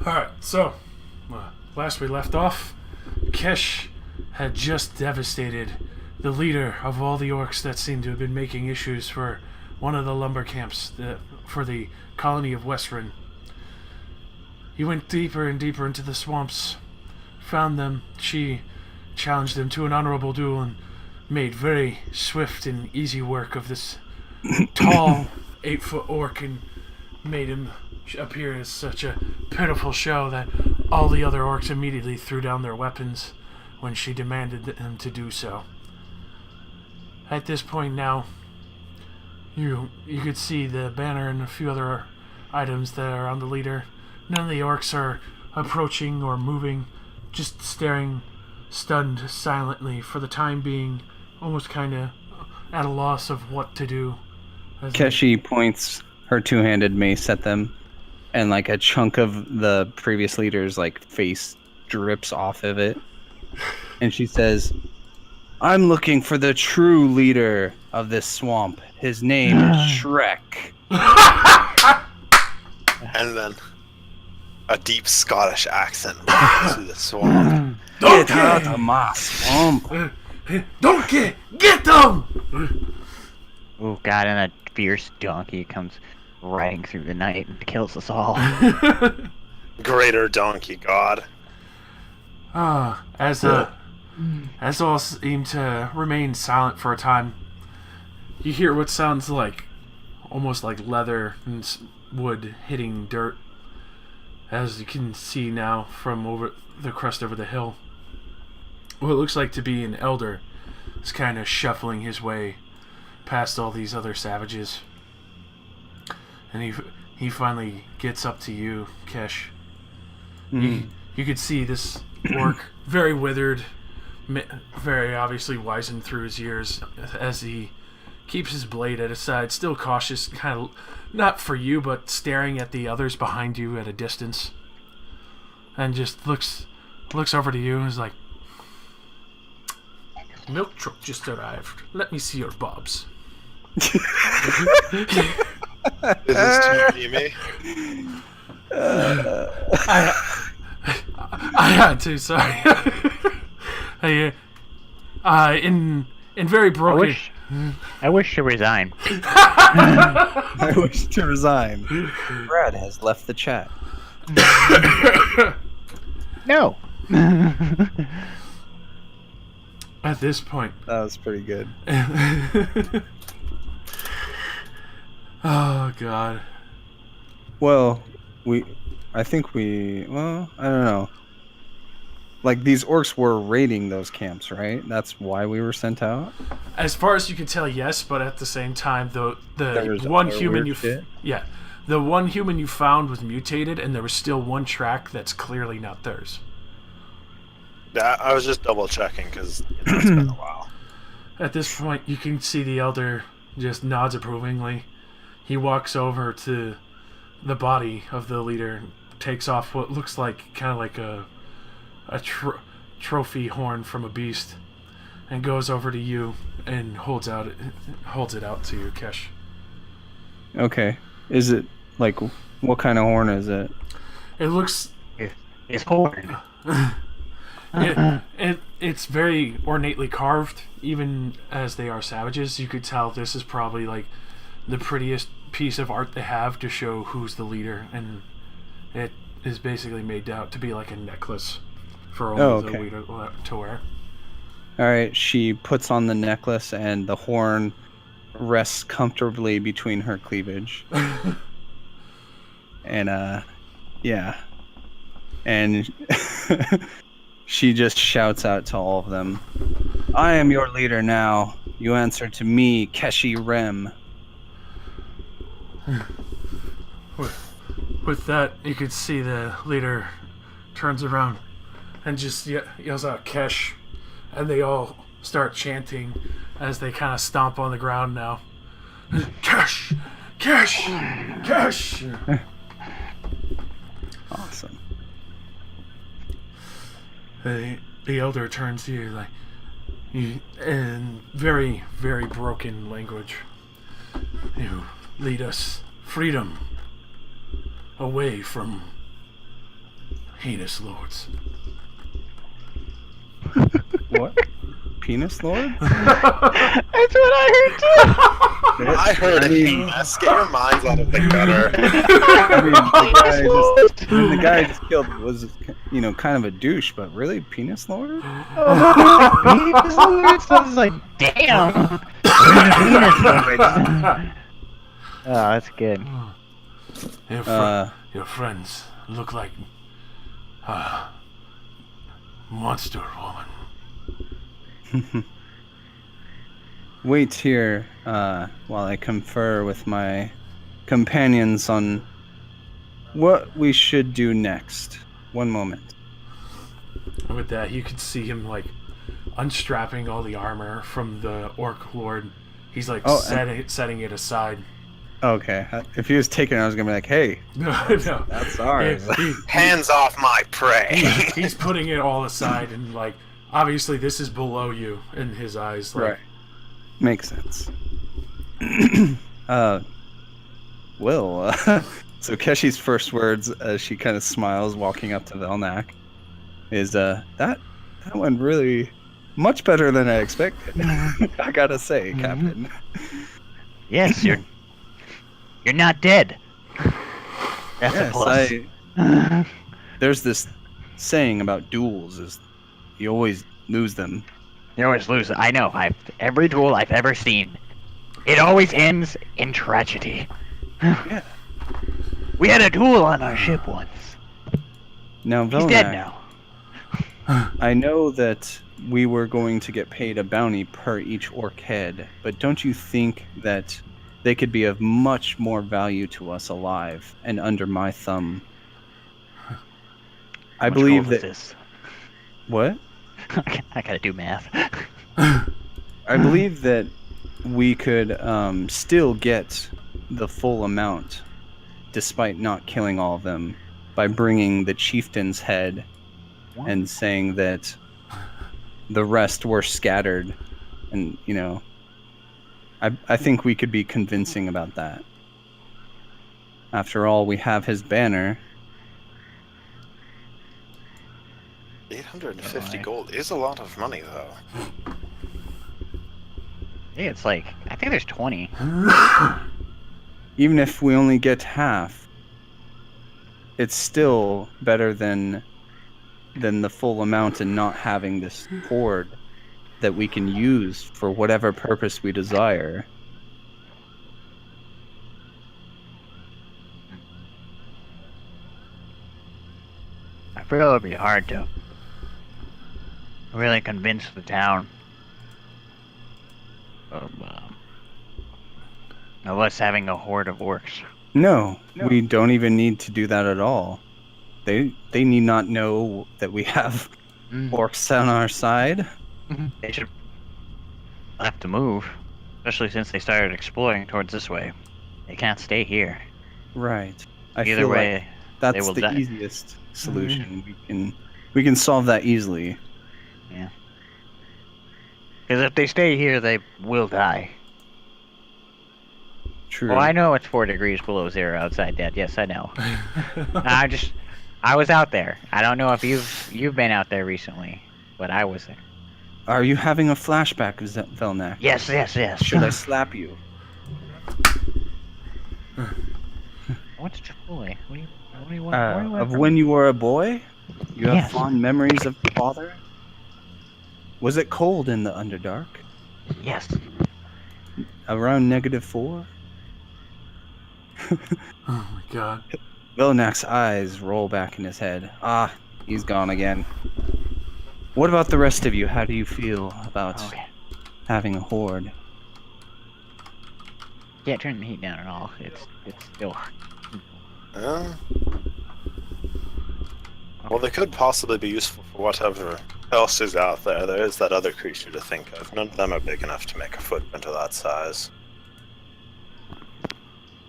Alright, so, last we left off, Kesh had just devastated the leader of all the orcs that seemed to have been making issues for one of the lumber camps for the colony of Westrin. He went deeper and deeper into the swamps, found them. She challenged them to an honorable duel and made very swift and easy work of this tall 8-foot orc and made him appear as such a pitiful show that all the other orcs immediately threw down their weapons when she demanded them to do so. At this point now, you could see the banner and a few other items that are on the leader. None of the orcs are approaching or moving, just staring, stunned silently for the time being, almost kind of at a loss of what to do. Keshi points her two-handed mace at them, and like a chunk of the previous leader's like face drips off of it. And she says, "I'm looking for the true leader of this swamp. His name is Shrek." And then a deep Scottish accent through the swamp. Get out of my swamp. Donkey, get them! Oh god, and a fierce donkey comes riding through the night and kills us all. Greater donkey god. As all seem to remain silent for a time, you hear what sounds like almost like leather and wood hitting dirt, as you can see now from over the crest over the hill. What looks like to be an elder is kind of shuffling his way past all these other savages, and he finally gets up to you, Kesh. You could see this orc, very withered, very obviously wizened through his years, as he keeps his blade at his side, still cautious, kind of not for you, but staring at the others behind you at a distance, and just looks over to you and is like, "Milk truck just arrived. Let me see your bobs." Is this too me? I had to, sorry. In very broken. I wish to resign. I wish to resign. Brad has left the chat. No. At this point. That was pretty good. Oh God. Well, I don't know. Like, these orcs were raiding those camps, right? That's why we were sent out? As far as you can tell, yes, but at the same time, the one human the one human you found was mutated, and there was still one track that's clearly not theirs. Yeah, I was just double checking because it's been a while. At this point, you can see the elder just nods approvingly. He walks over to the body of the leader, takes off what looks like kind of like a trophy horn from a beast, and goes over to you and holds it out to you, Kesh. Okay. Is it, like, what kind of horn is it? It looks... It's horn. It's very ornately carved, even as they are savages. You could tell this is probably, like, the prettiest piece of art they have to show who's the leader, and it is basically made out to be like a necklace for all the leader to wear. Alright, she puts on the necklace and the horn rests comfortably between her cleavage. And, yeah. And she just shouts out to all of them, "I am your leader now. You answer to me, Keshi Rem." With that, you could see the leader turns around and just yells out, "Kesh," and they all start chanting as they kind of stomp on the ground now. "Kesh! Kesh! Kesh!" Awesome. The elder turns to you like, in very, very broken language. "You lead us freedom away from heinous lords. What? Penis Lord? That's what I heard too. I heard heinous. Get your minds out of the gutter. I mean, the guy I just killed was, kind of a douche, but really, Penis Lord? Penis lords? I was like, damn. Penis lords. Oh, that's good. Your friends look like monster woman. Wait here while I confer with my companions on what we should do next. One moment. And with that, you could see him like unstrapping all the armor from the orc lord. He's like setting it aside. Okay, if he was taking it, I was gonna be like, "Hey, No, that's ours." Hands off my prey. He's putting it all aside, and like obviously this is below you in his eyes. Like, Right. Makes sense. Will. So Keshi's first words as she kind of smiles walking up to Velnak is, that went really much better than I expected. I gotta say, Captain. Yes, you're not dead. That's a plus. There's this saying about duels is you always lose them. You always lose. I know. Every duel I've ever seen, it always ends in tragedy. Yeah. We had a duel on our ship once. Now, He's Velnak, dead now. I know that we were going to get paid a bounty per each orc head, but don't you think that they could be of much more value to us alive and under my thumb? I Much believe gold is that. this? What? I gotta do math. I believe that we could still get the full amount, despite not killing all of them, by bringing the chieftain's head and saying that the rest were scattered. And, I think we could be convincing about that. After all, we have his banner. 850 gold is a lot of money, though. Yeah, it's like, I think there's 20. Even if we only get half, it's still better than the full amount and not having this hoard that we can use for whatever purpose we desire. I feel it'll be hard to really convince the town of us having a horde of orcs. No, we don't even need to do that at all. They need not know that we have orcs on our side. They should have to move, especially since they started exploring towards this way. They can't stay here. Right. I Either feel way, like that's will the die. easiest solution. We can solve that easily. Yeah. Because if they stay here, they will die. True. Well, I know it's 4 degrees below zero outside, Dad. Yes, I know. I was out there. I don't know if you've been out there recently, but I was there. Are you having a flashback, Velnak? Yes. Should I slap you? What's Chipotle? What do you want? Of when you were a boy? You have Yes. fond memories of your father? Was it cold in the Underdark? Yes. Around -4? Oh my god. Velnak's eyes roll back in his head. Ah, he's gone again. What about the rest of you? How do you feel about Okay. having a horde? Can't turn the heat down at all. It's still. Well, they could possibly be useful for whatever else is out there. There is that other creature to think of. None of them are big enough to make a footprint of that size.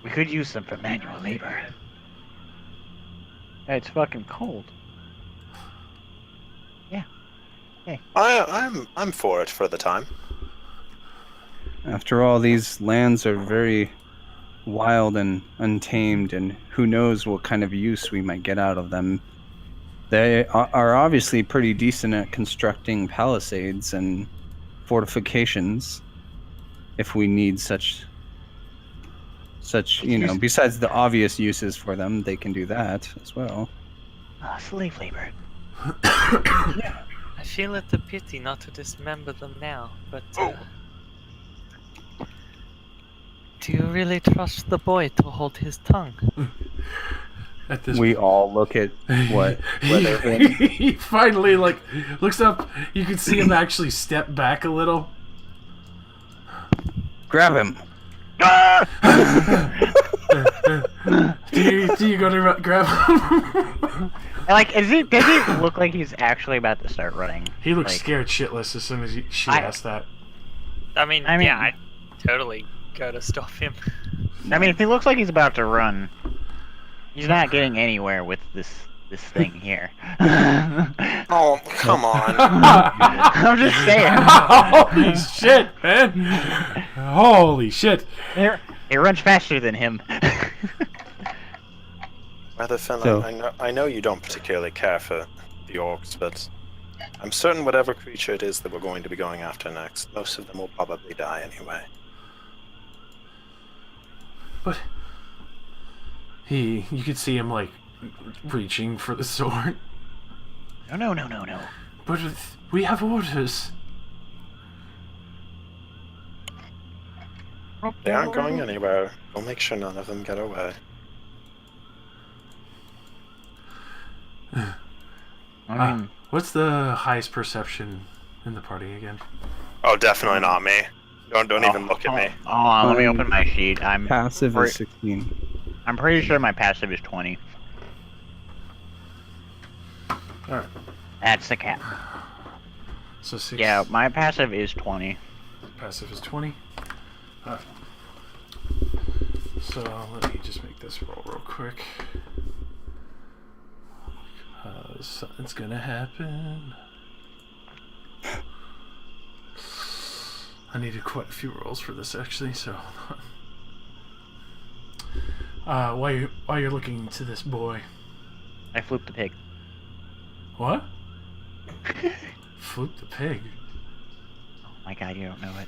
We could use them for manual labor. It's fucking cold. Yeah. Hey. I'm for it for the time. After all, these lands are very wild and untamed, and who knows what kind of use we might get out of them. They are obviously pretty decent at constructing palisades and fortifications. If we need such, besides the obvious uses for them, they can do that as well. Slave labor. I feel it a pity not to dismember them now, but do you really trust the boy to hold his tongue? At this We all look at what Weatherfin. he finally looks up. You can see him actually step back a little. Grab him. Do you go to grab him? Does he look like he's actually about to start running? He looks scared shitless as soon as she asked that. I mean, yeah, I totally go to stop him. I mean, if he looks like he's about to run, he's not getting anywhere with this thing here. Oh, come on. I'm just saying. Holy shit, man! Holy shit! He runs faster than him. Weatherfin, So- I know you don't particularly care for the orcs, but I'm certain whatever creature it is that we're going to be going after next, most of them will probably die anyway. But you could see him reaching for the sword. No. But we have orders. They aren't going anywhere. We'll make sure none of them get away. I mean, What's the highest perception in the party again? Oh, definitely not me. Don't even look at me. let me open my sheet. I'm Passive is 16. I'm pretty sure my passive is 20. Alright. That's the cap. So 6. Yeah, my passive is 20. Passive is 20. Alright. So let me just make this roll real quick. Something's gonna happen. I needed quite a few rolls for this actually, so hold on. While you're looking to this boy. I flooped the pig. What? Floop the pig. Oh my god, you don't know it.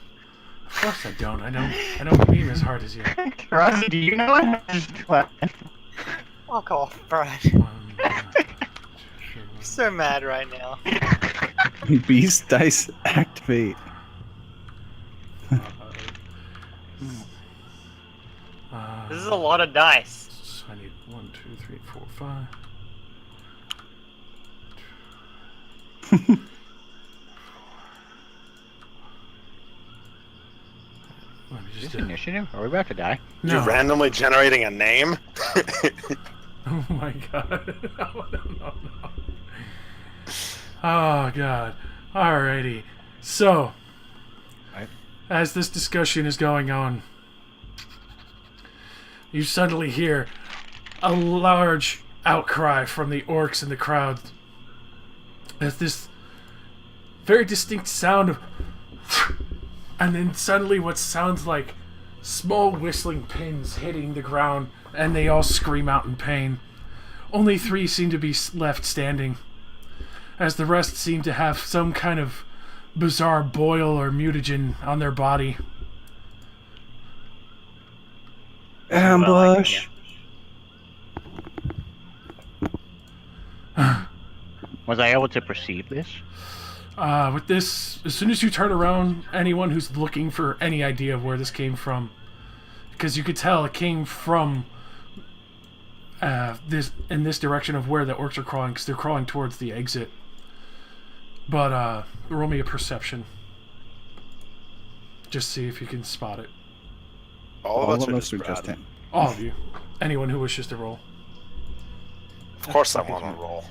Of course I don't. I don't meme as hard as you. Rosie, do you know what? Fuck off, Brian. I'm so mad right now. Beast dice activate. This is a lot of dice. So I need 1, 2, 3, 4, 5. Let me Is just this initiative? Are we about to die? You're randomly generating a name? Oh my god. No. Oh god. Alrighty. So, as this discussion is going on, you suddenly hear a large outcry from the orcs in the crowd as this very distinct sound of and then suddenly what sounds like small whistling pins hitting the ground, and they all scream out in pain. Only 3 seem to be left standing, as the rest seem to have some kind of bizarre boil or mutagen on their body. Ambush. Was I able to perceive this? With this, as soon as you turn around, anyone who's looking for any idea of where this came from, because you could tell it came from this direction of where the orcs are crawling, because they're crawling towards the exit. But roll me a perception. Just see if you can spot it. All of us are just just him. All of you. Anyone who wishes to roll. Of course I want to roll.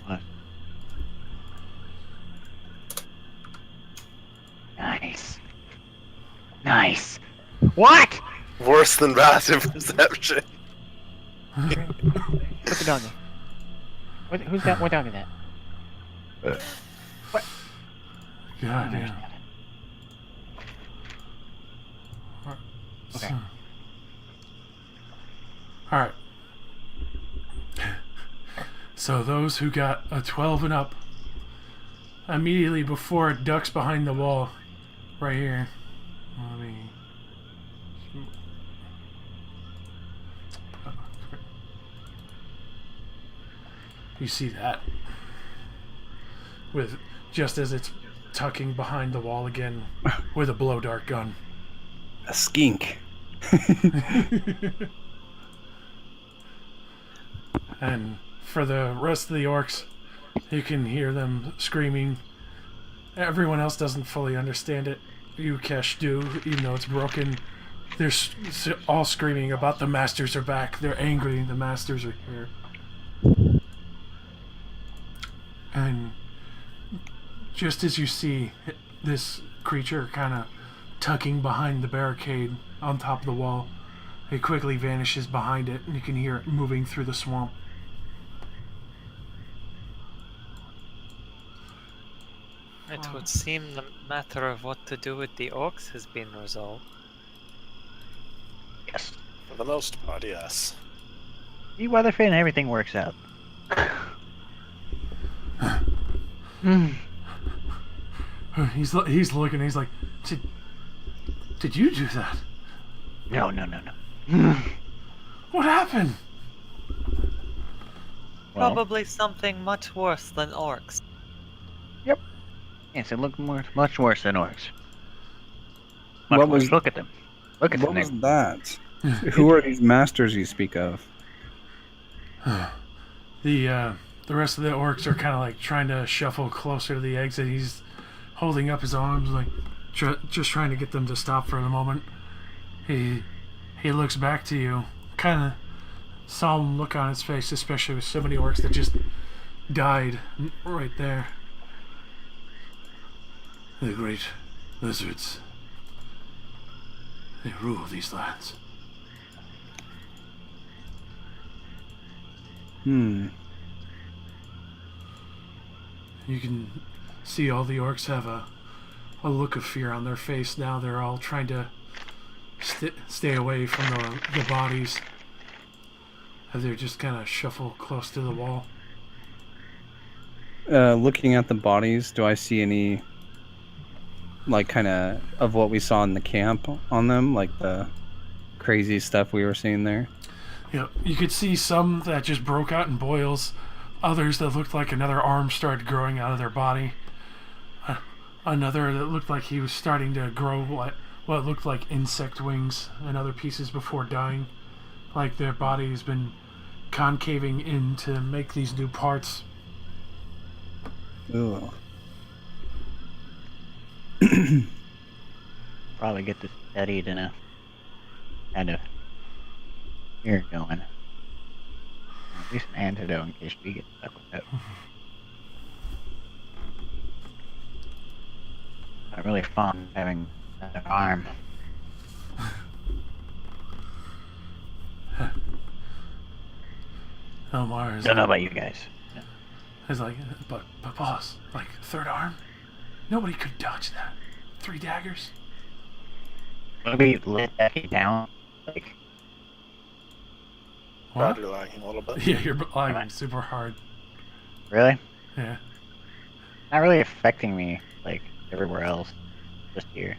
Nice. What? Worse than passive perception. Put the dog in. Who's that? What dog is that? God damn. Okay. Alright. So those who got a 12 and up, immediately before it ducks behind the wall, right here. Let me. You see that? With just as it's tucking behind the wall again, with a blow dart gun. A skink. And for the rest of the orcs, you can hear them screaming. Everyone else doesn't fully understand it. You, Kesh, do, even though it's broken. They're all screaming about the masters are back. They're angry. The masters are here. And just as you see this creature kind of tucking behind the barricade on top of the wall, it quickly vanishes behind it, and you can hear it moving through the swamp. It would seem the matter of what to do with the orcs has been resolved. Yes. For the most part, yes. See, Weatherfin, everything works out. He's looking. He's like, did you do that? No. What happened? Well, Probably something much worse than orcs. yes, it looked much worse than orcs. What was- Look at them. Look at What them. was that? Who are these masters you speak of? The rest of the orcs are kind of like trying to shuffle closer to the exit. He's holding up his arms, like just trying to get them to stop for the moment. He looks back to you, kind of solemn look on his face, especially with so many orcs that just died right there. The great lizards. They rule these lands. Hmm. You can see all the orcs have a look of fear on their face now. They're all trying to stay away from the bodies. As they're just kind of shuffle close to the wall. Looking at the bodies, do I see any, like, kind of what we saw in the camp on them? Like the crazy stuff we were seeing there? Yeah, you could see some that just broke out in boils. Others that looked like another arm started growing out of their body. Another that looked like he was starting to grow what looked like insect wings and other pieces before dying. Like their body has been concaving in to make these new parts. Ugh. Probably get this studied in a kind of here going. At least an antidote in case we get stuck with that. Not really fun having an arm. Elmar is Don't know about you guys. like, but boss, like third arm? Nobody could dodge that. 3 daggers? Maybe let that down. Like, What? You're lagging a little bit. Yeah, you're lagging super hard. really? Yeah. Not really affecting me like everywhere else. Just here.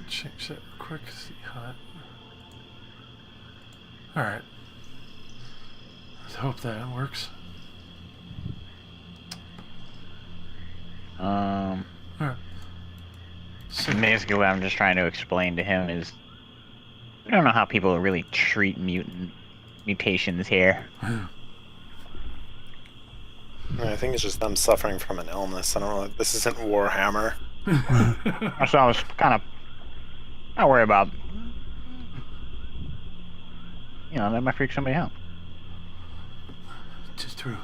Change that real quick. See how that. Alright. Let's hope that works. Alright. So, Basically, what I'm just trying to explain to him is, I don't know how people really treat mutations here. I think it's just them suffering from an illness. I don't know. This isn't Warhammer. So I was kind of not worried about, that might freak somebody out. just true.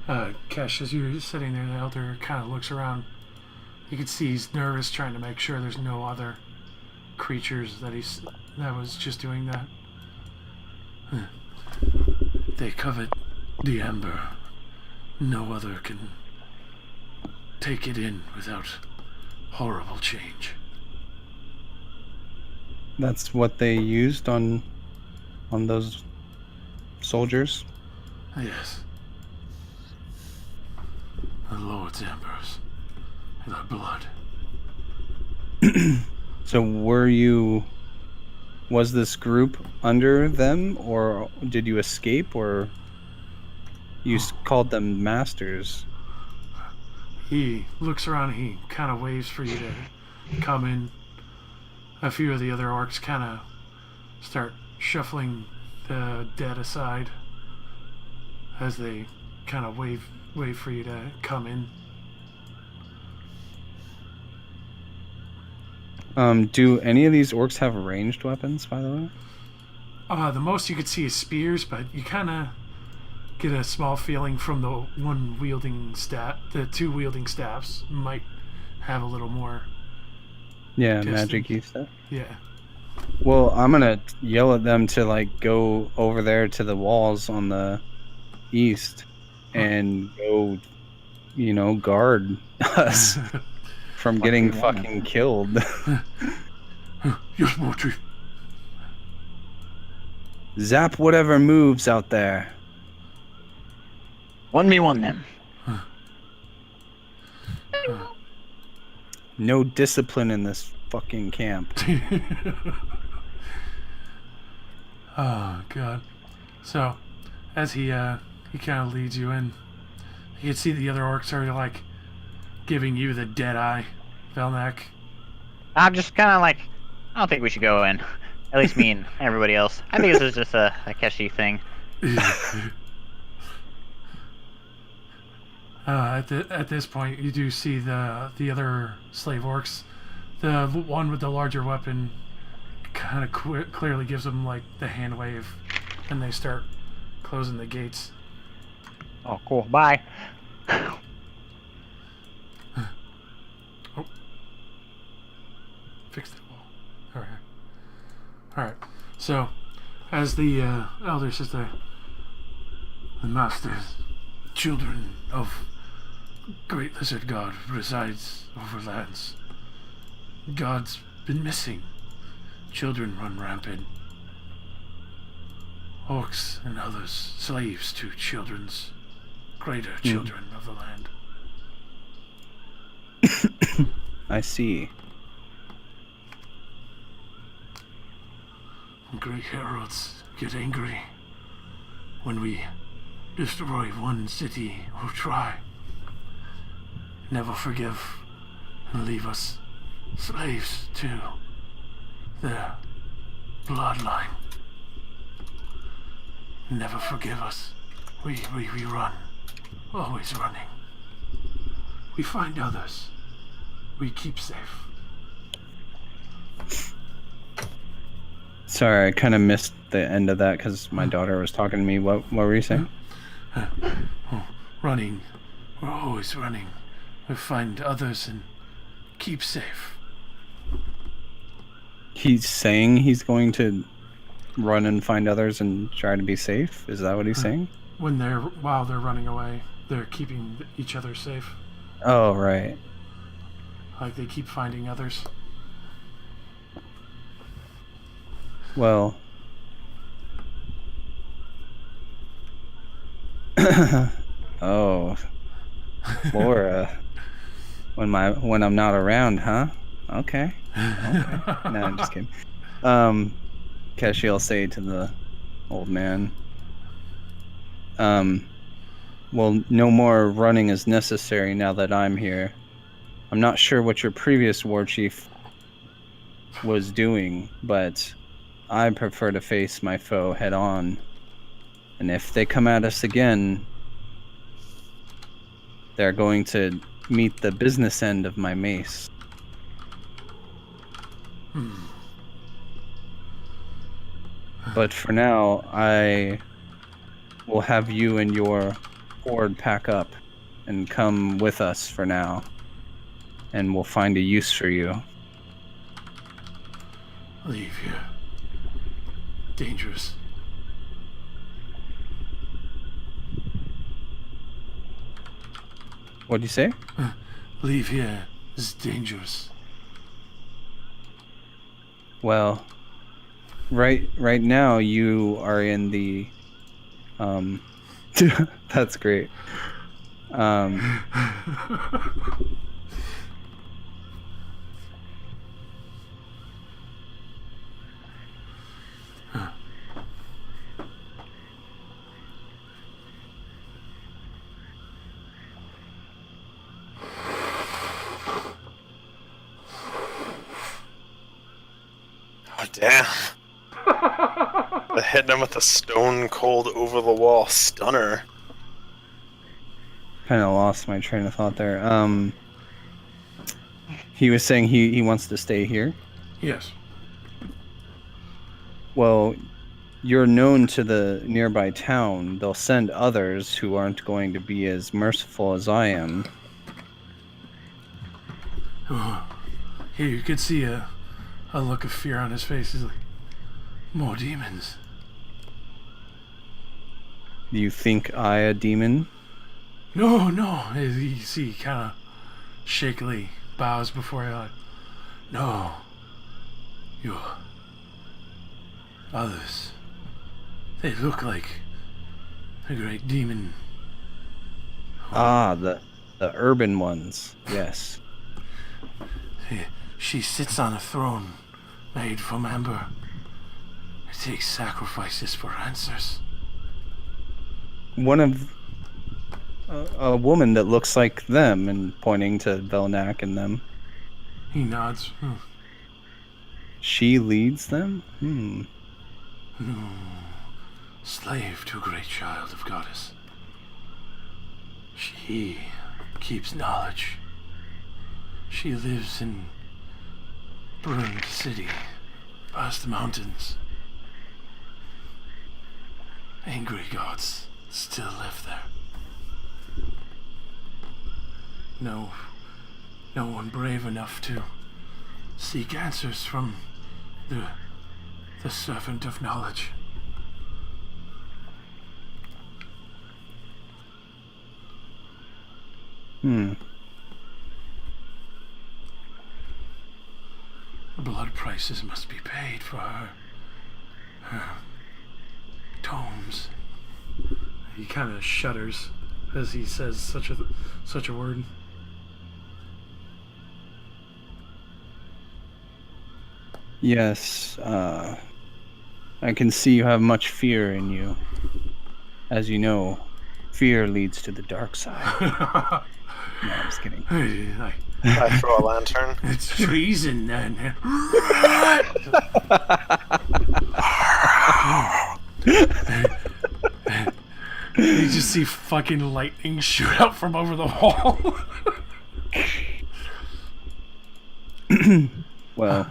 Kesh, as you're sitting there, the elder kind of looks around. You can see he's nervous, trying to make sure there's no other creatures that was just doing that. They covet the amber. No other can take it in without horrible change. That's what they used on those soldiers. Yes. The Lord's embers. The blood. So was this group under them, or did you escape, or you called them masters? He looks around, he kind of waves for you to come in. A few of the other orcs kind of start shuffling the dead aside as they kind of wave for you to come in. Do any of these orcs have ranged weapons, by the way? The most you could see is spears, but you kind of get a small feeling from the one wielding staff, the two wielding staffs might have a little more. Yeah, Just magic-y stuff. Yeah. Well, I'm gonna yell at them to like go over there to the walls on the east and go, guard us from What do getting you want? fucking killed. Yes, Morty. Zap whatever moves out there. 1v1 them. No discipline in this fucking camp. Oh god. So, as he kind of leads you in, you can see the other orcs are like giving you the dead eye, Velnak. I'm just kind of like, I don't think we should go in. At least me and everybody else. I think this is just a Keshi thing. At this point, you do see the other slave orcs. The one with the larger weapon kind of clearly gives them like the hand wave, and they start closing the gates. Oh, cool. Bye. Fix the wall. All right. So, as the elder sister, the masters, children of great lizard god resides over lands. God's been missing. Children run rampant. Orcs and others, slaves to greater children of the land. I see. Great heralds get angry when we destroy one city or try. Never forgive and leave us slaves to their bloodline. Never forgive us. We run, always running. We find others. We keep safe. Sorry, I kind of missed the end of that because my daughter was talking to me. What were you saying? Running. We're always running. We find others and keep safe. He's saying he's going to run and find others and try to be safe? Is that what he's saying? While they're running away, they're keeping each other safe. Oh, right. Like they keep finding others. Well, oh, Laura, when I'm not around, huh? Okay. No, I'm just kidding. Keshi will say to the old man, well, no more running is necessary now that I'm here. I'm not sure what your previous war chief was doing, but I prefer to face my foe head on. And if they come at us again, they're going to meet the business end of my mace. But for now, I will have you and your horde pack up and come with us for now. And we'll find a use for you. Leave here. Dangerous. What'd you say? Leave here is dangerous. Well, right now you are in the that's great. Oh, damn. Hitting him with a stone cold over the wall stunner. Kind of lost my train of thought there. He was saying he wants to stay here. Yes. Well, you're known to the nearby town. They'll send others who aren't going to be as merciful as I am. Here, you could see a look of fear on his face. He's like, more demons. Do you think I a demon? No, no. You see, he kind of shakily bows before you. Like, no. You. Others. They look like a great demon. Ah, the urban ones. Yes. She sits on a throne made from amber. It takes sacrifices for answers. One of a woman that looks like them, and pointing to Velnak and them. He nods. She leads them? No. Slave to a great child of goddess. She keeps knowledge. She lives in burned city, past the mountains. Angry gods still live there. No one brave enough to seek answers from the servant of knowledge. Blood prices must be paid for her tomes. He kind of shudders as he says such a word. Yes, I can see you have much fear in you. As you know, fear leads to the dark side. No, I'm just kidding. I throw a lantern. It's treason then. You just see fucking lightning shoot out from over the wall. Well,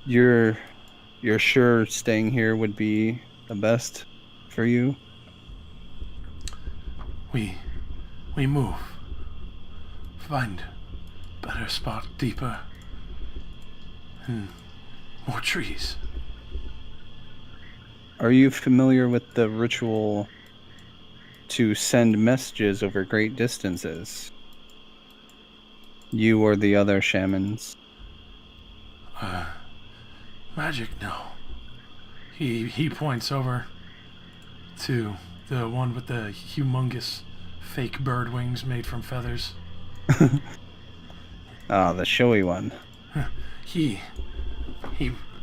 you're sure staying here would be the best for you? We move. Find better spot, deeper. And more trees. Are you familiar with the ritual to send messages over great distances? You or the other shamans? Magic, no. He points over to the one with the humongous fake bird wings made from feathers. Ah, the showy one. He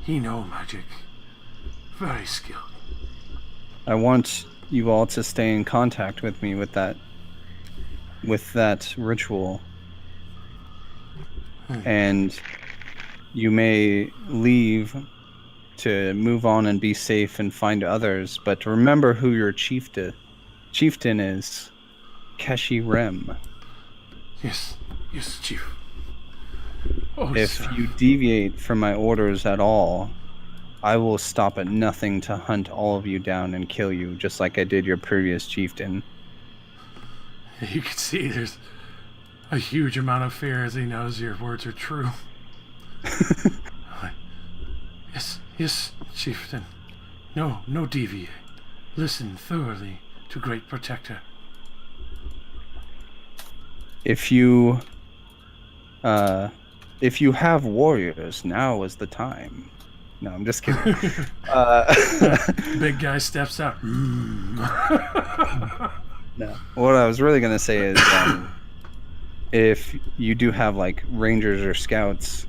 know magic. Very skilled. I want you all to stay in contact with me with that ritual. And you may leave to move on and be safe and find others, but remember who your chieftain is. Keshi Rem. Yes, chief. Oh, If sir. you deviate from my orders at all, I will stop at nothing to hunt all of you down and kill you, just like I did your previous chieftain. You can see there's a huge amount of fear as he knows your words are true. Yes, chieftain. No deviate. Listen thoroughly to great protector. If you have warriors, now is the time. No, I'm just kidding. Big guy steps out. No. What I was really gonna say is, if you do have like rangers or scouts,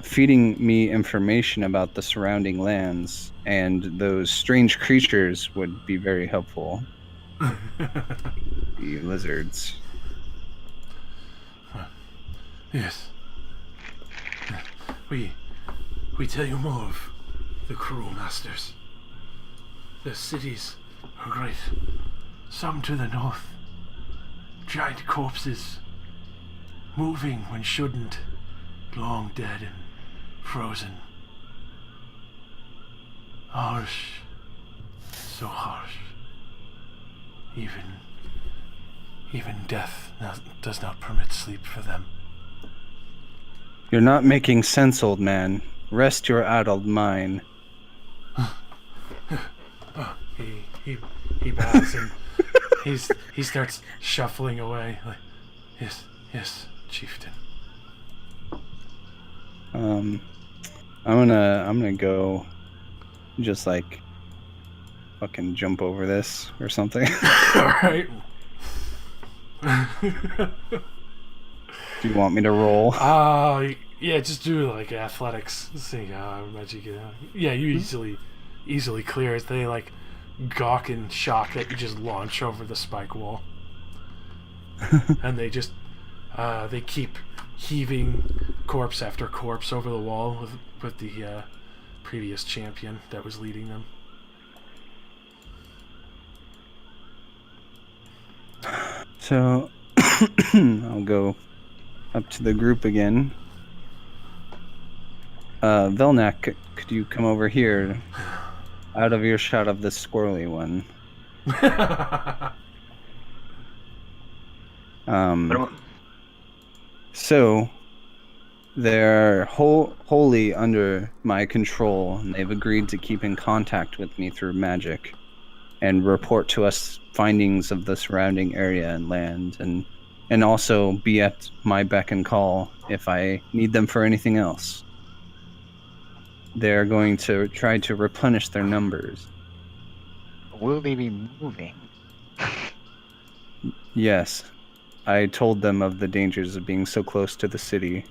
feeding me information about the surrounding lands and those strange creatures would be very helpful. The lizards. Yes. We tell you more of the cruel masters. The cities are great. Some to the north. Giant corpses. Moving when shouldn't. Long dead and frozen. Harsh. So harsh. Even death does not permit sleep for them. You're not making sense, old man. Rest your addled mind. He bows and he starts shuffling away. Like, yes, chieftain. I'm gonna go, just like, fucking jump over this or something. All right. Do you want me to roll? Yeah, just do like athletics. See how much you get. Yeah, you easily clear it. They like gawk and shock that you just launch over the spike wall, and they just they keep heaving corpse after corpse over the wall with the previous champion that was leading them. So I'll go up to the group again. Velnak, could you come over here? Out of earshot of the squirrely one. So they're wholly under my control, and they've agreed to keep in contact with me through magic and report to us findings of the surrounding area and land, and also be at my beck and call if I need them for anything else. They're going to try to replenish their numbers. Will they be moving? Yes, I told them of the dangers of being so close to the city.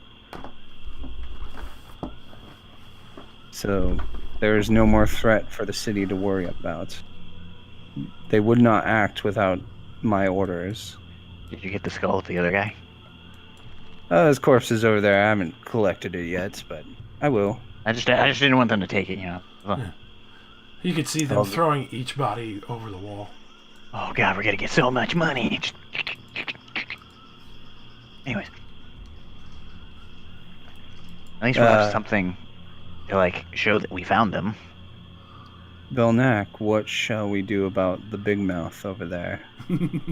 So there is no more threat for the city to worry about. They would not act without my orders. Did you get the skull of the other guy? His corpse is over there. I haven't collected it yet, but I will. I just didn't want them to take it, you know. Yeah. You could see them throwing each body over the wall. Oh god, we're gonna get so much money. Anyways. At least we'll have something to like show that we found them. Belknack, what shall we do about the big mouth over there?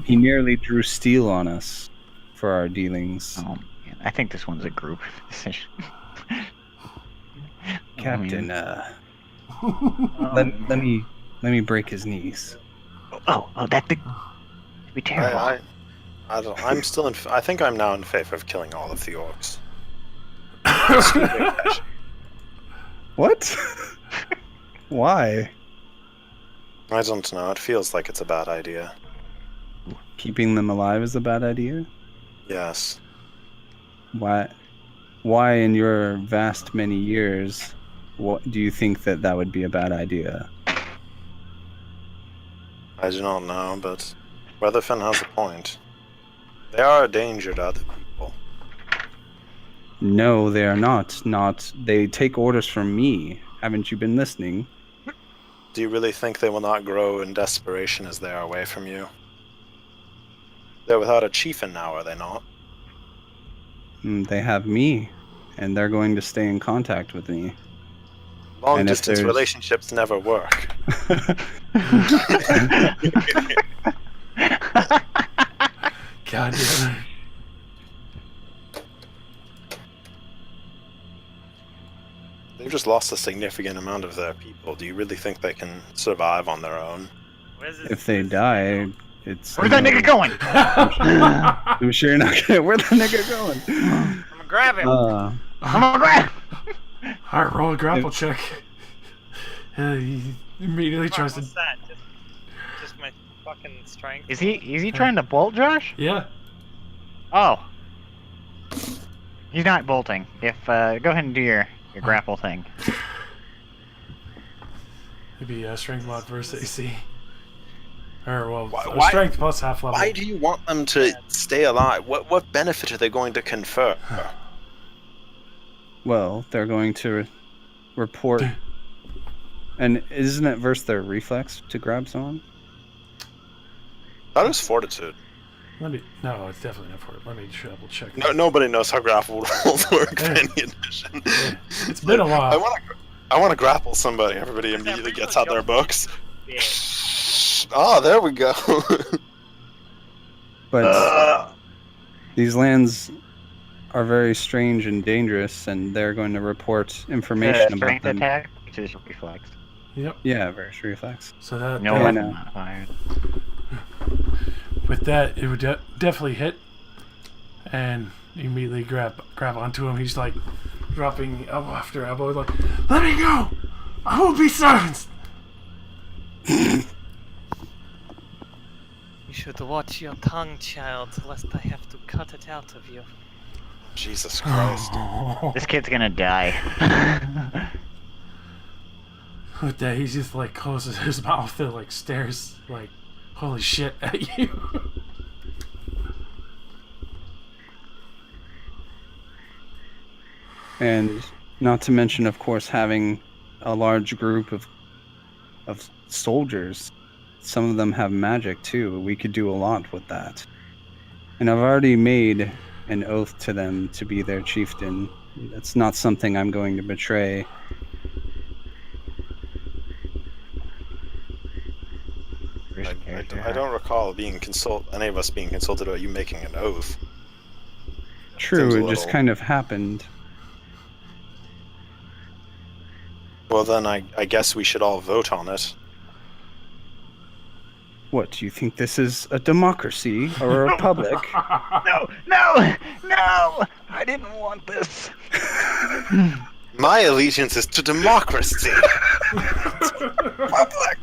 He nearly drew steel on us for our dealings. Oh man, I think this one's a group decision. Captain, let me break his knees. Oh, that'd be terrible. I'm still I think I'm now in favor of killing all of the orcs. What? Why? I don't know. It feels like it's a bad idea. Keeping them alive is a bad idea? Yes. Why in your vast many years, what do you think that would be a bad idea? I do not know, but Weatherfin has a point. They are a danger to other people. No, they are not. They take orders from me. Haven't you been listening? Do you really think they will not grow in desperation as they are away from you? They're without a chieftain now, are they not? They have me, and they're going to stay in contact with me. Long-distance relationships never work. God damn it. They've just lost a significant amount of their people. Do you really think they can survive on their own? If they die, it's... Where's that nigga going? I'm sure you're not gonna... Where's the nigga going? I'm gonna grab him. I'm gonna grab. Alright, roll a grapple check. He immediately tries to... What's that? Just my fucking strength. Is he trying to bolt, Josh? Yeah. Oh. He's not bolting. If go ahead and do your grapple thing. Maybe strength mod versus AC. Or, well, Why- strength plus half level. Why do you want them to stay alive? What benefit are they going to confer? Well, they're going to report. And isn't it versus their reflex to grab someone? That is fortitude. No, it's definitely not for it. Let me double check. No, nobody knows how grapple rolls work Yeah. in any edition. Yeah. It's been a while. I want to grapple somebody. Everybody immediately real gets out their jump. books. Yeah. Oh, there we go. But these lands are very strange and dangerous, and they're going to report information about Strength them. attack, which is reflex. Yep. Yeah, versus reflex. So that... No Yeah, weapon no. modifier. With that, it would definitely hit, and you immediately grab onto him. He's like dropping elbow after elbow, like, "Let me go! I will be silenced." You should watch your tongue, child, lest I have to cut it out of you. Jesus Christ. This kid's gonna die. With that, he just like closes his mouth and like stares like, "Holy shit!" at you. And not to mention, of course, having a large group of soldiers. Some of them have magic too. We could do a lot with that. And I've already made an oath to them to be their chieftain. That's not something I'm going to betray. I don't recall any of us being consulted about you making an oath. True, Seems a it just little- kind of happened. Well, then I guess we should all vote on it. What, do you think this is a democracy or a republic? No! No! No! I didn't want this. My allegiance is to democracy. Republic!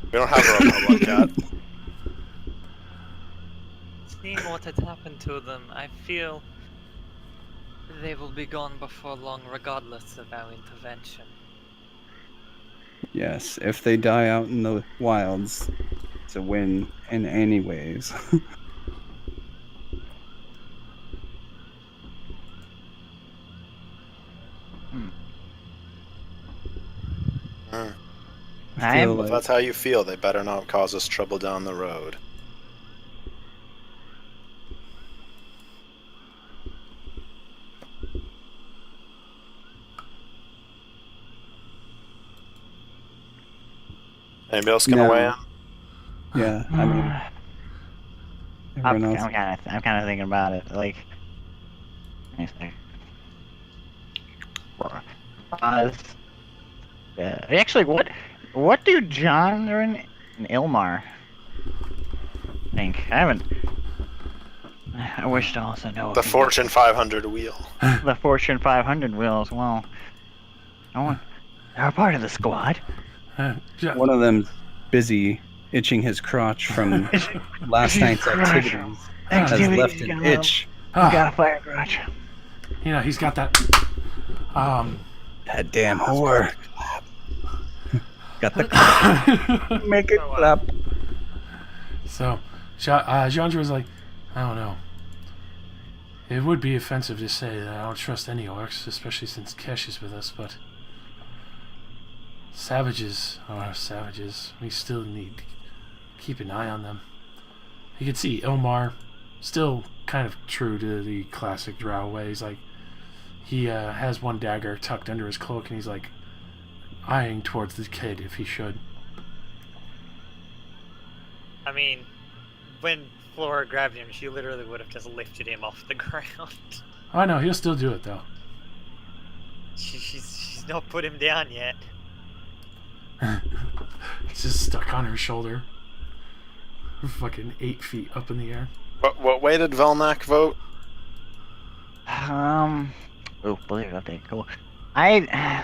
We don't have a republic yet. Seeing what had happened to them, I feel they will be gone before long, regardless of our intervention. Yes, if they die out in the wilds, it's a win in any ways. Hmm. I feel If like- that's how you feel, they better not cause us trouble down the road. Anybody else gonna No. weigh in? Yeah, I mean, everyone else. I'm kind of thinking about it. Like, let me see. Actually, what do John and Ilmar think? I haven't. I wish to also know The Fortune 500 wheel. the Fortune 500 wheel as well. They're a part of the squad. Yeah. One of them's busy itching his crotch from last night's activities. Has left an itch. Ah, Got a fire garage. you know, he's got that. That damn whore. Got the make it clap. So, Chandra was like, "I don't know. It would be offensive to say that I don't trust any orcs, especially since Kesh is with us, but savages are savages. We still need to keep an eye on them." You can see Ilmar still kind of true to the classic drow way. He's like, he has one dagger tucked under his cloak, and he's like eyeing towards the kid if he should. I mean, when Flora grabbed him, she literally would have just lifted him off the ground. I know, he'll still do it though. She's not put him down yet. It's just stuck on her shoulder. Fucking 8 feet up in the air. What way did Velnak vote? Oh, believe update. Cool. I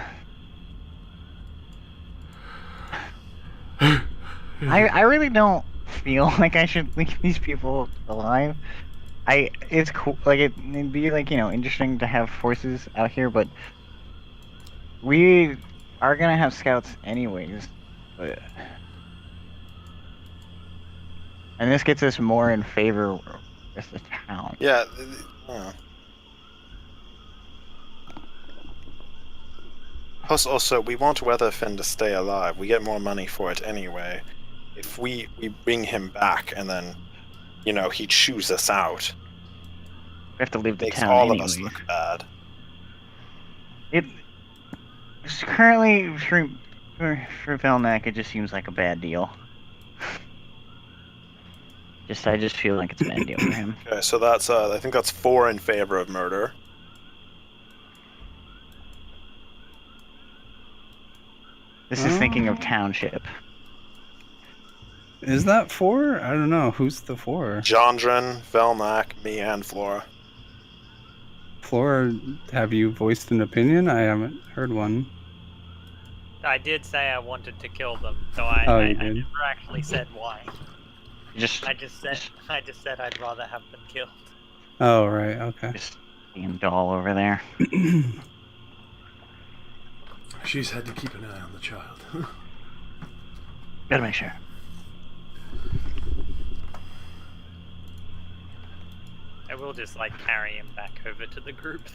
really don't feel like I should leave these people alive. It's cool. Like it'd be like interesting to have forces out here, but we are gonna have scouts anyways. But, and this gets us more in favor with the town. Yeah. Plus, also, we want Weatherfin to stay alive. We get more money for it anyway. If we bring him back and then, he chews us out, We have to leave the makes town all anyway. of us look bad. It's currently for Velnak, it just seems like a bad deal. I just feel like it's a bad deal for him. Okay, so that's I think that's 4 in favor of murder. This is thinking of township. Is that 4? I don't know. Who's the 4? Jondren, Velnak, me, and Flora. Flora, have you voiced an opinion? I haven't heard one. I did say I wanted to kill them, so I You did. never actually said why. I just said I'd rather have them killed. Oh, right. Okay. being doll over there. She's had to keep an eye on the child. Gotta make sure. I will just carry him back over to the group.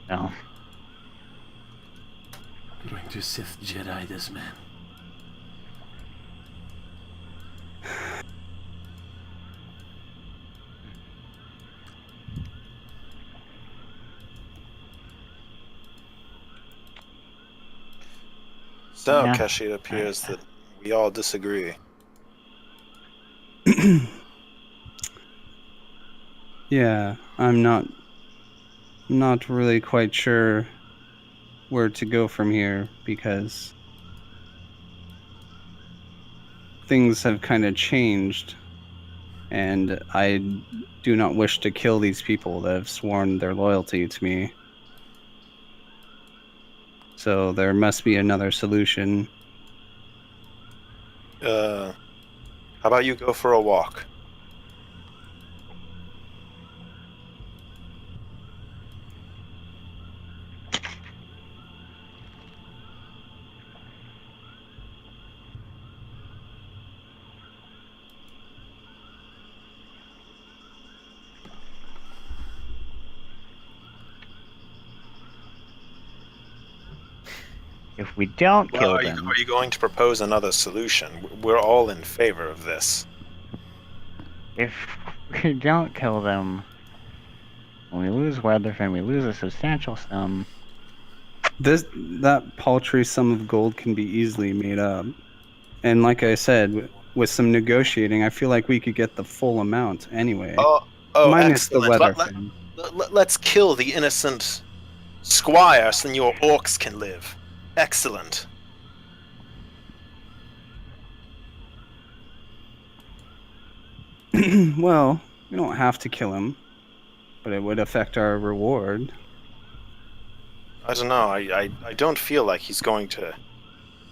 No. I'm going to Sith Jedi this man. So, Yeah. Keshi, it appears that we all disagree. Yeah, I'm not really quite sure where to go from here because things have kind of changed, and I do not wish to kill these people that have sworn their loyalty to me. So there must be another solution. How about you go for a walk? If we don't Well, kill are them, you going to propose another solution? We're all in favor of this. if we don't kill them, when we lose Weatherfin, we lose a substantial sum. That paltry sum of gold can be easily made up. And like I said, with some negotiating, I feel like we could get the full amount anyway. Minus the excellent. weather. Let's kill the innocent squire so your orcs can live. Excellent. Well, we don't have to kill him, but it would affect our reward. I don't know. I don't feel like he's going to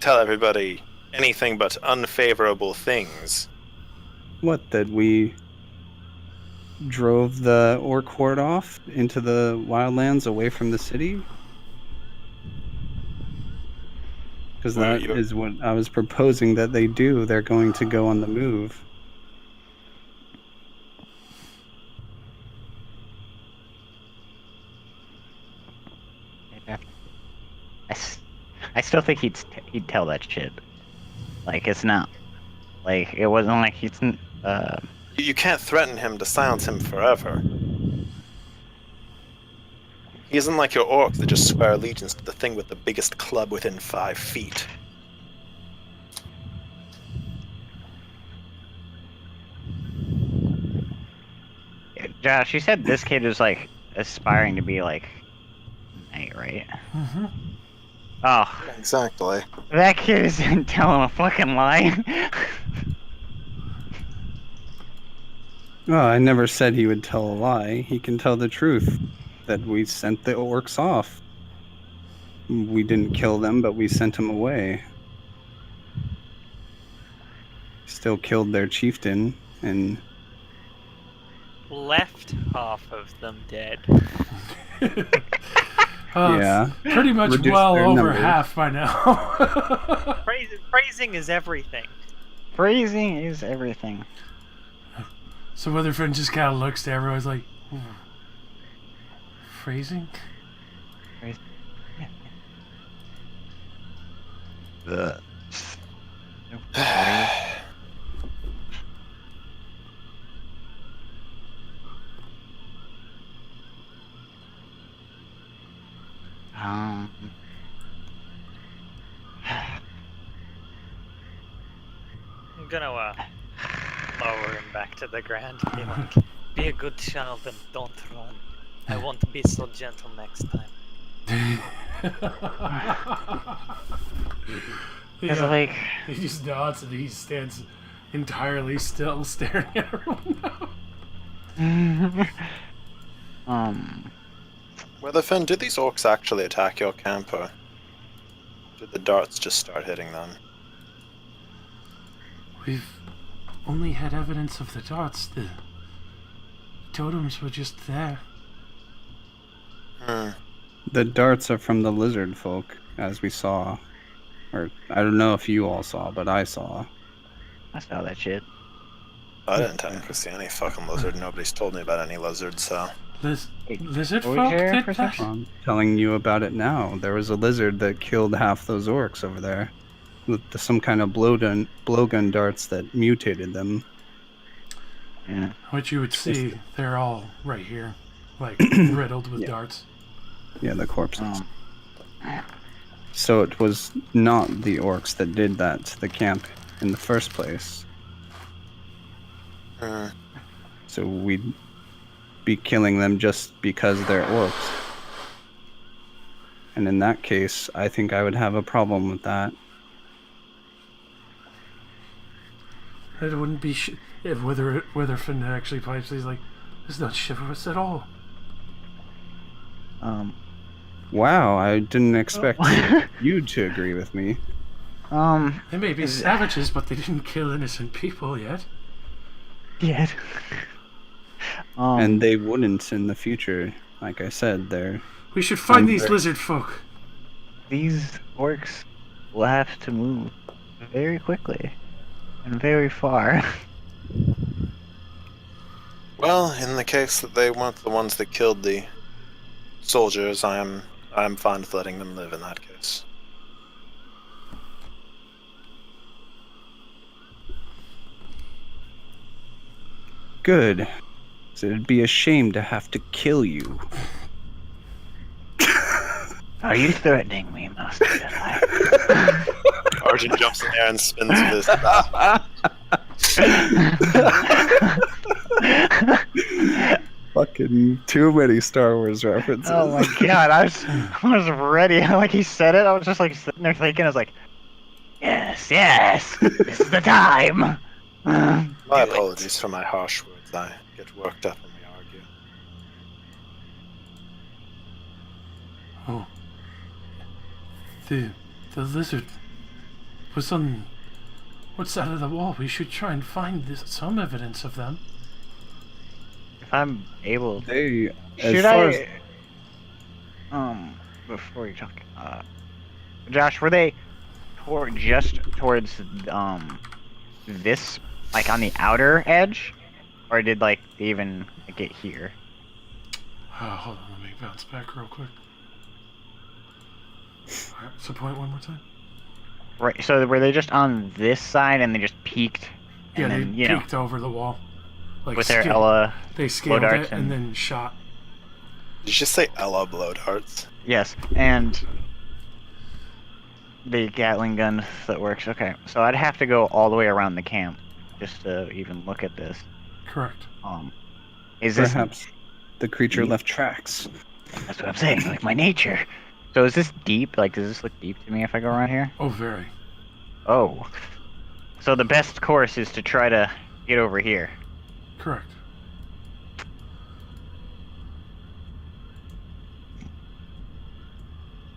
tell everybody anything but unfavorable things. What, that we drove the orc horde off into the wildlands away from the city? Because Well, that is what I was proposing that they do. They're going to go on the move. I still think he'd tell that shit. Like, it's not. Like, it wasn't like he's. You can't threaten him to silence him forever. He isn't like your orcs that just swear allegiance to the thing with the biggest club within 5 feet. Josh, you said this kid is, like, aspiring to be, like, knight, right? Mm-hmm. Oh, Exactly. that kid isn't telling a fucking lie. Well, I never said he would tell a lie. He can tell the truth. That we sent the orcs off. We didn't kill them, but we sent them away. Still killed their chieftain, and Left half of them dead. yeah, Pretty much reduced well their over numbers. half by now. Phrasing is everything. Phrasing is everything. So Witherfin just kind of looks to everyone's like, "Ooh. Phrasing? Um, I'm gonna lower him back to the ground and be like, be a good child and don't run. I won't be so gentle next time. it's Yeah. like, He just nods and he stands entirely still, staring at everyone now. Weatherfin, did these orcs actually attack your camp, or did the darts just start hitting them? We've only had evidence of the darts. The totems were just there. The darts are from the lizard folk, as we saw. Or, I don't know if you all saw, but I saw. I saw that shit. I didn't technically see any fucking lizard. Nobody's told me about any lizards, so... Lizard Are we folk here did for that? I'm telling you about it now. There was a lizard that killed half those orcs over there. With some kind of blowgun darts that mutated them. Yeah. Which you would see, they're all right here. Like, riddled with Yeah. darts. Yeah, the corpses. So it was not the orcs that did that to the camp in the first place. So we'd be killing them just because they're orcs. And in that case, I think I would have a problem with that. It wouldn't be if Witherfin actually pipes. He's like, "This is not chivalrous at all." Wow, I didn't expect you to agree with me. They may be savages, but they didn't kill innocent people yet. Yet. And they wouldn't in the future. Like I said, they're... We should find these lizard folk. These orcs will have to move very quickly and very far. Well, in the case that they weren't the ones that killed the soldiers, I'm fine with letting them live in that case. good. So it'd be a shame to have to kill you. Are you threatening me, Master Jedi? Arjun jumps in there and spins his Fucking too many Star Wars references. Oh my god, I was ready. Like he said it, I was just like sitting there thinking, I was like, yes, this is the time. My apologies for my harsh words. I get worked up when we argue. Oh. The lizard was on what side of the wall? We should try and find some evidence of them. If I'm able, They, as should far I? Before you talk, Josh, were they just towards this, like on the outer edge, or did like they even get here? Hold on, let me bounce back real quick. Alright, so point one more time. Right. So were they just on this side and they just peeked? Yeah, And then, they you know, peeked over the wall. Like with their scaled- Ella. They scaled darts it and then shot. Did you just say Ella blow darts? Yes, and the Gatling gun that works. Okay, so I'd have to go all the way around the camp just to even look at this. Correct. Is this? perhaps the creature left tracks. That's what I'm saying. Like my nature. So is this deep? Like, does this look deep to me if I go around here? Oh, very. Oh. So the best course is to try to get over here. Correct.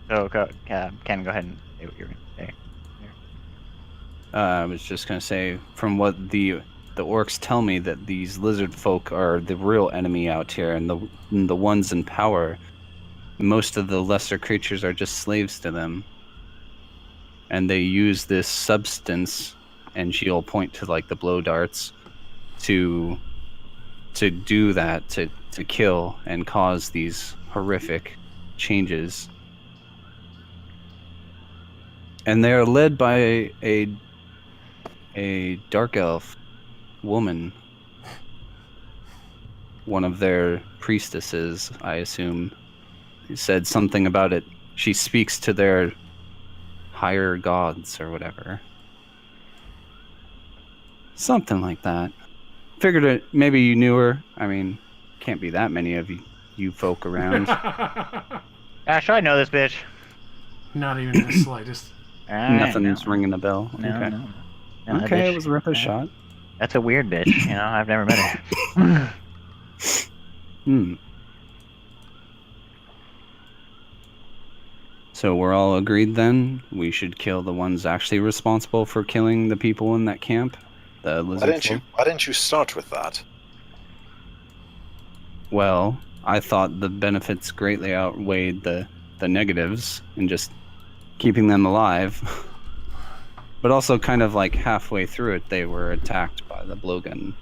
So, Ken, go ahead and say what you're going to say. I was just gonna say, from what the orcs tell me, that these lizard folk are the real enemy out here, and the ones in power. Most of the lesser creatures are just slaves to them, and they use this substance, and she'll point to like the blow darts, to do that, to kill and cause these horrific changes. And they are led by a dark elf woman, one of their priestesses, I assume. He said something about it. She speaks to their higher gods or whatever. Something like that. Figured it. Maybe you knew her. I mean, can't be that many of you folk around. Ash, I know this bitch. Not even the slightest. Nothing's ringing a bell. No, Okay. no. No, that Okay, bitch- it was worth a shot. That's a weird bitch. You know, I've never met her. Hmm. So we're all agreed then? We should kill the ones actually responsible for killing the people in that camp? The lizard folk? Why didn't you start with that? Well, I thought the benefits greatly outweighed the negatives in just keeping them alive. But also kind of like halfway through it, they were attacked by the blowgun.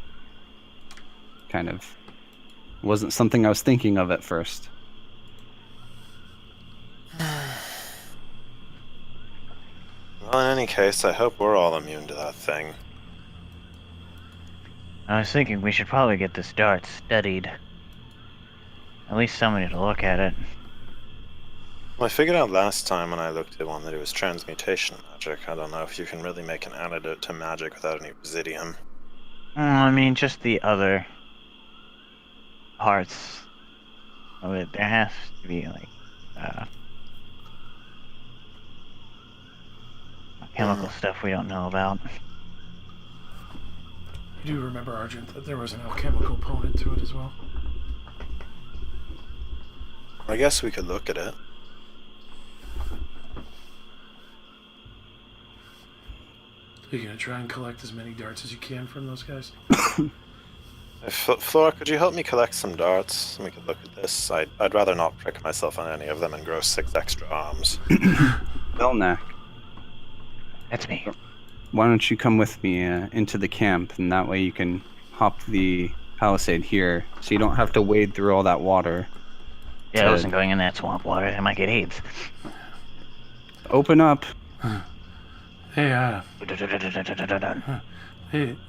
Kind of wasn't something I was thinking of at first. Well, in any case, I hope we're all immune to that thing. I was thinking we should probably get this dart studied. At least somebody to look at it. Well, I figured out last time when I looked at one that it was transmutation magic. I don't know if you can really make an antidote to magic without any obsidian. I mean, just the other parts of it. There has to be, like, chemical stuff we don't know about. You do remember, Argent, that there was an alchemical component to it as well? I guess we could look at it. You're gonna try and collect as many darts as you can from those guys? Flora, could you help me collect some darts? We could look at this. I'd rather not prick myself on any of them and grow 6 extra arms. Belknap, That's me. why don't you come with me into the camp, and that way you can hop the palisade here, so you don't have to wade through all that water. Yeah, I wasn't going in that swamp water. I might get AIDS. Open up. Hey,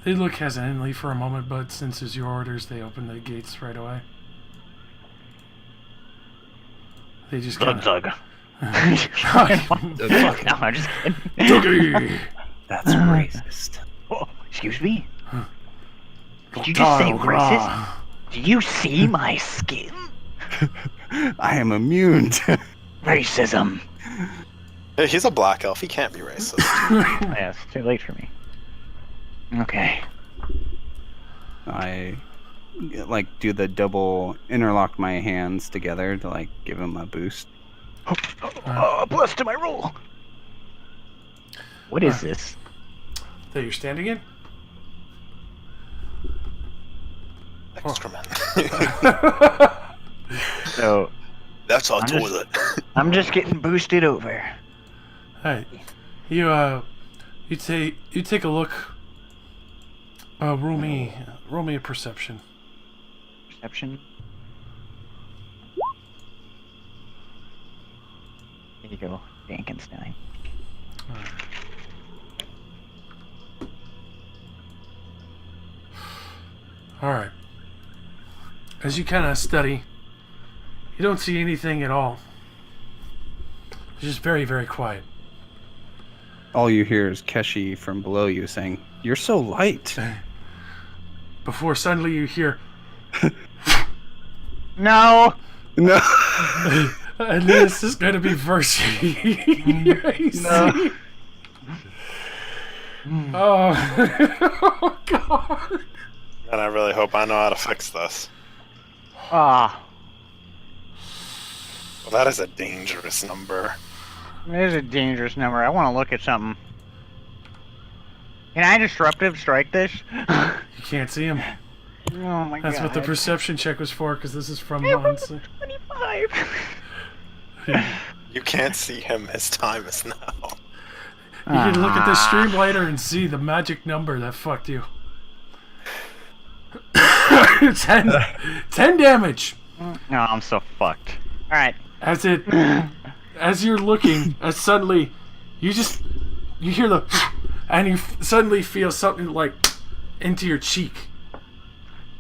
they look hesitantly for a moment, but since it's your orders, they open the gates right away. They just kind of... Zug. Fuck. No, I'm just kidding. Doogie! That's racist. Oh, excuse me? Did you just say racist? Do you see my skin? I am immune to... Racism. Hey, he's a black elf. He can't be racist. Yeah, it's too late for me. Okay. I like do the double interlock my hands together to like give him a boost. Plus to my roll. What is this? That you're standing in? Excrement. So That's our I'm just- toilet. I'm just getting boosted over. Hey, you take a look. Roll me a perception. Perception. Here you go, Frankenstein. All right. As you kind of study, you don't see anything at all. It's just very, very quiet. All you hear is Keshi from below you saying, "You're so light." Before suddenly you hear No! No. And this is going to be versus AC. Oh God. And I really hope I know how to fix this. Ah, Well, that is a dangerous number. it is a dangerous number. I want to look at something. Can I disruptive strike this? You can't see him. Oh my god. That's what the perception check was for, because this is from I rolled Monster. 25. You can't see him. His time is now. You can look at the stream later and see the magic number that fucked you. 10 damage. No, I'm so fucked. Alright. As you're looking, suddenly you hear the and you suddenly feel something like into your cheek.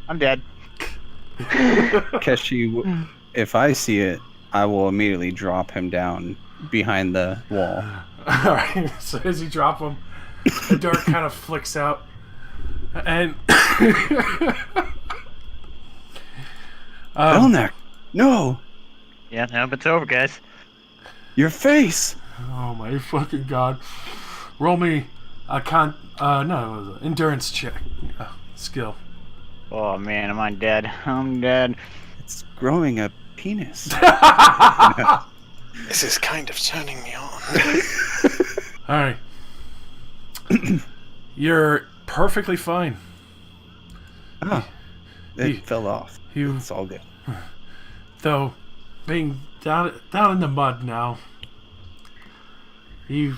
I'm dead. Keshi, if I see it, I will immediately drop him down behind the wall. Alright, so as you drop him, the dark kind of flicks out. And Belknap, no! Yeah, nope, it's over, guys. Your face! oh my fucking god. Roll me a endurance check. Skill. Oh man, am I dead? I'm dead. It's growing a penis. This is kind of turning me on. Alright. You're perfectly fine. Oh, it You- fell off. You It's all good. though being down in the mud now, you're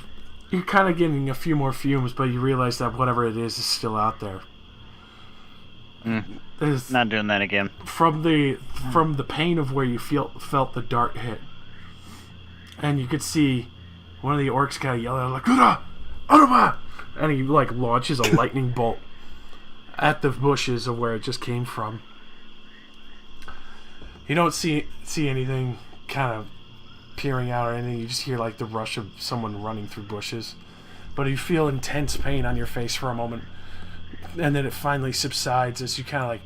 kind of getting a few more fumes, but you realize that whatever it is still out there. There's, Not doing that again. from the pain of where you felt the dart hit, and you could see one of the orcs kind of yell out like "Gura, Aruma!" and he like launches a lightning bolt at the bushes of where it just came from. You don't see anything kind of peering out or anything. You just hear like the rush of someone running through bushes, but you feel intense pain on your face for a moment, and then it finally subsides as you kind of like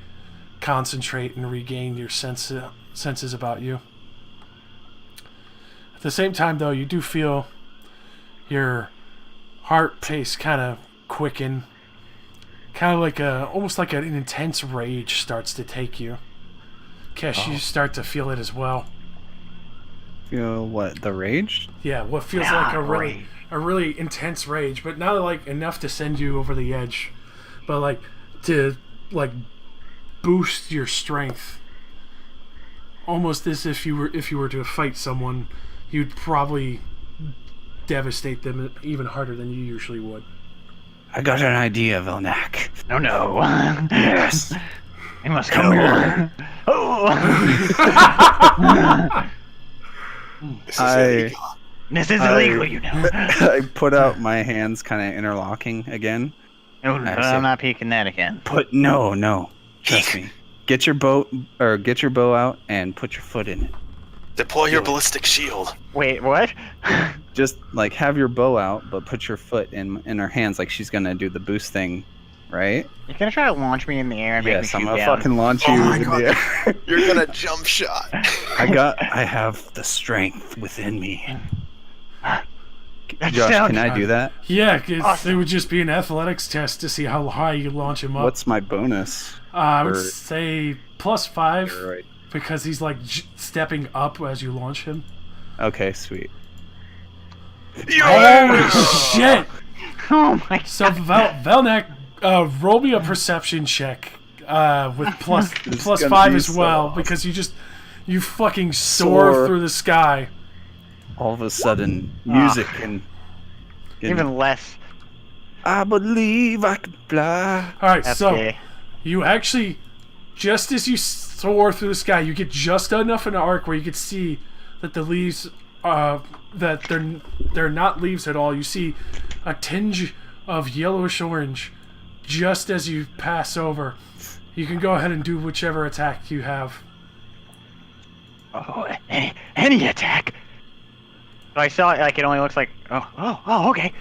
concentrate and regain your senses about you. At the same time, though, you do feel your heart pace kind of quicken, kind of like almost like an intense rage starts to take you. Kesh, you start to feel it as well. Feel what? The rage? Yeah, what feels like a really intense rage, but not like enough to send you over the edge, but like to like boost your strength. Almost as if you were to fight someone, you'd probably devastate them even harder than you usually would. I got an idea, Velnak. Oh no. Yes. I must come here. Oh! This is I- illegal. This is illegal, you know. I put out my hands kind of interlocking again. No, I see. I'm not peeking that again. No. Trust me. Get your bow out and put your foot in it. Deploy your ballistic shield. Wait, what? Just like have your bow out, but put your foot in her hands like she's gonna do the boost thing, right? You're gonna try to launch me in the air and make me Yes, shoot I'm gonna down. fucking launch Oh you my in God. the air. You're gonna jump shot. I have the strength within me. That Josh, sounds- can I do that? Yeah, it Awesome. would just be an athletics test to see how high you launch him up. What's my bonus? I would or- say +5 You're right. because he's like stepping up as you launch him. Okay, sweet. Holy shit! Oh my god. So Velnak, roll me a perception check with plus This plus is gonna 5 be as so well awesome. because you fucking soar Soar. through the sky. All of a sudden, music and Even less. I believe I can fly. All right, That's so gay. you actually, just as you soar through the sky, you get just enough in an arc where you can see that the leaves, that they're not leaves at all. You see a tinge of yellowish orange just as you pass over. You can go ahead and do whichever attack you have. Oh, any attack. So I saw it like it only looks like. Oh, okay.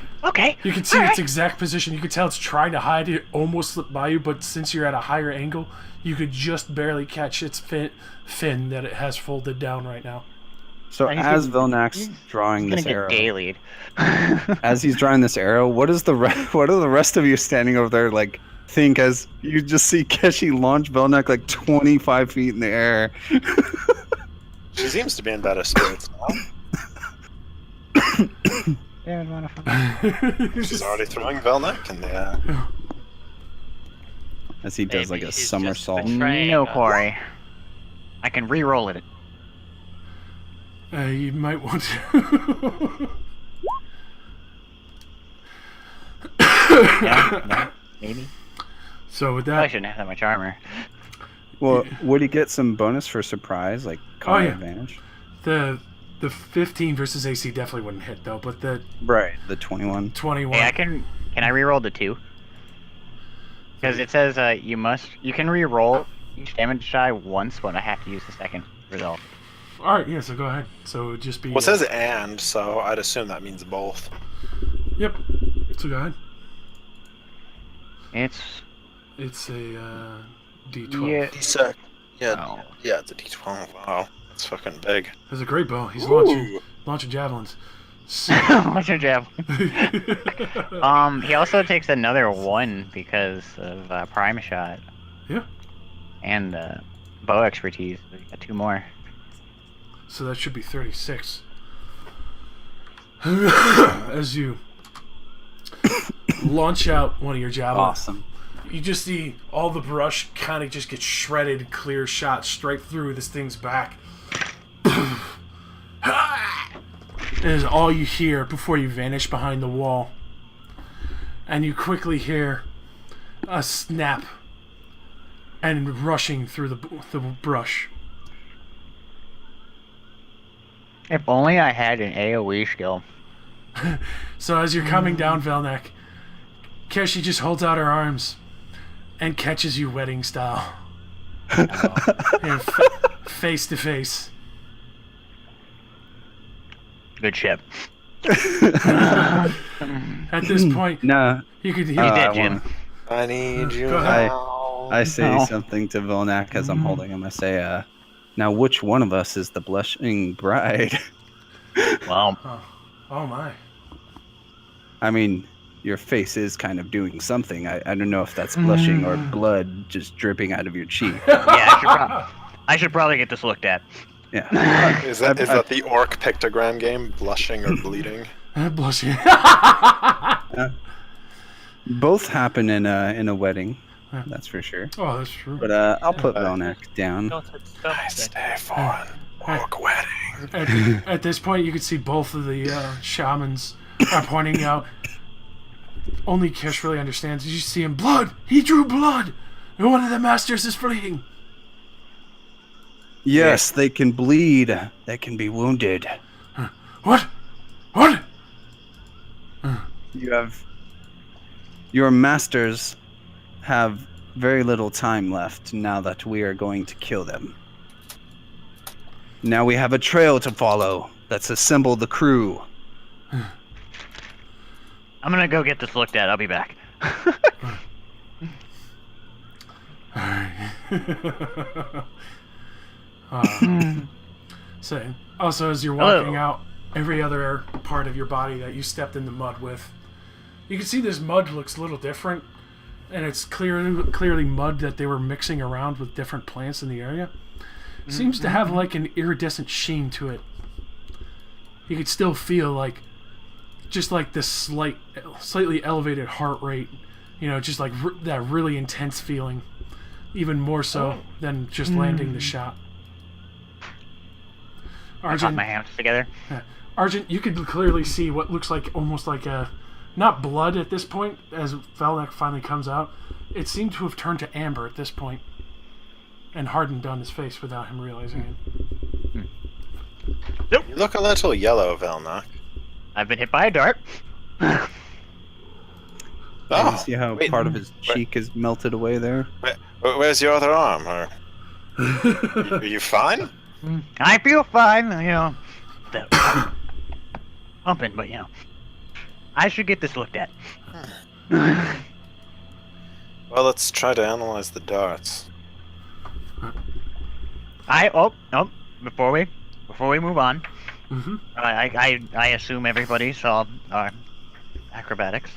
You can see All its right. exact position. You can tell it's trying to hide it, almost slipped by you, but since you're at a higher angle, you could just barely catch its fin that it has folded down right now. So He's as getting- Vilnax's he's drawing gonna this get arrow, dailied. as he's drawing this arrow, what are the rest of you standing over there like think as you just see Keshi launch Vilnak like 25 feet in the air? She seems to be in better spirits now. Yeah, motherfucker. She's already throwing Velnak in the air. As he does Maybe like a he's just somersault. betraying No, us. Corey. I can re-roll it. You might want to. Yeah, maybe. So with I that, shouldn't have that much armor. Well, would he get some bonus for surprise, like combat yeah. advantage? the 15 versus AC definitely wouldn't hit though, but the Right, the 21. 21. Hey, can I re-roll the 2? Because it says you can re-roll each damage die once, but I have to use the second result. All right, yeah. So go ahead. So it would just be. Well, it says and, so I'd assume that means both. Yep. So go ahead. It's a D12. yeah. D6. Yeah, Oh. yeah, it's a D12. Wow, that's fucking big. That's a great bow. He's Ooh. launching javelins. What's your jab? He also takes another 1 because of prime shot. Yeah. And bow expertise. So you got 2 more. So that should be 36. As you launch out one of your javelins, Awesome. you just see all the brush kind of just get shredded, clear shot straight through this thing's back. It is all you hear before you vanish behind the wall. And you quickly hear a snap and rushing through the brush. If only I had an AoE skill. So as you're coming down Velnak, Keshi just holds out her arms and catches you wedding style. And face to face. Good ship. At this point, No, you could hear You I did, wanna- Jim. I need you Go ahead. now. I say No. something to Vilnak as I'm holding him. I say, now which one of us is the blushing bride? Well, Oh my. I mean, your face is kind of doing something. I don't know if that's blushing or blood just dripping out of your cheek. yeah, I should probably get this looked at. Yeah. Is that the orc pictogram game? Blushing or bleeding? Blushing. Both happen in a wedding, that's for sure. Oh, that's true. But I'll put Vilnak down. Don't hit stuff. Nice day for an orc wedding. At this point, you could see both of the shamans are pointing out. Only Kish really understands. You see him. Blood! He drew blood! And one of the masters is fleeing. Yes, they can bleed. They can be wounded. What? What? Your masters have very little time left now that we are going to kill them. Now we have a trail to follow. Let's assemble the crew. I'm gonna go get this looked at. I'll be back. So, also, as you're Hello. walking out, every other part of your body that you stepped in the mud with, you can see this mud looks a little different, and it's clearly mud that they were mixing around with different plants in the area. Seems to have like an iridescent sheen to it. You could still feel like, just like this slightly elevated heart rate, you know, just like that really intense feeling, even more so than just landing the shot. I caught my hands together. Argent, you could clearly see what looks like almost like a, not blood at this point, as Velnak finally comes out. It seemed to have turned to amber at this point and hardened on his face without him realizing it. You look a little yellow, Velnak. I've been hit by a dart. You Oh, see how wait, part of his cheek is melted away there? where's your other arm? Or are you fine? I feel fine, you know. Pumping, but you know. I should get this looked at. Well, let's try to analyze the darts. Before we move on, Mm-hmm. I assume everybody saw our acrobatics.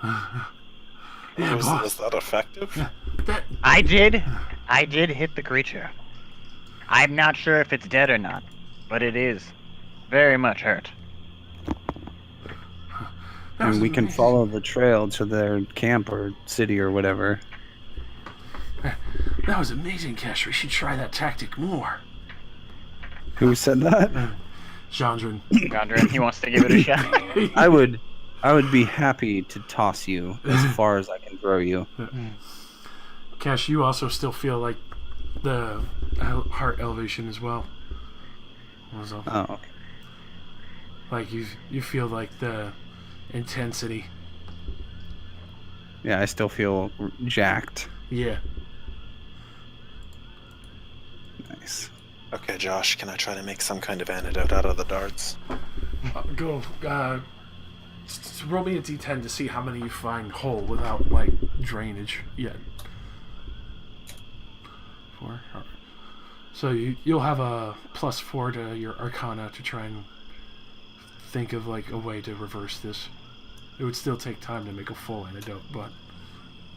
Yeah, boss. Was that effective? Yeah, that. I did hit the creature. I'm not sure if it's dead or not, but it is very much hurt. That was And we can amazing. follow the trail to their camp or city or whatever. That was amazing, Kesh. We should try that tactic more. Who said that? Chandran. Gondrin, he wants to give it a shot. I would be happy to toss you as far as I can throw you. Kesh, you also still feel like the heart elevation as well. Also, Oh, okay. like you feel like the intensity. Yeah, I still feel jacked. Yeah. Nice. Okay, Josh, can I try to make some kind of antidote out of the darts? Go. Roll me a d10 to see how many you find whole without like drainage yet. 4. Alright. So you'll have a +4 to your Arcana to try and think of like a way to reverse this. It would still take time to make a full antidote, but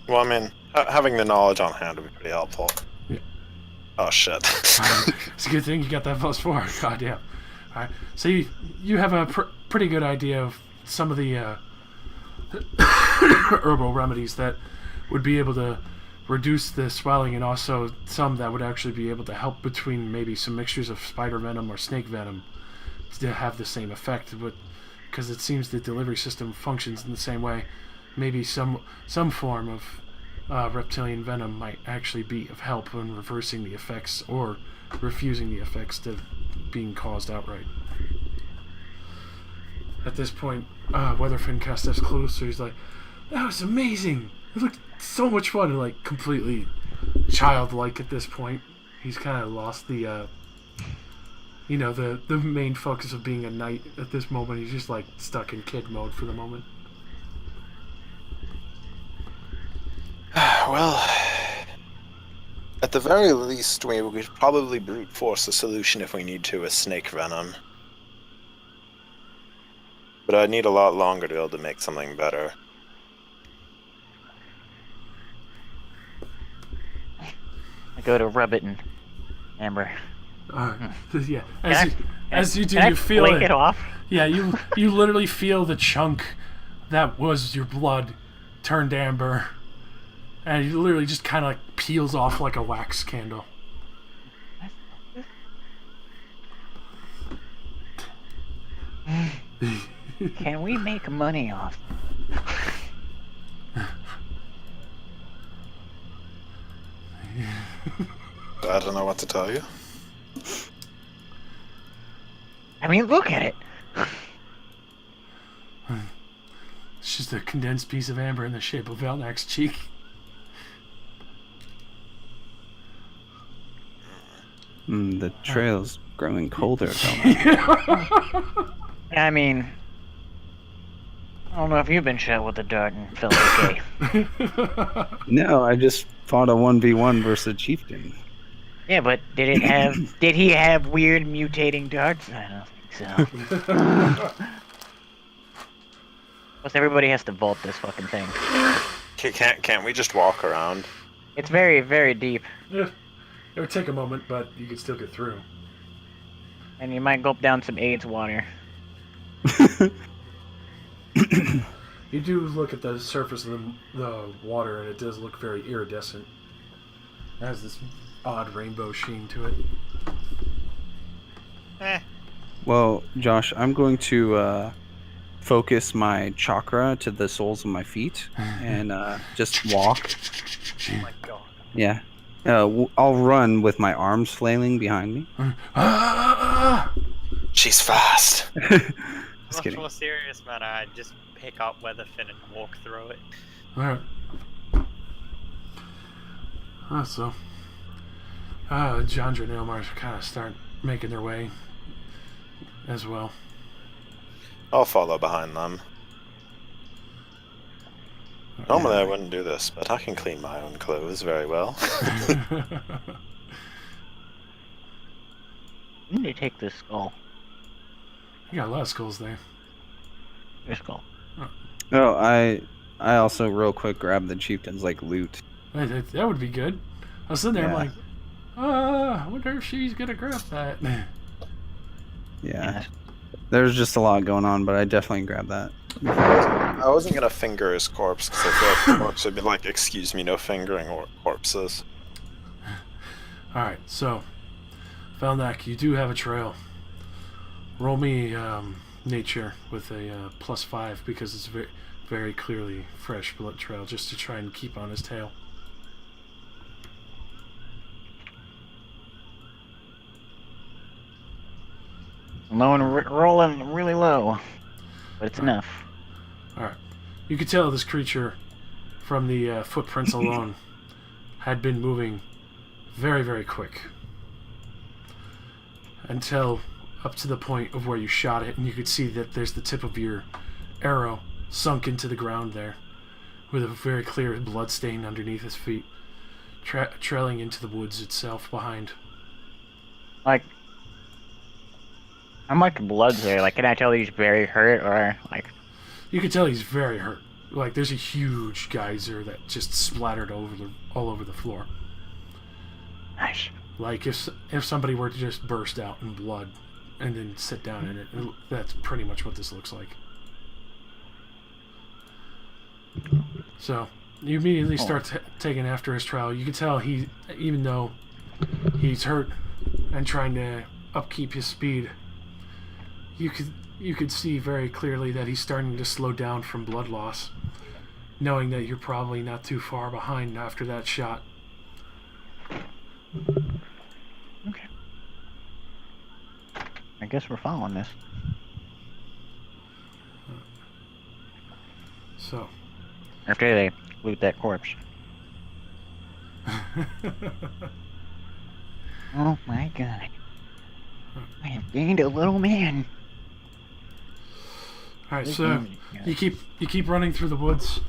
Well, I mean, having the knowledge on hand would be pretty helpful. Yeah. Oh, shit. it's a good thing you got that +4. God damn. All right. So you have a pretty good idea of some of the herbal remedies that would be able to reduce the swelling, and also some that would actually be able to help between maybe some mixtures of spider venom or snake venom to have the same effect. But because it seems the delivery system functions in the same way, maybe some form of reptilian venom might actually be of help in reversing the effects or refusing the effects to being caused outright. At this point, Weatherfin cast us closer. He's like, "That was amazing. It looked so much fun," and like completely childlike at this point. He's kind of lost the, the main focus of being a knight at this moment. He's just like stuck in kid mode for the moment. Well, at the very least, we could probably brute force a solution if we need to with snake venom. But I'd need a lot longer to be able to make something better. I go to rub it in amber. Yeah. Can As you do, I you feel flake it off? Yeah, you literally feel the chunk that was your blood turned amber, and it literally just kind of like peels off like a wax candle. Can we make money off? I don't know what to tell you. I mean, look at it. It's just a condensed piece of amber in the shape of Velnak's cheek. The trail's growing colder. I mean, I don't know if you've been shot with a dart and felt okay. No, I just fought a 1v1 versus a chieftain. Yeah, but did he have weird mutating darts? I don't think so. Plus, everybody has to vault this fucking thing. Can't we just walk around? It's very, very deep, Yeah, it would take a moment, but you could still get through. and you might gulp down some AIDS water. You do look at the surface of the water, and it does look very iridescent. It has this odd rainbow sheen to it. Well, Josh, I'm going to focus my chakra to the soles of my feet and just walk. Oh my god. Yeah. I'll run with my arms flailing behind me. She's fast. Just kidding. Much more serious matter, I'd just pick up Weatherfin and walk through it. Alright. So, Jandra and Elmar kind of start making their way as well. I'll follow behind them. Normally I wouldn't do this, but I can clean my own clothes very well. I need to take this skull. You got a lot of skulls there. Your skull. Oh, I also real quick grabbed the chieftain's like loot. That would be good. I was sitting there, Yeah. I'm like, I wonder if she's gonna grab that. Yeah. There's just a lot going on, but I definitely grabbed that. I wasn't gonna finger his corpse because I feel like the corpse would be like, "Excuse me, no fingering or corpses." Alright, so, Valnak, you do have a trail. Roll me nature with a +5 because it's very, very clearly fresh blood trail just to try and keep on his tail. Low and rolling really low, but it's enough. Alright. You could tell this creature, from the footprints alone, had been moving very, very quick. Until up to the point of where you shot it, and you could see that there's the tip of your arrow sunk into the ground there, with a very clear blood stain underneath his feet, trailing into the woods itself behind. Like, how much blood's there? Like, can I tell he's very hurt, or like? You could tell he's very hurt. Like, there's a huge geyser that just splattered all over the floor. Nice. Like, if somebody were to just burst out in blood and then sit down in it, that's pretty much what this looks like. So, you immediately start taking after his trail. You can tell he, even though he's hurt and trying to upkeep his speed, you could see very clearly that he's starting to slow down from blood loss, knowing that you're probably not too far behind after that shot. Okay. I guess we're following this. So, After they loot that corpse. Oh my god. I have gained a little man. Alright, so you keep running through the woods.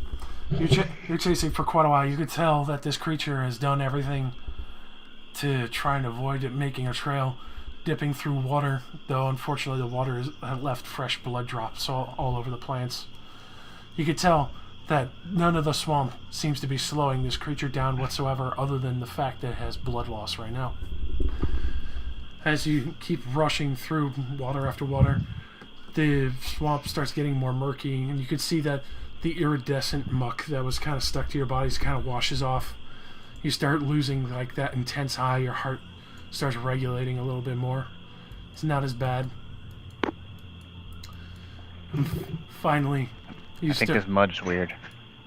You're chasing for quite a while. You could tell that this creature has done everything to try and avoid it making a trail, dipping through water, though unfortunately the water has left fresh blood drops all over the plants. You could tell that none of the swamp seems to be slowing this creature down whatsoever, other than the fact that it has blood loss right now. As you keep rushing through water after water, the swamp starts getting more murky, and you can see that the iridescent muck that was kind of stuck to your bodies kind of washes off. You start losing like that intense high, your heart starts regulating a little bit more. It's not as bad. And finally, I think this mud's weird.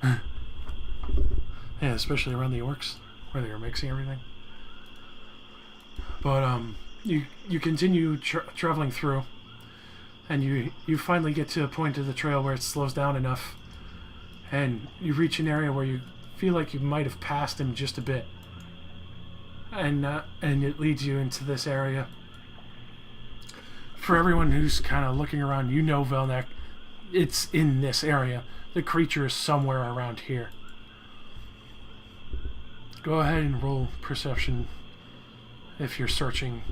Yeah, especially around the orcs, where they were mixing everything. But you continue traveling through, and you finally get to a point of the trail where it slows down enough, and you reach an area where you feel like you might have passed him just a bit, and it leads you into this area. For everyone who's kind of looking around, you know Velnak, it's in this area. The creature is somewhere around here. Go ahead and roll perception if you're searching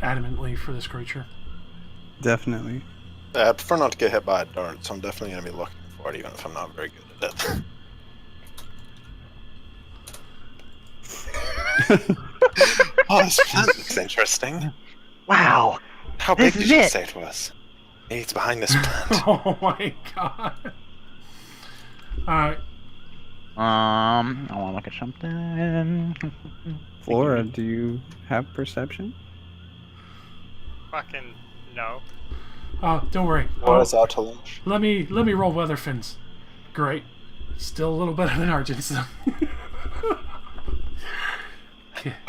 adamantly for this creature. Definitely. I prefer not to get hit by a dart, so I'm definitely going to be looking for it, even if I'm not very good at it. Oh, this plant looks interesting. Wow. How big This did is you it. say it was? Maybe it's behind this plant. Oh my god. Alright. I want to look at something. Flora, do you have perception? Fucking no. Don't worry. Laura's out to lunch. Let me roll weather fins. Great. Still a little better than Argent's though.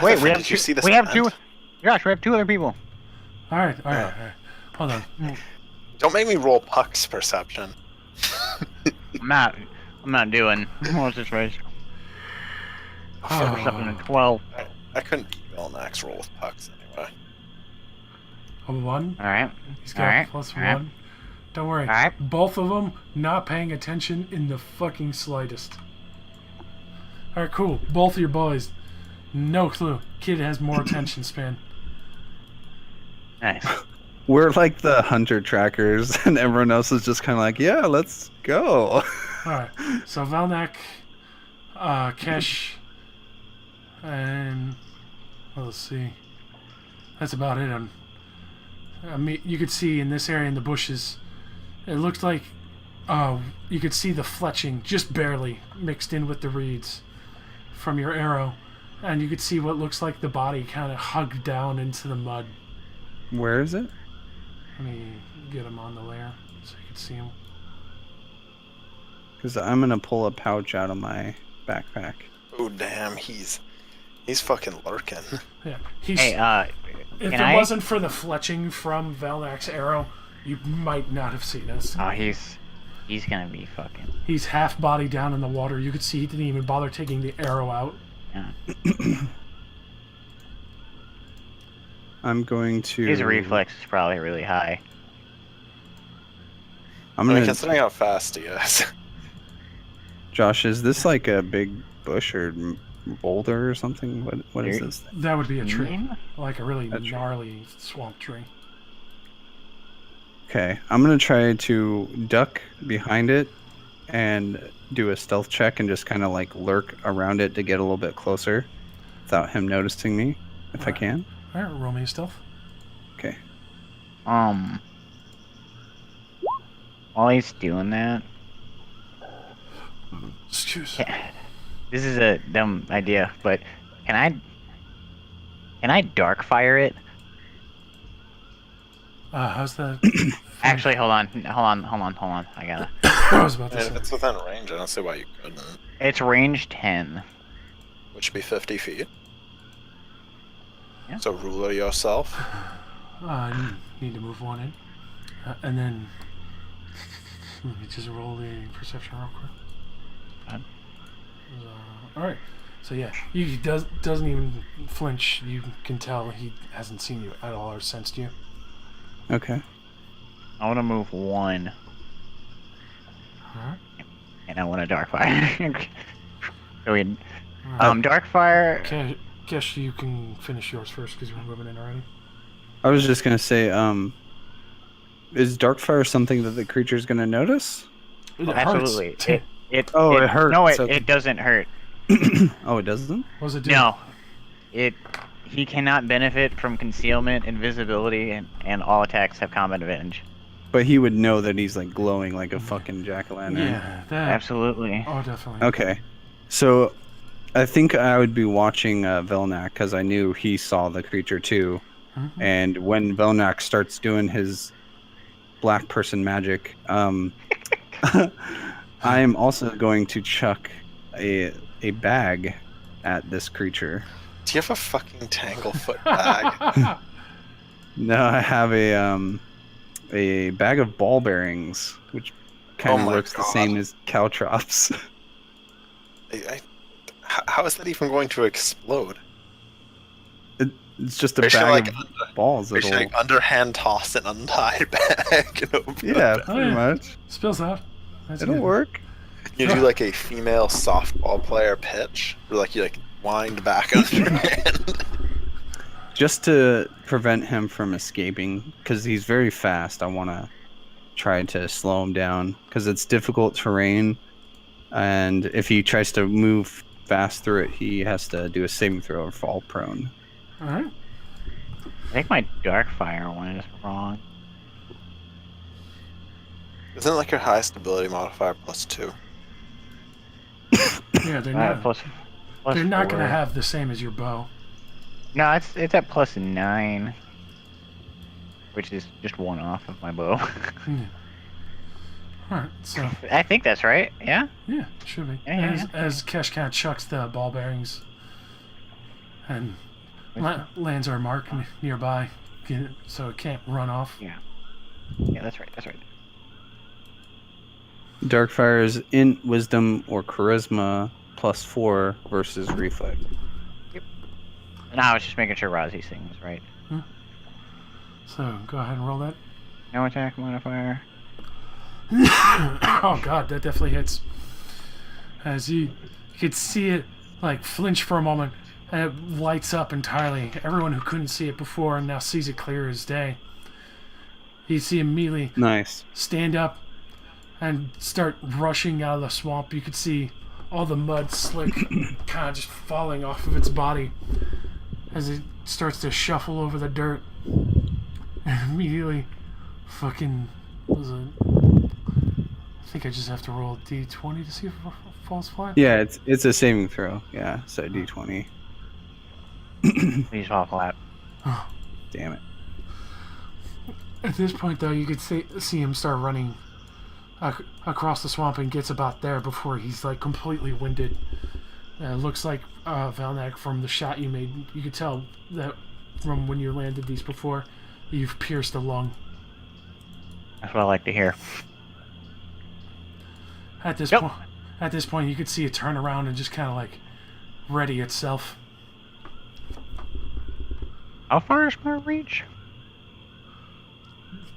Wait, we have Did you see this we have plant? two. Gosh, we have two other people. Alright. Hold on. Don't make me roll Puck's perception. I'm not doing. What's this race? Oh. Something in 12. I couldn't beat Vilnax roll with Pucks anyway. A 1. All right. He's got All right. plus All right. 1. Don't worry. All right. Both of them not paying attention in the fucking slightest. Alright, cool. Both of your boys. No clue. Kid has more attention span. Nice. We're like the hunter trackers, and everyone else is just kind of like, yeah, let's go. All right. So Velnak, Kesh, and let's see. That's about it. I mean, you could see in this area in the bushes, it looked like you could see the fletching just barely mixed in with the reeds from your arrow, and you could see what looks like the body kind of hugged down into the mud. Where is it? Let me get him on the layer so you can see him. Because I'm gonna pull a pouch out of my backpack. Oh damn, he's fucking lurking. Yeah, he's. Hey, if can it I? wasn't for the fletching from Velnak's arrow, you might not have seen us. Oh, he's gonna be fucking. He's half body down in the water. You could see he didn't even bother taking the arrow out. Yeah. I'm going to. His reflex is probably really high. I'm I mean, gonna. considering how fast he is. Josh, is this like a big bush or boulder or something? What is this thing? That would be a tree, Mm. like a really A tree. gnarly swamp tree. Okay, I'm gonna try to duck behind it and do a stealth check and just kind of like lurk around it to get a little bit closer without him noticing me, if I Alright. can. All right, roll me a stealth. Okay. While he's doing that, Excuse. this is a dumb idea, but can I dark fire it? How's that? Actually, hold on. I gotta. I was about to If say. it's within range, I don't see why you couldn't. It's range 10. Which would be 50 feet. Yeah. So ruler yourself. I need to move one in, and then let me just roll the perception real quick. Fine. All right. So yeah, he doesn't even flinch. You can tell he hasn't seen you at all or sensed you. Okay. I want to move 1, All right. and I want to dark fire. So we, All right. dark fire. Kesh, you can finish yours first because you're moving in already. I was just gonna say, is Darkfire something that the creature's gonna notice? It Absolutely. hurts. It hurts. No, So- it doesn't hurt. Oh, it doesn't? What does it do? No. He cannot benefit from concealment, invisibility, and all attacks have combat advantage. But he would know that he's like glowing like a fucking jack-o'-lantern. Yeah, that. Absolutely. Oh, definitely. Okay. So I think I would be watching Velnak because I knew he saw the creature too. Mhm. And when Velnak starts doing his black person magic, I am also going to chuck a bag at this creature. Do you have a fucking tanglefoot bag? No, I have a bag of ball bearings, which kind Oh of my looks the God. same as caltrops. How is that even going to explode? It's just a We should, bag like, of balls. We should That'll... like underhand toss an untied bag and open it Yeah, up. pretty yeah. much. Spills out. That's It'll good. work. You do like a female softball player pitch, where like you like wind back underhand. Just to prevent him from escaping, because he's very fast, I want to try to slow him down, because it's difficult terrain, and if he tries to move fast through it, he has to do a saving throw or fall prone. All right. I think my dark fire one is wrong. Isn't it like your highest ability modifier +2? Yeah, they're not. Plus They're not gonna 4. have the same as your bow. No, it's at +9, which is just 1 off of my bow. All right. So I think that's right. Yeah. yeah, should be. Yeah. As Kesh kind of chucks the ball bearings and lands our mark nearby, so it can't run off. Yeah, that's right. That's right. Darkfire is in wisdom or charisma +4 versus reflex. No, I was just making sure Razi's thing was right. So go ahead and roll that. No attack modifier. Oh god, that definitely hits. As you could see it like flinch for a moment, and it lights up entirely. Everyone who couldn't see it before now sees it clear as day. You see him immediately Nice. stand up and start rushing out of the swamp. You could see all the mud slick kind of just falling off of its body as it starts to shuffle over the dirt. And immediately, fucking, what was it? I think I just have to roll a d20 to see if it falls flat. Yeah, it's a saving throw. Yeah, so D20. Please fall flat. Damn it. At this point, though, you could see him start running across the swamp and gets about there before he's like completely winded. It looks like Valnak, from the shot you made, you could tell that from when you landed these before, you've pierced a lung. That's what I like to hear. At this point, you could see it turn around and just kind of like ready itself. How far is my reach?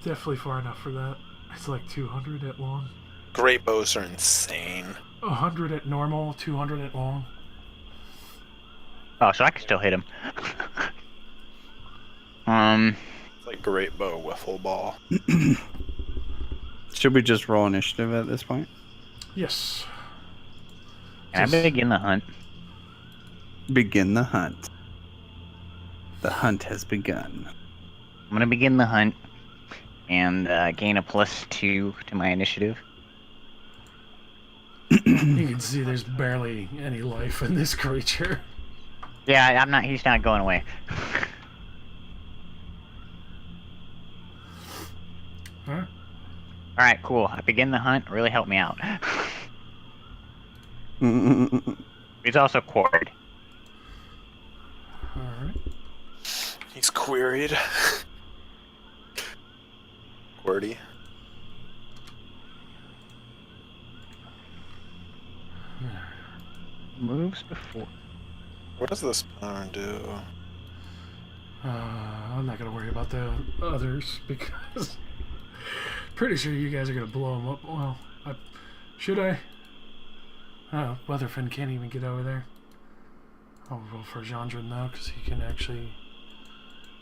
Definitely far enough for that. It's like 200 at long. Great bows are insane. 100 at normal, 200 at long. Oh, so I can still hit him. It's like great bow wiffle ball. Should we just roll initiative at this point? Yes. Can I begin the hunt? Begin the hunt. The hunt has begun. I'm gonna begin the hunt and gain a +2 to my initiative. You can see there's barely any life in this creature. Yeah, I'm not. He's not going away. Huh? All right, cool. I begin the hunt. Really help me out. He's also quartered. Alright. He's queried. QWERTY. Moves before. What does this pattern do? I'm not gonna worry about the others because pretty sure you guys are gonna blow them up. Well, should I? Oh, Weatherfin can't even get over there. I'll roll for Jandrin though, because he can actually.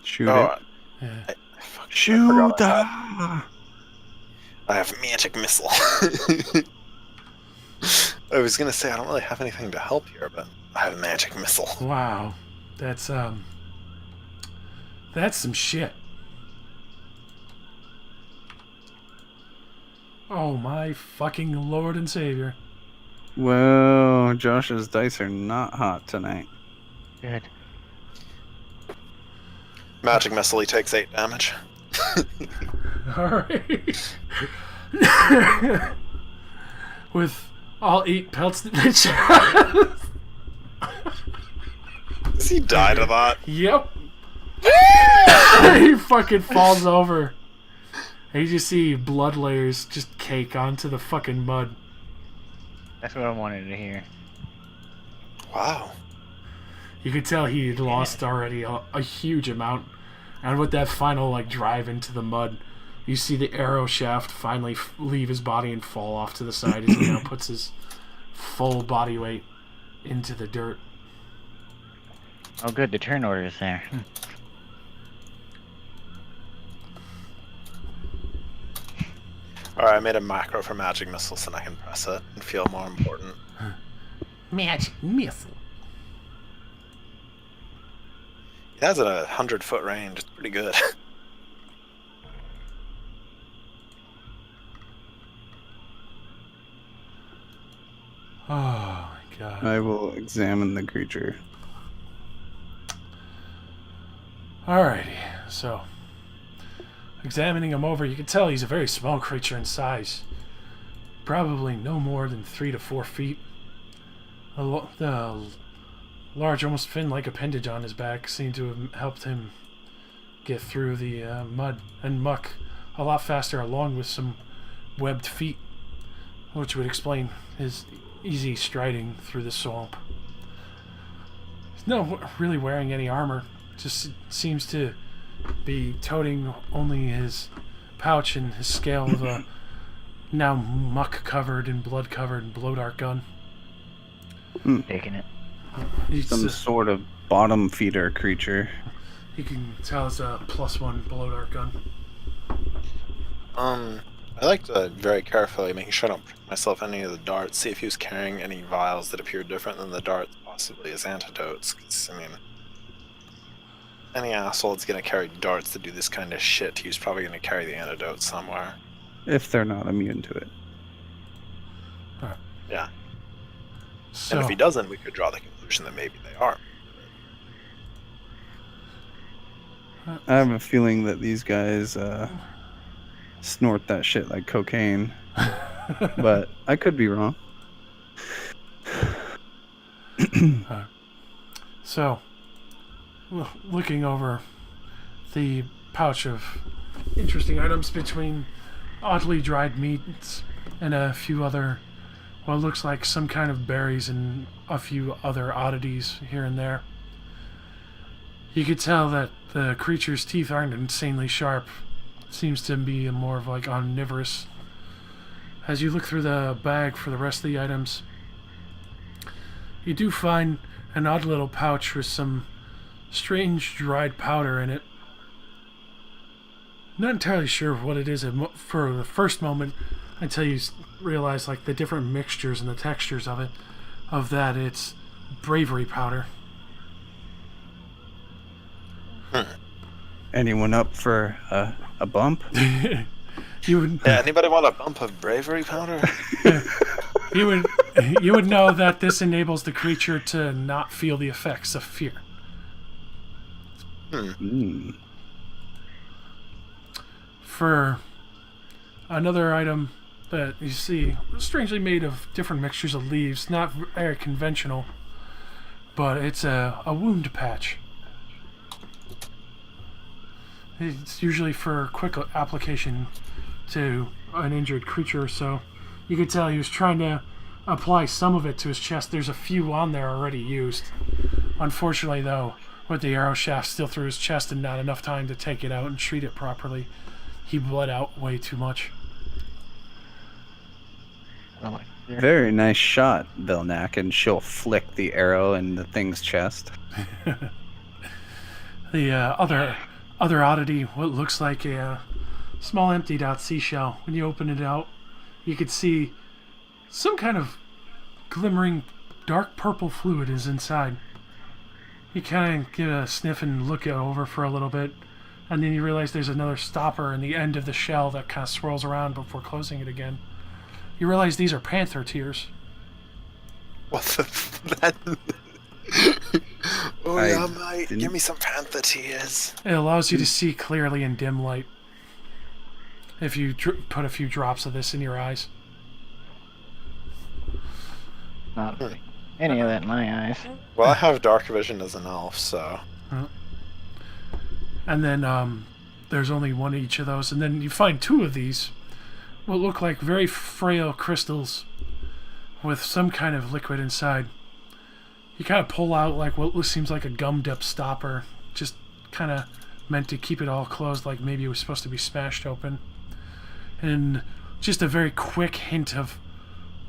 Shoot Oh, it. Yeah. Shoot! I have magic missile. I was gonna say I don't really have anything to help here, but I have magic missile. Wow, that's some shit. Oh my fucking Lord and Savior. Whoa, Josh's dice are not hot tonight. Good. Magic missile, he takes 8 damage. Alright. With all 8 pelts to the chest. Does he die to that? Yep. He fucking falls over. And you just see blood layers just cake onto the fucking mud. That's what I wanted to hear. Wow. You could tell he had lost already a huge amount. And with that final like drive into the mud, you see the arrow shaft finally leave his body and fall off to the side as he now puts his full body weight into the dirt. Oh, good. The turn order is there. Alright, I made a macro for magic missile so I can press it and feel more important. Magic missile. He has a 100-foot range. It's pretty good. Oh my god. I will examine the creature. Alrighty, so examining him over, you can tell he's a very small creature in size. Probably no more than 3 to 4 feet. The large, almost fin-like appendage on his back seemed to have helped him get through the mud and muck a lot faster, along with some webbed feet, which would explain his easy striding through the swamp. He's not really wearing any armor, just seems to be toting only his pouch and his scale of a now muck-covered and blood-covered blow-dart gun. Taking it. He's, Some sort of bottom feeder creature. you can tell it's a +1 blow-dart gun. I like to very carefully making sure I don't prick myself any of the darts. See if he was carrying any vials that appear different than the darts, possibly as antidotes. 'Cause, I mean, any asshole that's gonna carry darts to do this kind of shit, he's probably gonna carry the antidote somewhere. If they're not immune to it. Yeah. So And if he doesn't, we could draw the conclusion that maybe they are. I have a feeling that these guys snort that shit like cocaine. But I could be wrong. So, looking over the pouch of interesting items between oddly dried meats and a few other, what looks like some kind of berries and a few other oddities here and there, you could tell that the creature's teeth aren't insanely sharp. Seems to be more of like omnivorous. As you look through the bag for the rest of the items, you do find an odd little pouch with some strange dried powder in it. Not entirely sure what it is for the first moment until you realize like the different mixtures and the textures of it. Of that, it's bravery powder. Anyone up for a bump? You would, Yeah, anybody want a bump of bravery powder? you would know that this enables the creature to not feel the effects of fear. Mm. For another item that you see, strangely made of different mixtures of leaves, not very conventional, but it's a wound patch. It's usually for quick application to an injured creature or so. You could tell he was trying to apply some of it to his chest. There's a few on there already used. Unfortunately, though, with the arrow shaft still through his chest and not enough time to take it out and treat it properly, he bled out way too much. Very nice shot, Vilnak, and she'll flick the arrow in the thing's chest. The other oddity, what looks like a small emptied out seashell. When you open it out, you could see some kind of glimmering dark purple fluid is inside. You kind of give it a sniff and look it over for a little bit, and then you realize there's another stopper in the end of the shell that kind of swirls around before closing it again. You realize these are panther tears. What the that? Oh I yeah, mate. didn't- Give me some panther tears. It allows you to see clearly in dim light if you put a few drops of this in your eyes. Not putting any of that in my eyes. Well, I have dark vision as an elf, so And then there's only one each of those, and then you find two of these, what look like very frail crystals with some kind of liquid inside. You kind of pull out like what seems like a gummed up stopper, just kind of meant to keep it all closed, like maybe it was supposed to be smashed open. And just a very quick hint of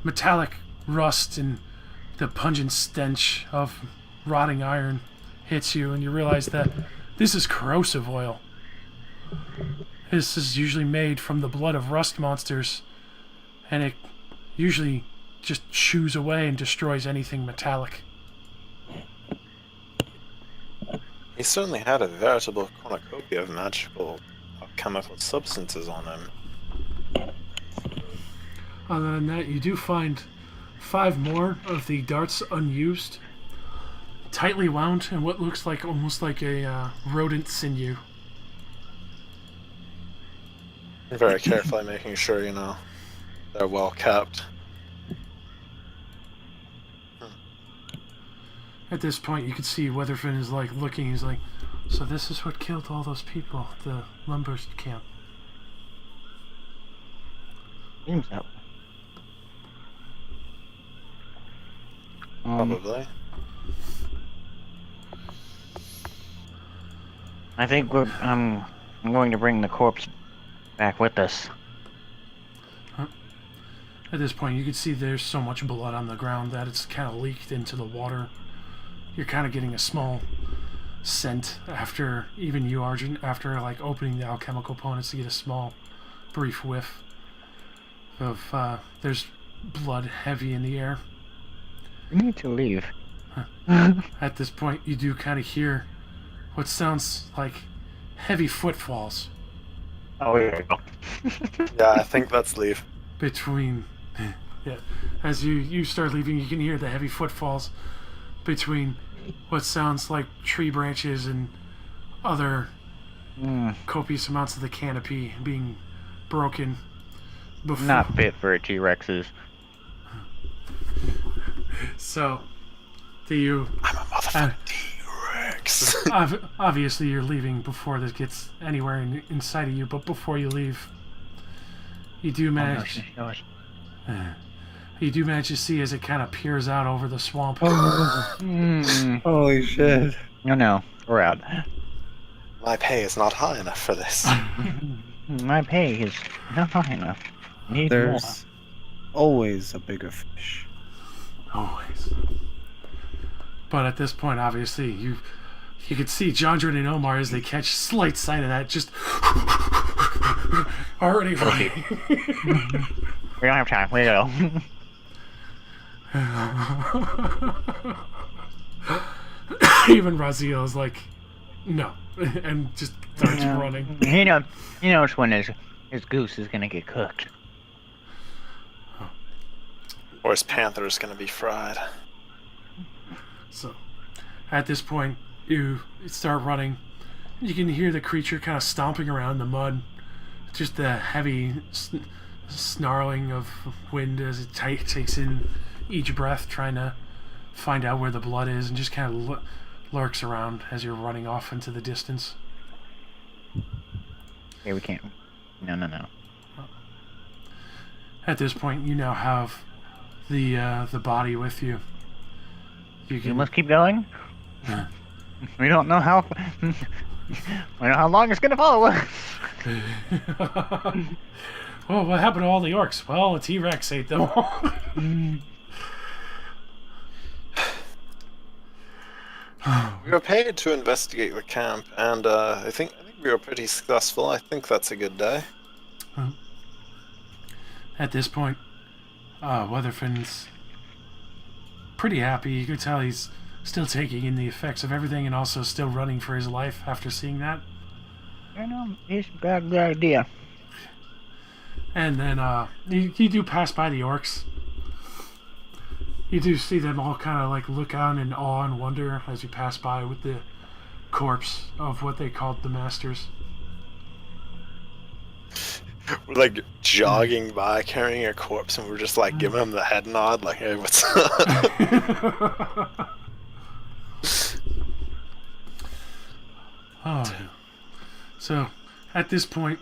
metallic rust and the pungent stench of rotting iron hits you, and you realize that this is corrosive oil. This is usually made from the blood of rust monsters, and it usually just chews away and destroys anything metallic. he certainly had a veritable cornucopia of magical chemical substances on him. Other than that, you do find 5 more of the darts unused, tightly wound in what looks like almost like a rodent sinew. Very carefully making sure, they're well kept. At this point, you can see Weatherfin is like looking. He's like, "So this is what killed all those people at the lumber camp." Seems that way. Probably. I think I'm going to bring the corpse back with us. At this point, you can see there's so much blood on the ground that it's kind of leaked into the water. You're kind of getting a small scent after, even you, Argent, after like opening the alchemical components to get a small brief whiff of there's blood heavy in the air. We need to leave. At this point, you do kind of hear what sounds like heavy footfalls Oh, here we go. Yeah, I think that's leave. between. Yeah, as you start leaving, you can hear the heavy footfalls between what sounds like tree branches and other copious amounts of the canopy being broken. Before. Not fit for a T-Rex's. So, do you? I'm a motherfucking T-Rex. Obviously, you're leaving before this gets anywhere in sight of you. But before you leave, you do manage. You do manage to see as it kind of peers out over the swamp. Holy shit. No, we're out. My pay is not high enough for this. My pay is not high enough. Need There's always a bigger fish. Always. But at this point, obviously, you could see Jondren and Omar as they catch slight sight of that, just already running. We don't have time. We go. Even Raziel is like, no, and just starts running. He knows when his goose is gonna get cooked. Or his panther is going to be fried. So, at this point, you start running. You can hear the creature kind of stomping around in the mud. Just the heavy snarling of wind as it takes in each breath, trying to find out where the blood is, and just kind of lurks around as you're running off into the distance. Okay, we can't. No. At this point, you now have the body with you. You must keep going. We don't know how. We don't know how long it's gonna follow us. Well, what happened to all the orcs? Well, a T-Rex ate them all. We were paid to investigate the camp, and I think we were pretty successful. I think that's a good day. At this point, Weatherfin's pretty happy. You could tell he's still taking in the effects of everything and also still running for his life after seeing that. I know, it's a bad idea. And then you do pass by the orcs. You do see them all kind of like look on in awe and wonder as you pass by with the corpse of what they called the masters. We're like jogging by carrying a corpse, and we're just like giving him the head nod, like, hey, what's up? Oh. So, at this point,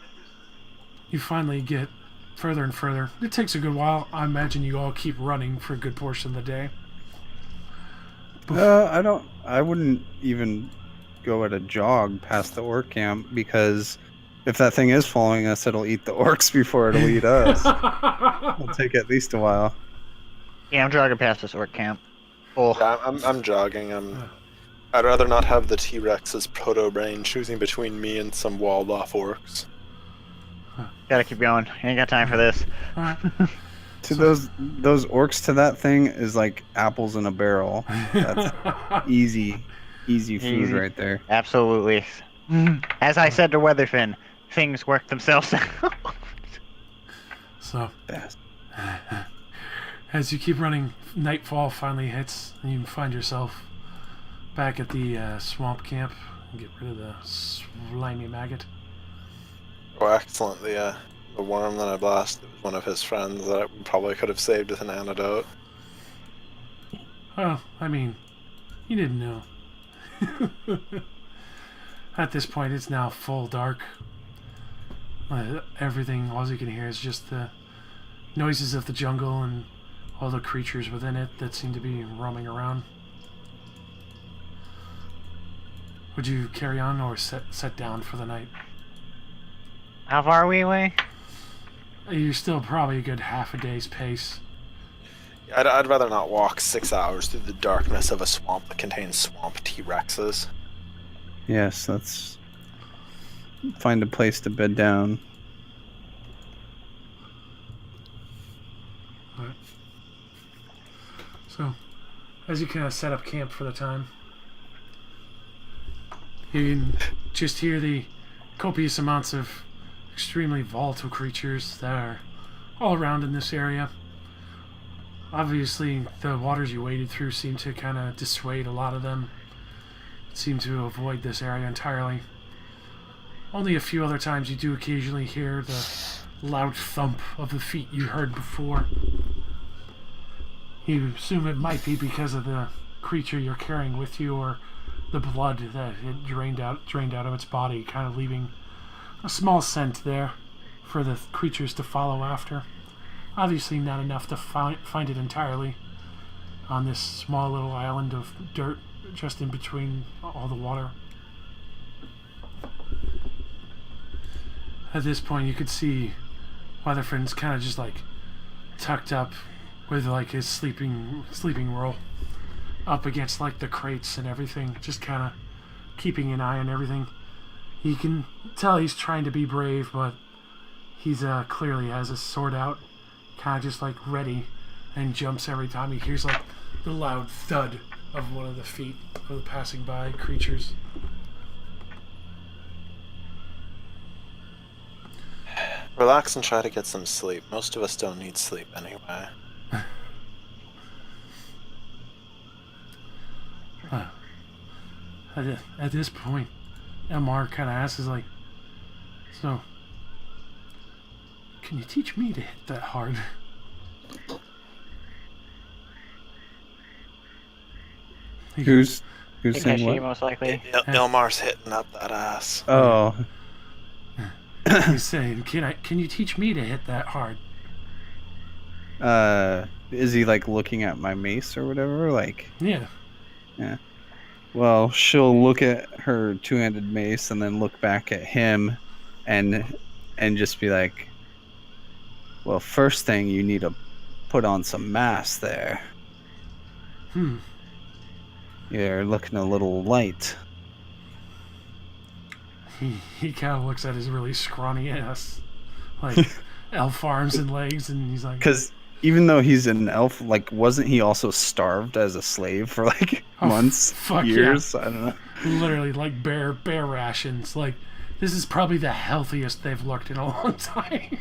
you finally get further and further. It takes a good while. I imagine you all keep running for a good portion of the day. I wouldn't even go at a jog past the orc camp, because if that thing is following us, it'll eat the orcs before it'll eat us. It'll take at least a while. Yeah, I'm jogging past this orc camp. Oh, Yeah, I'm jogging. I'd rather not have the T-Rex's proto-brain choosing between me and some walled-off orcs. gotta keep going. Ain't got time for this. To those orcs to that thing is like apples in a barrel. That's easy food right there. Absolutely. As I said to Weatherfin, things work themselves out. So, Best. as you keep running, nightfall finally hits, and you find yourself back at the swamp camp and get rid of the slimy maggot. Oh, excellent. The worm that I blasted was one of his friends that I probably could have saved with an antidote. Well, I mean, you didn't know. At this point, it's now full dark. Everything, all you can hear is just the noises of the jungle and all the creatures within it that seem to be roaming around. Would you carry on or set down for the night? How far are we away? You're still probably a good half a day's pace. I'd rather not walk 6 hours through the darkness of a swamp that contains swamp T-Rexes. Yes, let's find a place to bed down. So, as you kind of set up camp for the time, you can just hear the copious amounts of extremely volatile creatures that are all around in this area. Obviously, the waters you waded through seem to kind of dissuade a lot of them. Seem to avoid this area entirely. Only a few other times you do occasionally hear the loud thump of the feet you heard before. You assume it might be because of the creature you're carrying with you, or the blood that it drained out of its body, kind of leaving a small scent there for the creatures to follow after. Obviously not enough to find it entirely on this small little island of dirt just in between all the water. At this point, you could see Weatherford's kind of just like tucked up with like his sleeping roll up against like the crates and everything, just kind of keeping an eye on everything. You can tell he's trying to be brave, but he's clearly has his sword out, kind of just like ready, and jumps every time he hears like the loud thud of one of the feet of the passing by creatures. Relax and try to get some sleep. Most of us don't need sleep anyway. At this point, Elmar kind of asks, like, so, can you teach me to hit that hard? Who's saying Takeshi, what? most likely. Ilmar's hitting up that ass. Oh, He's saying, can you teach me to hit that hard? is he like looking at my mace or whatever? Like, Yeah. yeah. Well, she'll look at her two-handed mace and then look back at him, and just be like, "Well, first thing you need to put on some mass there. You're looking a little light." He kind of looks at his really scrawny ass, like elf arms and legs, and he's like, Because even though he's an elf, like, wasn't he also starved as a slave for like months, fuck years? I don't know. literally like bear rations. Like, this is probably the healthiest they've looked in a long time.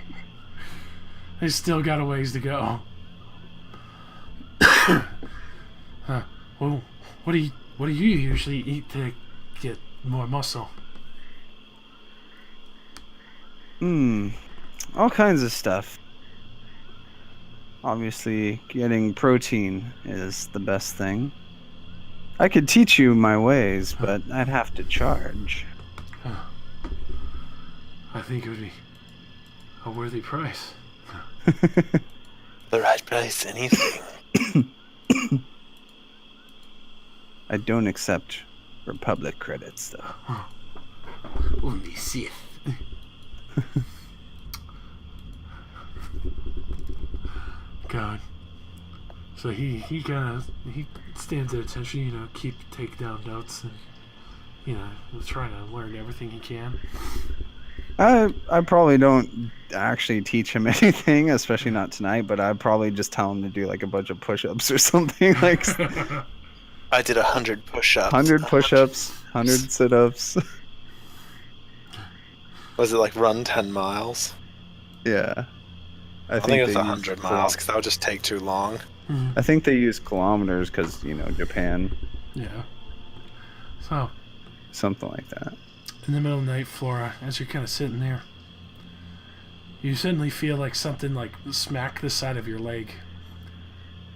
They still got a ways to go. Well, what do you usually eat to get more muscle? All kinds of stuff. Obviously, getting protein is the best thing. I could teach you my ways, but I'd have to charge. I think it would be a worthy price. The right price, anything. I don't accept Republic credits, though. Only Sith. God. So he stands at attention, take down notes and, trying to learn everything he can. I probably don't actually teach him anything, especially not tonight, but I'd probably just tell him to do like a bunch of push-ups or something. Like, I did 100 push-ups. 100 push-ups, 100 sit-ups. Was it like run 10 miles? Yeah. I think it was they 100 use miles because that would just take too long. I think they use kilometers because, Japan. Yeah. So, Something like that. in the middle of the night, Flora, as you're kind of sitting there, you suddenly feel like something like smack the side of your leg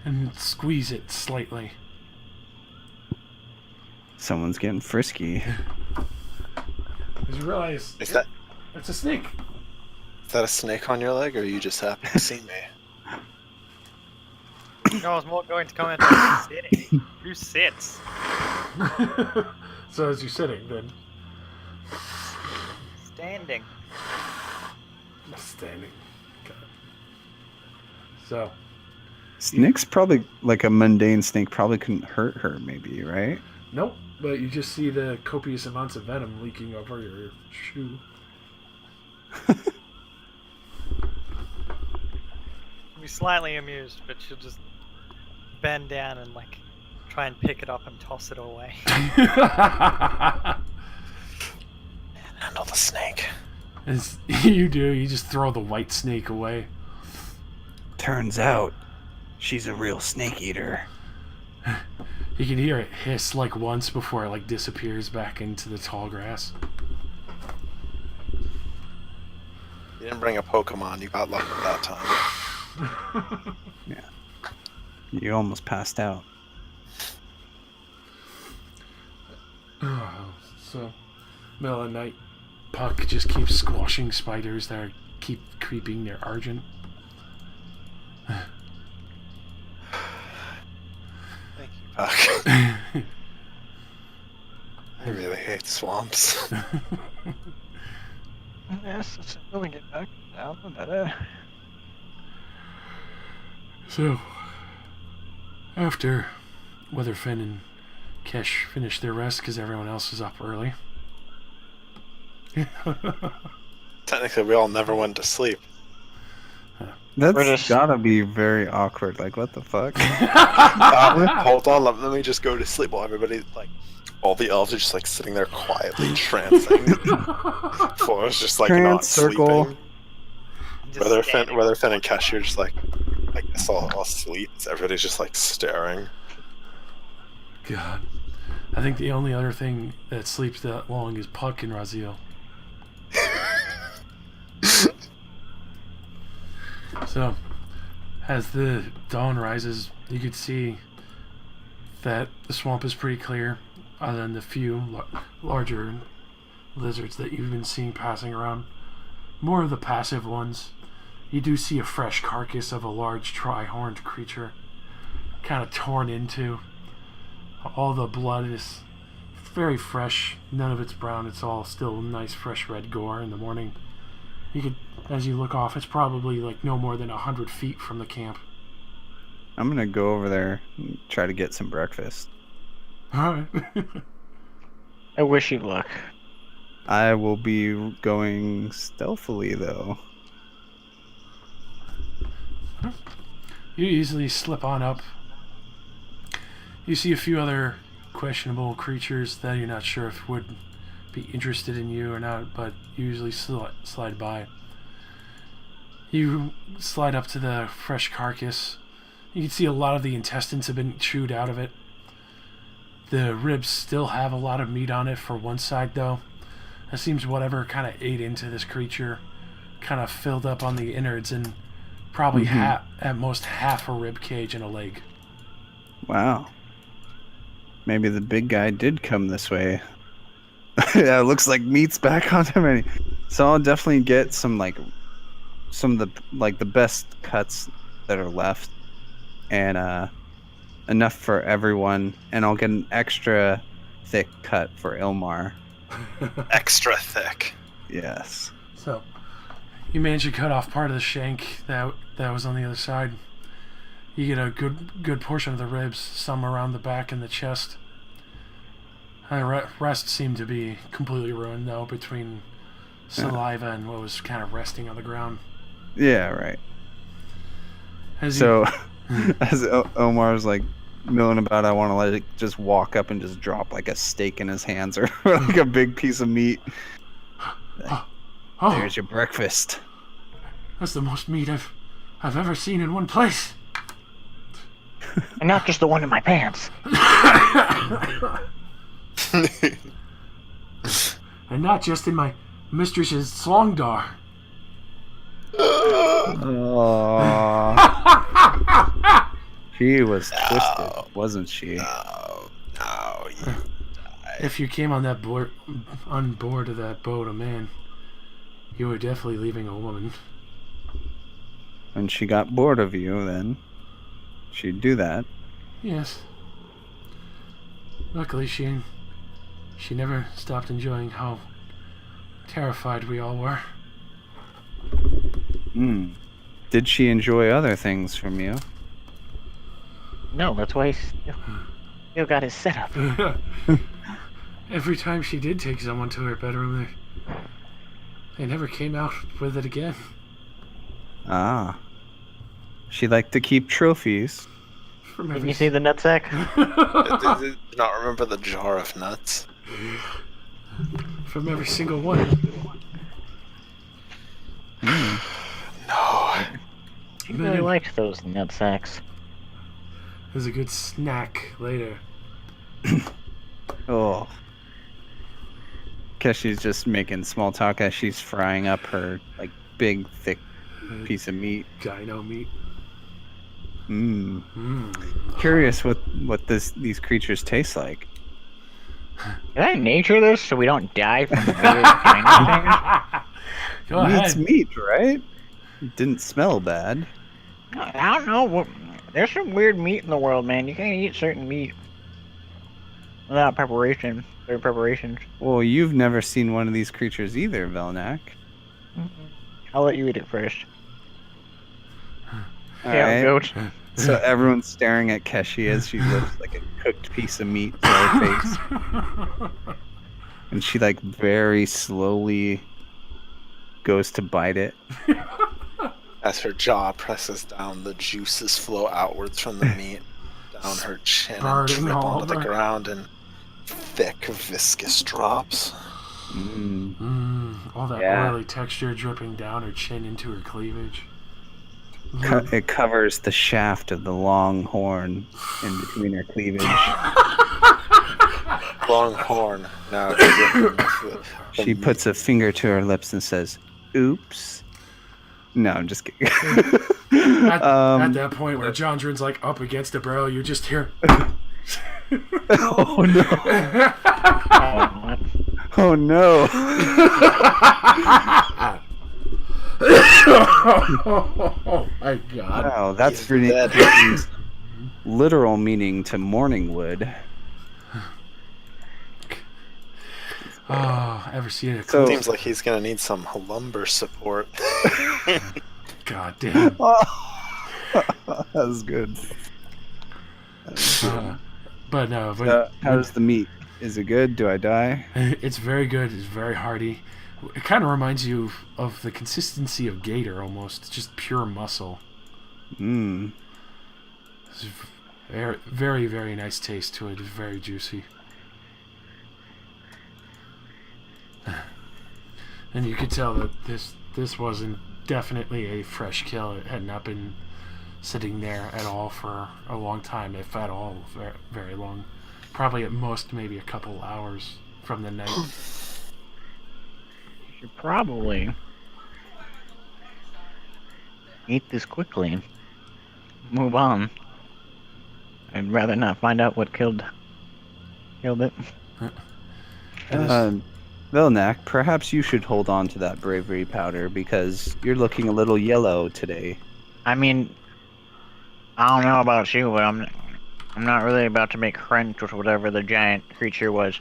and squeeze it slightly. Someone's getting frisky. As you realize, Is that it's a snake. a snake on your leg, or are you just happy to see me? I was more going to comment on sitting. Who sits? So as you're sitting, then Standing. standing. Okay. So Snake's probably, like a mundane snake, probably couldn't hurt her, maybe, right? nope, but you just see the copious amounts of venom leaking over your shoe. I'll be slightly amused, but she'll just bend down and like try and pick it up and toss it away. Handle the snake. As you do, you just throw the white snake away. Turns out, she's a real snake eater. You can hear it hiss like once before it like disappears back into the tall grass. You didn't bring a Pokemon. You got lucky that time. Yeah. You almost passed out. So, middle of the night, Puck just keeps squashing spiders that keep creeping near Argent. Thank you, Puck. I really hate swamps. Yes, so we get back down the better. So, after Weatherfin and Kesh finish their rest because everyone else is up early. Technically, we all never went to sleep. That's British. gotta be very awkward. Like, what the fuck? Hold on, let me just go to sleep while everybody, like, all the elves are just, like, sitting there quietly trancing. Flora's just, like, not Trance circle. sleeping. Just standing. Weatherfin and Kesh are just, like, I guess I'll sleep. Everybody's just, like, staring. God. I think the only other thing that sleeps that long is Puck and Raziel. So, as the dawn rises, you could see that the swamp is pretty clear, other than the few larger lizards that you've been seeing passing around. More of the passive ones. You do see a fresh carcass of a large tri-horned creature, kind of torn into. All the blood is very fresh. None of it's brown. It's all still nice, fresh red gore in the morning. You could, as you look off, it's probably like no more than 100 feet from the camp. I'm gonna go over there and try to get some breakfast. All right. I wish you luck. I will be going stealthily, though. You easily slip on up. You see a few other questionable creatures that you're not sure if would be interested in you or not, but you usually slide by. You slide up to the fresh carcass. You can see a lot of the intestines have been chewed out of it. The ribs still have a lot of meat on it for one side, though. It seems whatever kind of ate into this creature kind of filled up on the innards and probably at most half a rib cage and a leg. Wow. Maybe the big guy did come this way. Yeah, it looks like meat's back on him. So I'll definitely get some of the best cuts that are left, and enough for everyone. And I'll get an extra thick cut for Ilmar. Extra thick. Yes. So, you manage to cut off part of the shank that was on the other side. You get a good portion of the ribs, some around the back and the chest. The rest seemed to be completely ruined, though, between saliva and what was kind of resting on the ground. Yeah, right. As Omar's like milling about, I want to let it just walk up and just drop like a steak in his hands or like a big piece of meat. Oh, There's your breakfast. that's the most meat I've ever seen in one place. And not just the one in my pants. And not just in my mistress's slongdar. She was twisted, wasn't she? No, you die. If you came on board of that boat a man, you were definitely leaving a woman. When she got bored of you, then she'd do that. Yes. Luckily, she never stopped enjoying how terrified we all were. Did she enjoy other things from you? No, that's why he's still got his setup. Every time she did take someone to her bedroom, they never came out with it again. Ah. She liked to keep trophies. From Can every you see the nutsack? Did not remember the jar of nuts. from every single one. No. She really likes those nutsacks. It was a good snack later. Oh. Keshi's just making small talk as she's frying up her like big thick piece of meat. Dino meat. Mmm. Mmm. Curious what these creatures taste like. Can I nature this so we don't die from weird dino Go Meat's ahead. meat, right? Didn't smell bad. things? I don't know. There's some weird meat in the world, man. You can't eat certain meat without preparation. Certain preparations. Well, you've never seen one of these creatures either, Velnak. I'll let you eat it first. All Yeah, right. goat. So everyone's staring at Keshi as she lifts like a cooked piece of meat to her face, and she like very slowly goes to bite it. As her jaw presses down, the juices flow outwards from the meat down her chin and Spurting drip all onto the over. ground in thick, viscous drops. Mm. All that Yeah. oily texture dripping down her chin into her cleavage. It covers the shaft of the long horn in between her cleavage. Longhorn now dripping with the She puts a finger to her lips and says, "Oops." No, I'm just kidding. At that point where Jondren's like up against the barrel, you just hear. Oh no! Oh no! Oh my god. Wow, that's He's pretty dead. literal meaning to morning wood. Oh, ever seen a So- Seems like he's gonna need some lumber support. God damn. That was good. But no, but How's the meat? Is it good? Do I die? it's very good. It's very hearty. It kind of reminds you of the consistency of gator almost. It's just pure muscle. Mmm. It's very, very, very nice taste to it. It's very juicy. And you could tell that this wasn't definitely a fresh kill. It had not been sitting there at all for a long time, if at all, very, very long. Probably at most maybe a couple hours from the night. You should probably eat this quickly and move on. I'd rather not find out what killed it. Vilnak, perhaps you should hold on to that bravery powder because you're looking a little yellow today. I mean, I don't know about you, but I'm not really about to make friends with whatever the giant creature was.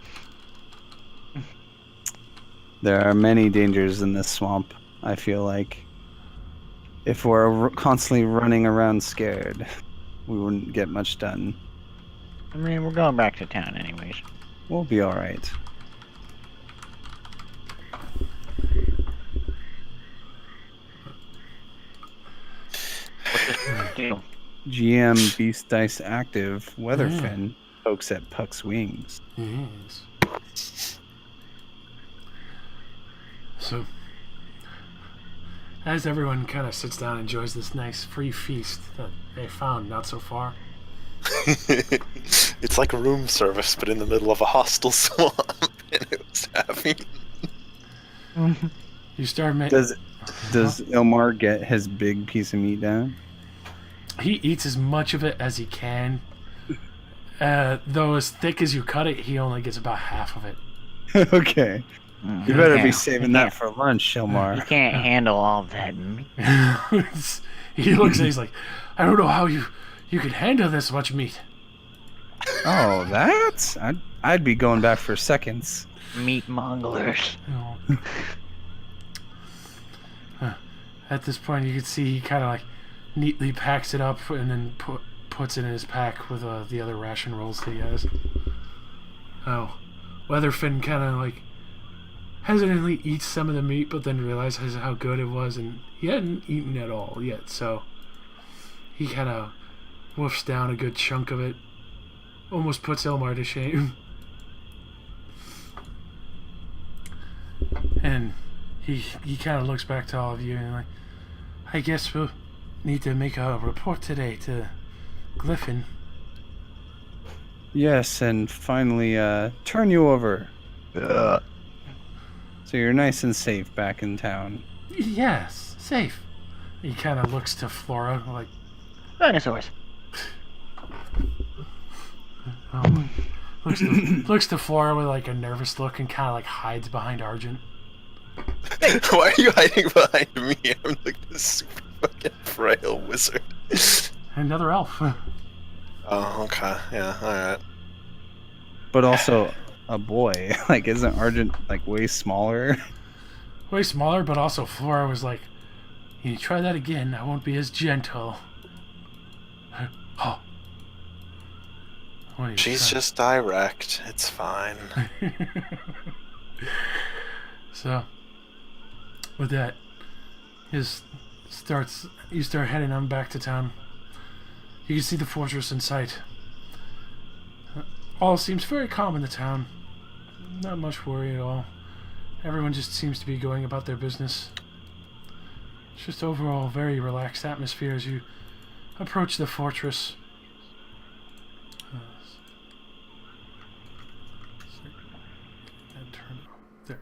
There are many dangers in this swamp, I feel like. If we're constantly running around scared, we wouldn't get much done. I mean, we're going back to town anyways. We'll be alright. Deal. GM Beast Dice Active Weatherfin pokes at Puck's wings. Yes. So, as everyone kind of sits down and enjoys this nice free feast that they found not so far, It's like room service, but in the middle of a hostile swamp, and it was heavy. you start making. Does Ilmar get his big piece of meat down? He eats as much of it as he can. Though as thick as you cut it, he only gets about half of it. Okay. You better be saving that for lunch, You Ilmar. can't handle all of that meat. He looks and he's like, I don't know how you can handle this much meat. Oh, that's... I'd be going back for seconds. Meat monglers. At this point, you can see he kind of like neatly packs it up and then puts it in his pack with the other ration rolls that he has. Oh, Weatherfin kind of like hesitantly eats some of the meat, but then realizes how good it was, and he hadn't eaten at all yet, so he kind of wolfs down a good chunk of it. Almost puts Elmar to shame. And he kind of looks back to all of you and like, I guess we'll need to make a report today to Glyphon. Yes, and finally turn you over. So you're nice and safe back in town. Yes, safe. He kind of looks to Flora like, Dinosaurs. looks to Flora with like a nervous look and kind of like hides behind Argent. Why are you hiding behind me? I'm like this super fucking frail wizard. Another elf. Oh, okay. Yeah, alright. But also a boy. Like, isn't Argent like way smaller? Way smaller, but also Flora was like, you try that again, I won't be as gentle. Oh. What are you She's trying- just direct. It's fine. So, with that, you start heading on back to town. You can see the fortress in sight. All seems very calm in the town. Not much worry at all. Everyone just seems to be going about their business. It's just overall very relaxed atmosphere as you approach the fortress. And turn there.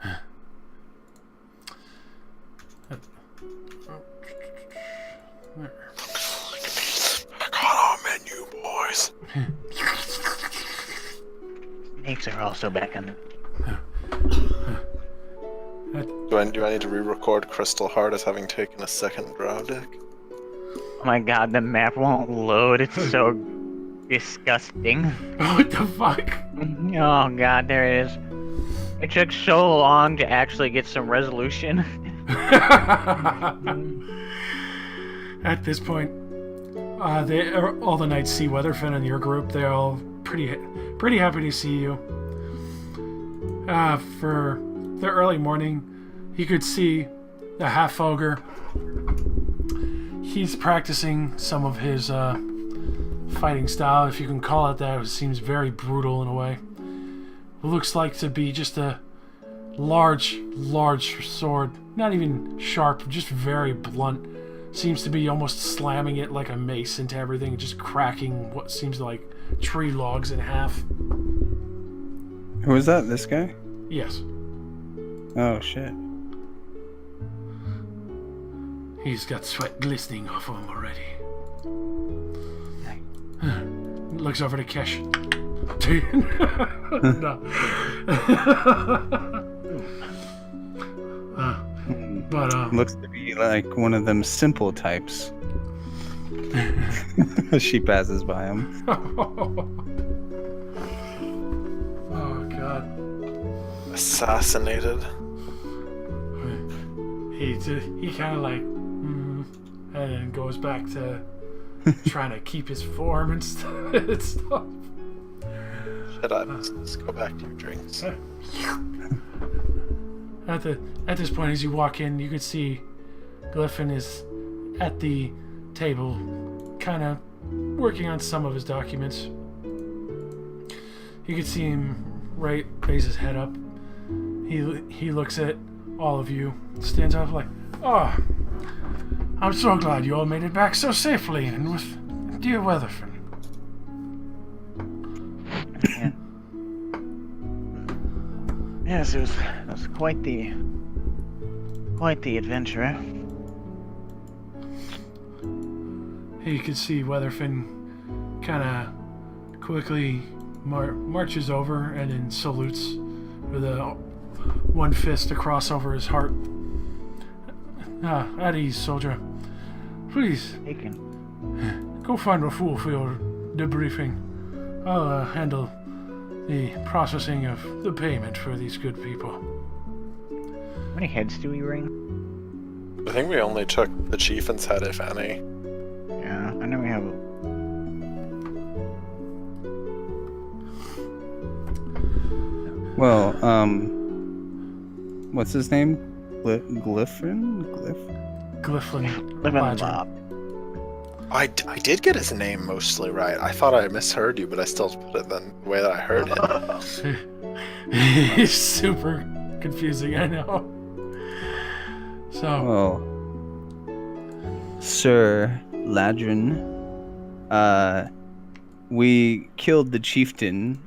There. Back on our menu, boys. Snakes are also back on the. Do I need to re-record Crystal Heart as having taken a second drow dick? Oh my god, the map won't load. It's so disgusting. What the fuck? Oh god, there it is. It took so long to actually get some resolution. At this point, all the knights see Weatherfin and your group. They're all pretty happy to see you. For the early morning, you could see the half ogre. He's practicing some of his fighting style, if you can call it that. It seems very brutal in a way. It looks like to be just a large sword, not even sharp, just very blunt. Seems to be almost slamming it like a mace into everything, just cracking what seems like tree logs in half. Who is that? This guy? Yes. Oh shit. He's got sweat glistening off him already. Looks over to Kesh. No. But Looks to be like one of them simple types. She passes by him. Oh god. Assassinated. He kind of like, and then goes back to trying to keep his form and stuff. Shut up. Let's go back to your drinks. At this point, as you walk in, you could see Glyphon is at the table, kind of working on some of his documents. You could see him raise his head up. He looks at all of you, stands up like, "Oh, I'm so glad you all made it back so safely, and with dear Weatherfin." Yeah. Yes, it was quite the adventure. You could see Weatherfin kind of quickly marches over and then salutes with one fist across over his heart. At ease, soldier. Please, Taken. go find a fool for your debriefing. I'll handle the processing of the payment for these good people. How many heads do we ring? I think we only took the chieftain's head, if any. Yeah, I know we have. Well, what's his name? Glyphrin? Glyphlin Living Ladrin. lob. I did get his name mostly right. I thought I misheard you, but I still put it the way that I heard it. He's super confusing, I know. So, Oh, Sir Ladrin, we killed the chieftain,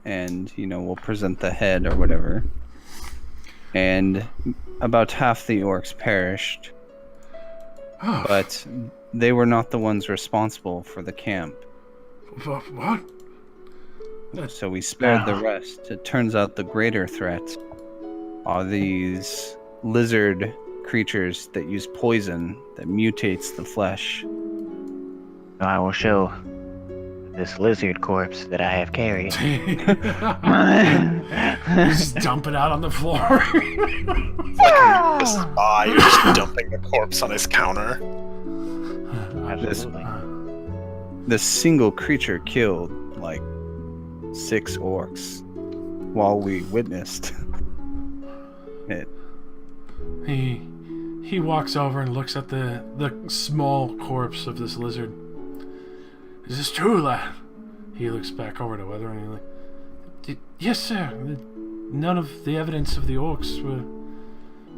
and we'll present the head or whatever. And about half the orcs perished, oh, but they were not the ones responsible for the camp. what? So we spared the rest. It turns out the greater threat are these lizard creatures that use poison that mutates the flesh. I will show this lizard corpse that I have carried. Just dump it out on the floor. Just you're just dumping the corpse on his counter. Absolutely. This single creature killed like 6 orcs while we witnessed it. He walks over and looks at the small corpse of this lizard. Is this true, lad? He looks back over to Weather and he's like, yes, sir. None of the evidence of the orcs were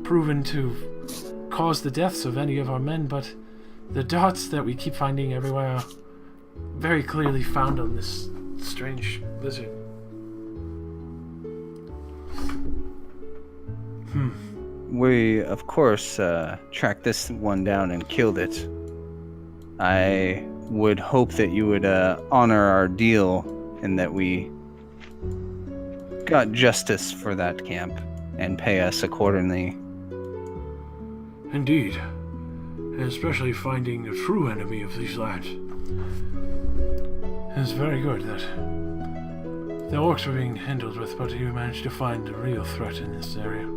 proven to cause the deaths of any of our men, but the darts that we keep finding everywhere are very clearly found on this strange lizard. We, of course, tracked this one down and killed it. I would hope that you would honor our deal and that we got justice for that camp and pay us accordingly. Indeed. Especially finding the true enemy of these lands. It's very good that the orcs were being handled with, but you managed to find a real threat in this area.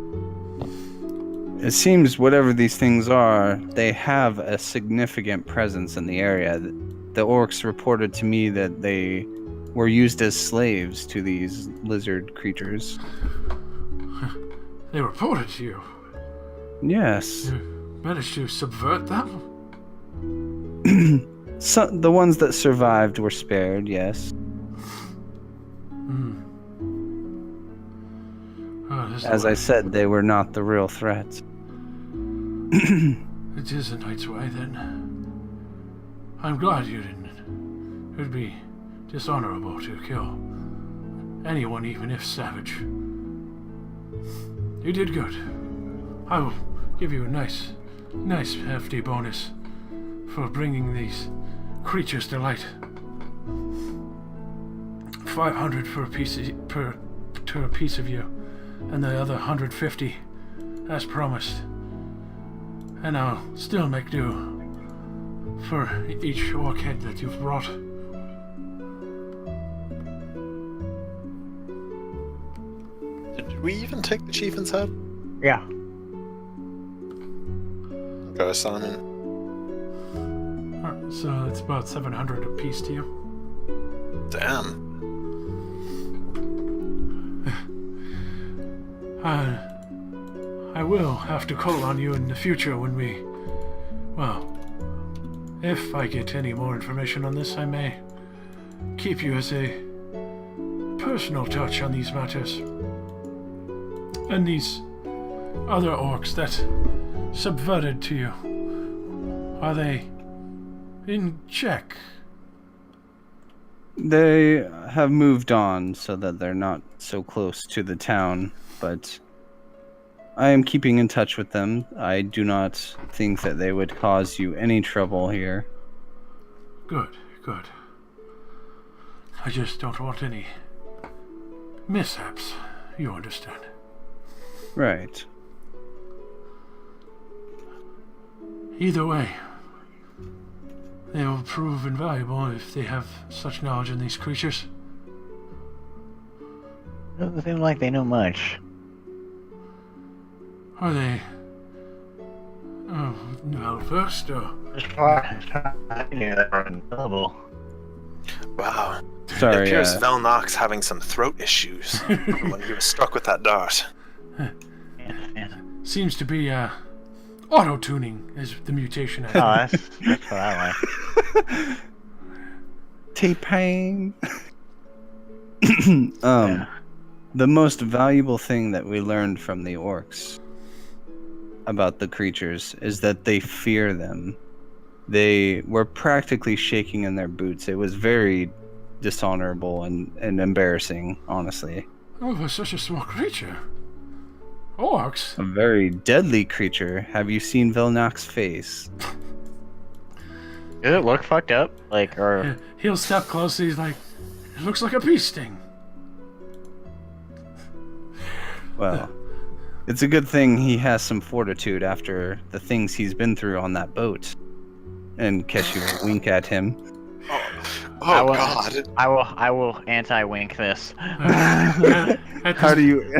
It seems whatever these things are, they have a significant presence in the area. The orcs reported to me that they were used as slaves to these lizard creatures. They reported to you. Yes. You managed to subvert them? The ones that survived were spared, yes. Oh, As I said, they were not the real threat. It is a knight's way, then. I'm glad you didn't. It would be dishonorable to kill anyone, even if savage. You did good. I will give you a nice hefty bonus for bringing these creatures to light. 500 for a piece of you, and the other 150 as promised. And I'll still make do for each orc head that you've brought. Did we even take the chieftain's head? Yeah. Go, Simon. Alright, so it's about 700 a piece to you. Damn. I will have to call on you in the future when we... Well, if I get any more information on this, I may keep you as a personal touch on these matters. And these other orcs that subverted to you, are they in check? They have moved on so that they're not so close to the town, but I am keeping in touch with them. I do not think that they would cause you any trouble here. Good. I just don't want any mishaps, you understand. Right. Either way, they will prove invaluable if they have such knowledge in these creatures. Doesn't seem like they know much. Are they... well versed or... As far as I knew, they were available. Wow. Sorry, It appears Velnox having some throat issues from when he was struck with that dart. seems to be auto-tuning is the mutation. Oh, that's what I like. T-Pain. The most valuable thing that we learned from the orcs about the creatures is that they fear them. They were practically shaking in their boots. It was very dishonorable and embarrassing, honestly. Oh, for such a small creature. Orcs? A very deadly creature. Have you seen Vilnak's face? Does it look fucked up? Like, or He'll step close, he's like, it looks like a bee sting. Well, it's a good thing he has some fortitude after the things he's been through on that boat. And Keshi will wink at him. Oh will, God! I will anti-wink this. How do you...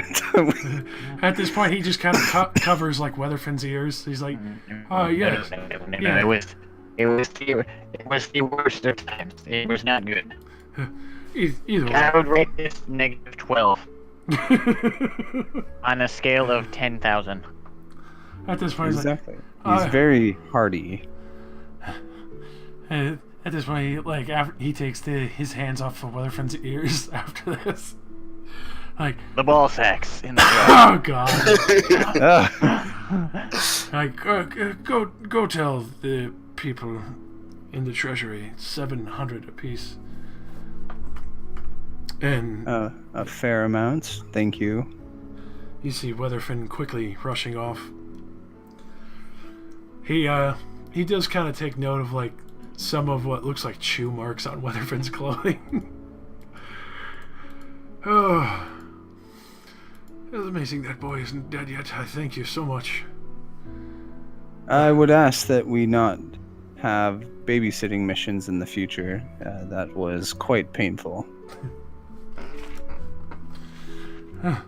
At this point, he just kind of covers like Weatherfin's ears. He's like, "Oh yeah, yeah." It was the worst of times. It was not good. Either I way. would rate this -12 on a scale of 10,000. At this point, Exactly. like, He's very hardy. at this point, after he takes his hands off of Weatherfin's ears after this. Like, The ball sacks in the oh god! Ah, Like, go tell the people in the treasury 700 apiece. And a fair amount, thank you. you see Weatherfin quickly rushing off. He does kind of take note of like some of what looks like chew marks on Weatherfin's clothing. Oh, it's amazing that boy isn't dead yet. I thank you so much. I would ask that we not have babysitting missions in the future. That was quite painful. God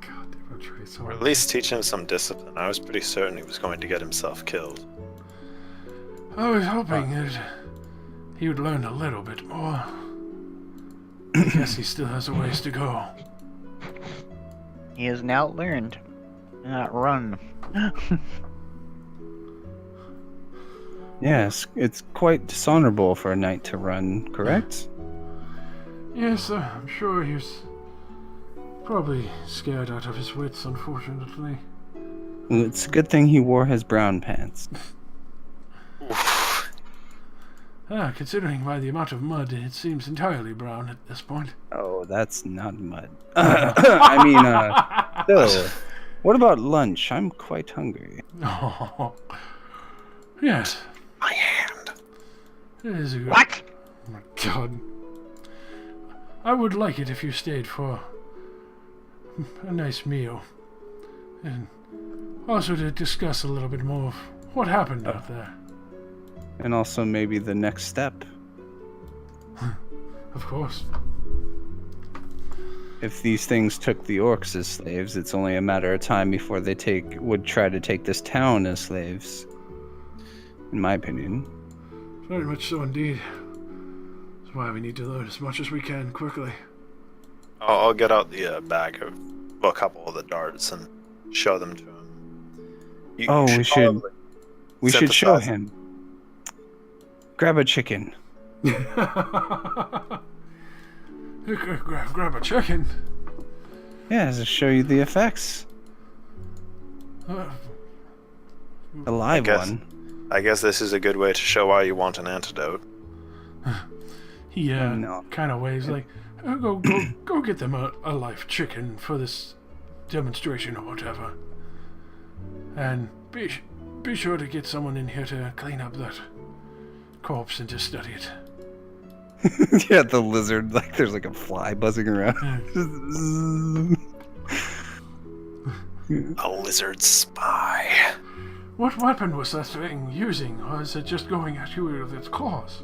damn, I'm trying so Or hard. at least teach him some discipline. I was pretty certain he was going to get himself killed. I was hoping that he would learn a little bit more. I guess he still has a ways to go. He has now learned to not run. Yes, it's quite dishonorable for a knight to run, correct? Yes, I'm sure he's probably scared out of his wits, unfortunately. Well, it's a good thing he wore his brown pants. Considering by the amount of mud, it seems entirely brown at this point. Oh, that's not mud. I mean, still. What about lunch? I'm quite hungry. Oh, yes, My hand. it is a good... What? Oh my god. I would like it if you stayed for a nice meal. And also to discuss a little bit more of what happened out there. And also maybe the next step. Of course. If these things took the orcs as slaves, it's only a matter of time before they would try to take this town as slaves. In my opinion. Very much so indeed. That's why we need to learn as much as we can quickly. I'll get out the bag of a couple of the darts and show them to him. You Oh, probably we should show synthesize him. Grab a chicken. Grab a chicken. Yeah, to show you the effects. Uh, A live guess. one. I guess this is a good way to show why you want an antidote. he No. kind of waves like, go get them a live chicken for this demonstration or whatever. And be sure to get someone in here to clean up that corpse and to study it. Yeah, the lizard, like there's like a fly buzzing around. A lizard spy. What weapon was that thing using, or is it just going at you with its claws?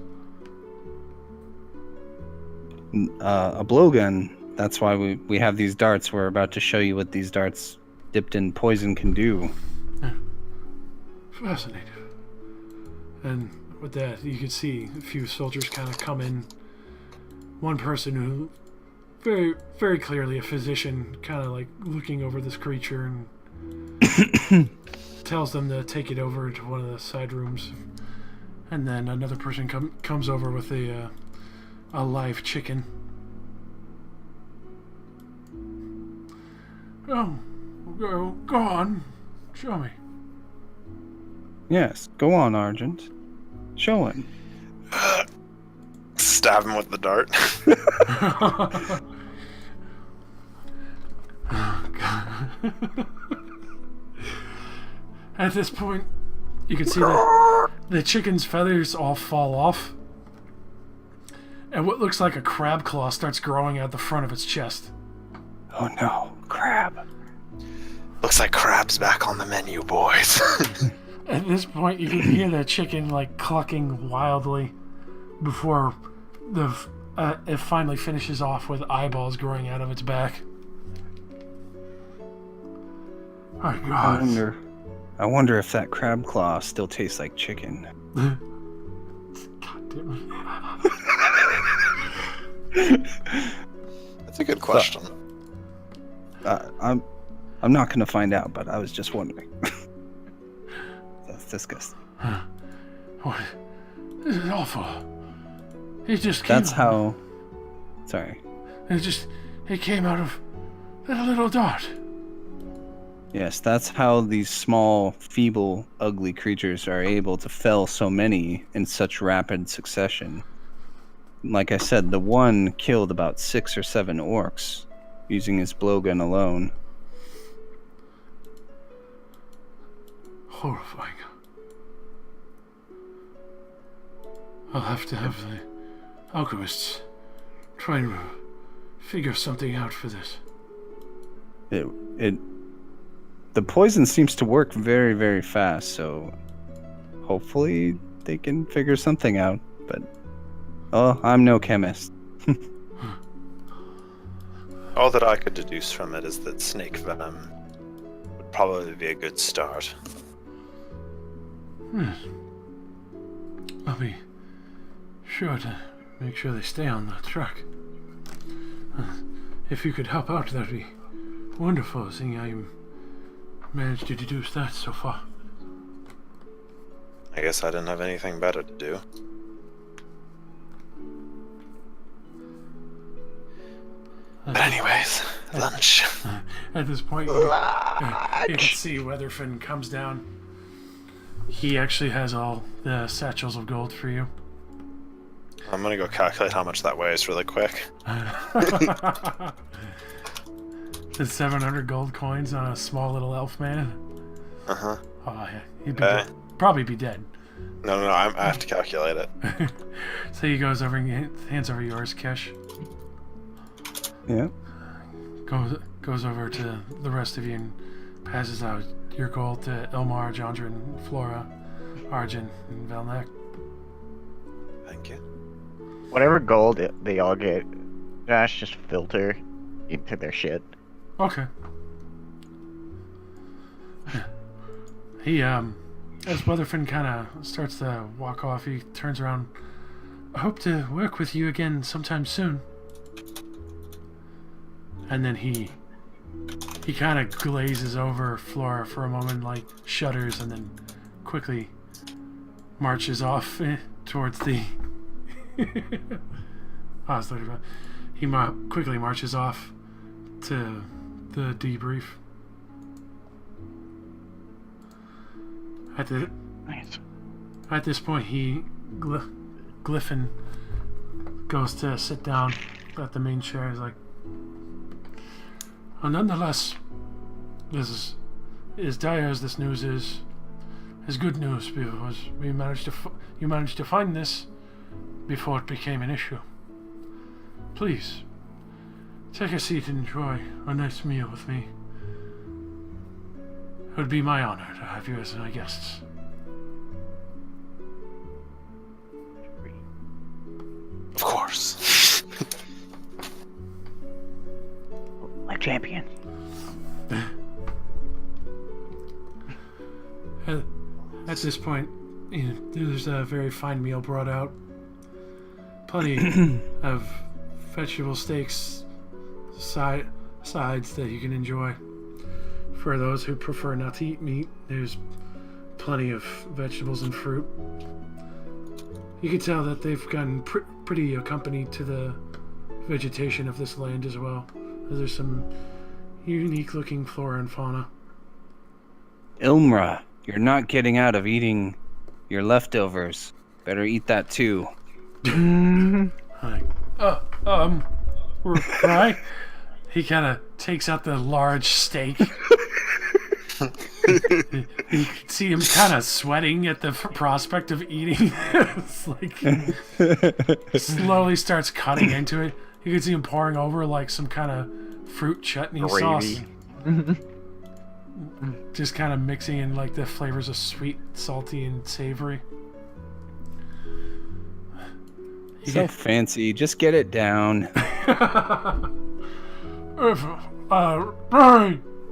A blowgun. That's why we have these darts. We're about to show you what these darts dipped in poison can do. Fascinating. And with that, you could see a few soldiers kind of come in. One person who, very, very clearly a physician, kind of like looking over this creature and tells them to take it over to one of the side rooms, and then another person comes over with a live chicken. Oh, go on, show me. Yes, go on, Argent. Show him. Stab him with the dart. At this point, you can see that the chicken's feathers all fall off, and what looks like a crab claw starts growing out the front of its chest. Oh no, crab. Looks like crab's back on the menu, boys. At this point, you can hear the chicken like clucking wildly before it finally finishes off with eyeballs growing out of its back. My God. I wonder if that crab claw still tastes like chicken. God damn it. That's a good question. I'm not gonna find out, but I was just wondering. That's disgusting. What? This is awful. It just came. That's how. Sorry. It came out of that little dot. Yes, that's how these small, feeble, ugly creatures are able to fell so many in such rapid succession. Like I said, the one killed about 6 or 7 orcs using his blowgun alone. Horrifying. I'll have to have the alchemists try and figure something out for this. The poison seems to work very, very fast, so hopefully they can figure something out. But, I'm no chemist. All that I could deduce from it is that snake venom would probably be a good start. I'll be sure to make sure they stay on the truck. If you could help out, that'd be wonderful, seeing how you managed to deduce that so far. I guess I didn't have anything better to do. But anyways, lunch. At this point, you can see Weatherfin comes down. He actually has all the satchels of gold for you. I'm gonna go calculate how much that weighs really quick. The 700 gold coins on a small little elf man. Uh-huh. Oh, yeah. He'd be probably be dead. No, I have to calculate it. So he goes over and hands over yours, Kesh. Yeah. Goes over to the rest of you and passes out your gold to Ilmar, Jondrin, Flora, Arjun, and Velnek. Thank you. Whatever gold they all get, Josh, just filter into their shit. Okay. He, as Weatherfin kind of starts to walk off, he turns around. I hope to work with you again sometime soon. And then he kind of glazes over Flora for a moment, like shudders, and then quickly marches off towards the... He quickly marches off to the debrief. Nice. At this point, Glyphon goes to sit down at the main chair. He's like, nonetheless, this is as dire as this news is good news, because you managed to find this before it became an issue. Please, take a seat and enjoy a nice meal with me. It would be my honor to have you as my guests. Of course. Like champion. At this point, there's a very fine meal brought out. Plenty of vegetable steaks, sides that you can enjoy. For those who prefer not to eat meat, there's plenty of vegetables and fruit. You can tell that they've gotten pretty accompanied to the vegetation of this land as well. There's some unique looking flora and fauna. Ilmra, you're not getting out of eating your leftovers. Better eat that too. Like, right? He kind of takes out the large steak. You can see him kind of sweating at the prospect of eating. It's like slowly starts cutting into it. You can see him pouring over like some kind of fruit chutney sauce. Just kind of mixing in like the flavors of sweet, salty, and savory. So fancy. Just get it down.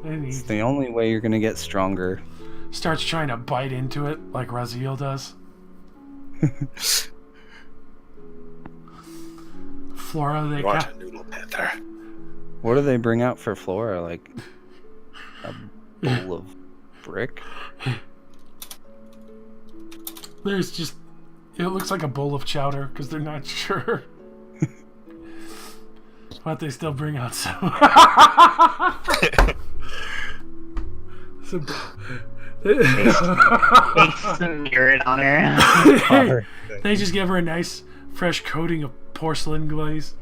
And he It's the only way you're gonna get stronger. starts trying to bite into it like Raziel does. Flora, they What a noodle panther. What do they bring out for Flora? Like a bowl of brick? there's just it looks like a bowl of chowder because they're not sure. But they still bring out some. Smear it on her. They just give her a nice fresh coating of porcelain glaze.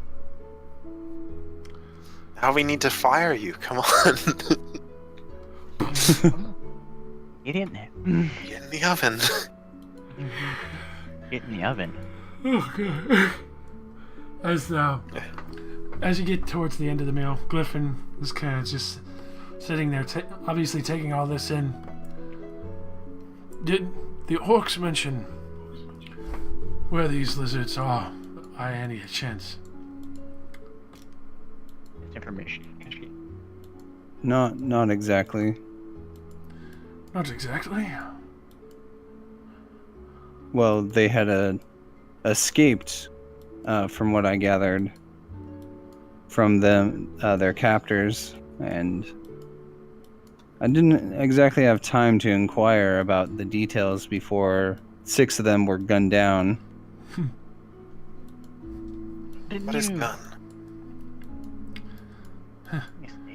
Now we need to fire you. Come on. Get in there. Get in the oven. Get in the oven. Okay. As you get towards the end of the meal, Glyphon is kind of just sitting there, obviously taking all this in. Did the orcs mention where these lizards are by any chance? It's information. Not exactly. Not exactly. Well, they had escaped, from what I gathered, from them, their captors, and I didn't exactly have time to inquire about the details before 6 of them were gunned down. What is gun?